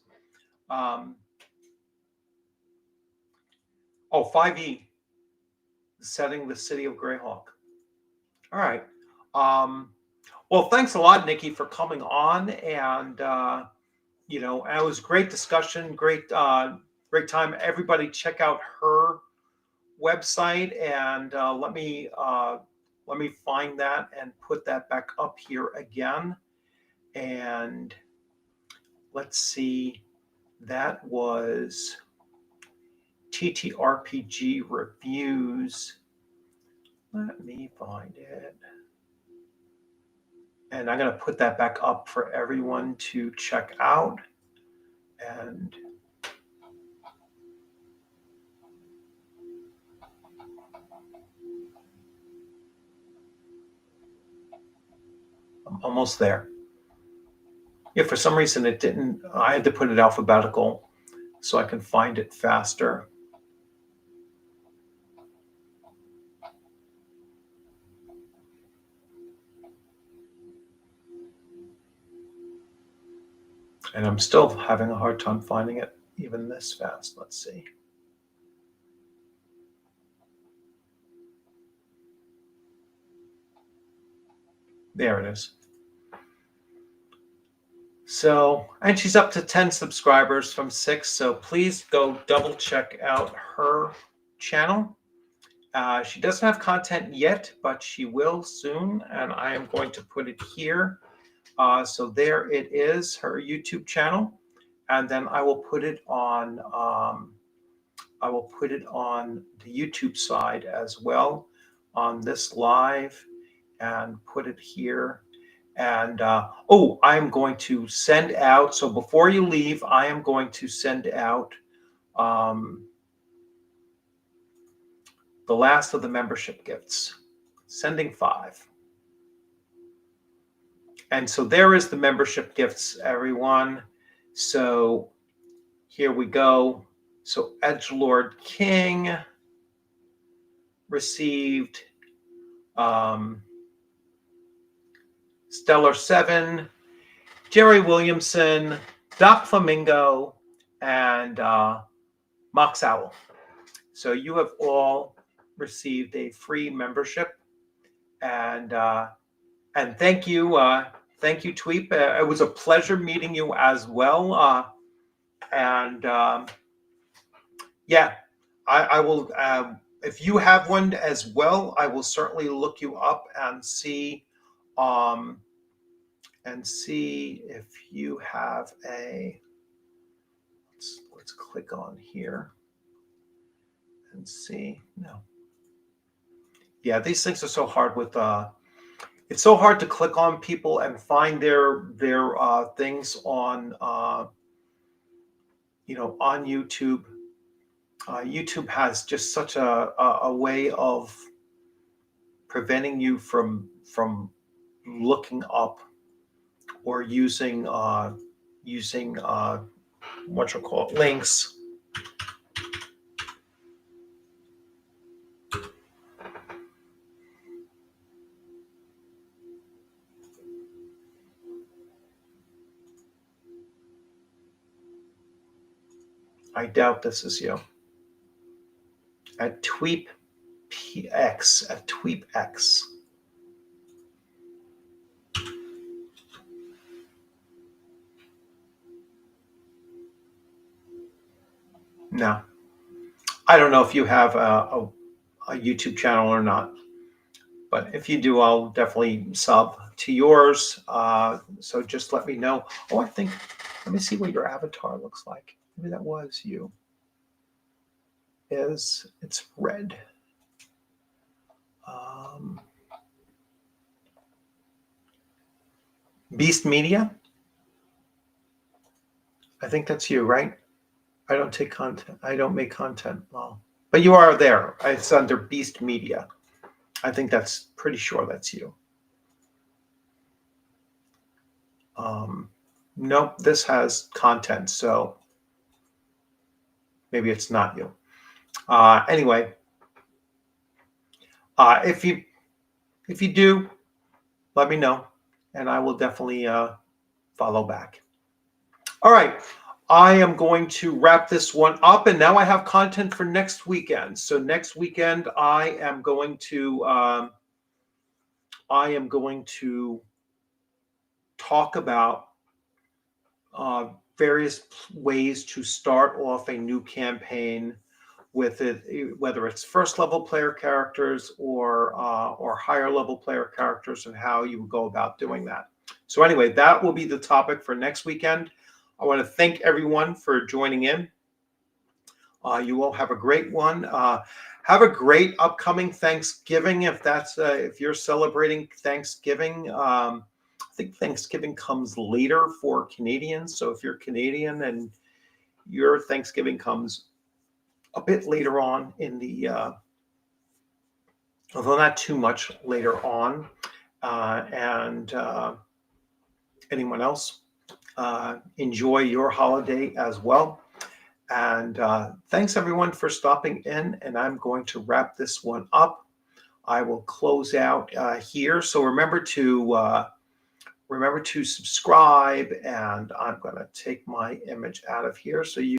5E, setting the city of Greyhawk. All right. Well, thanks a lot, Nikki, for coming on, and it was great discussion, great time. Everybody, check out her website, and let me find that and put that back up here again. And let's see, that was TTRPG reviews. Let me find it. And I'm going to put that back up for everyone to check out. And I'm almost there. Yeah, for some reason it didn't. I had to put it alphabetical so I can find it faster. And I'm still having a hard time finding it even this fast. Let's see. There it is. So, and she's up to 10 subscribers from 6. So please go double check out her channel. She doesn't have content yet, but she will soon. And I am going to put it here. So there it is, her YouTube channel. And then I will put it on the YouTube side as well on this live, and put it here. And I'm going to send out, so before you leave, I am going to send out the last of the membership gifts, sending 5. And so there is the membership gifts, everyone. So here we go. So Edgelord King received Stellar 7, Jerry Williamson, Doc Flamingo, and Mox Owl. So you have all received a free membership, and thank you, Tweep. It was a pleasure meeting you as well, and yeah, I will. If you have one as well, I will certainly look you up um, and see if you have a. Let's click on here and see. No. Yeah, these things are so hard with. It's so hard to click on people and find their things on on YouTube. YouTube has just such a way of preventing you from looking up or using what you call it, links. I doubt this is you. At TweepX. No, I don't know if you have a YouTube channel or not, but if you do, I'll definitely sub to yours. So just let me know. Oh, let me see what your avatar looks like. Maybe that was you. It's red. Beast Media. I think that's you, right? I don't take content. I don't make content. Well, but you are there. It's under Beast Media. I think that's pretty sure that's you. Nope, this has content, so maybe it's not you. Anyway, if you do, let me know, and I will definitely follow back. All right, I am going to wrap this one up, and now I have content for next weekend. So next weekend, I am going to talk about various ways to start off a new campaign with it, whether it's first level player characters or higher level player characters, and how you would go about doing that. So anyway, that will be the topic for next weekend. I want to thank everyone for joining in. You all have a great one. Have a great upcoming Thanksgiving if you're celebrating Thanksgiving. I think Thanksgiving comes later for Canadians. So if you're Canadian and your Thanksgiving comes a bit later on in the, although not too much later on, and anyone else, enjoy your holiday as well. And thanks everyone for stopping in, and I'm going to wrap this one up. I will close out here. So remember to subscribe, and I'm going to take my image out of here so you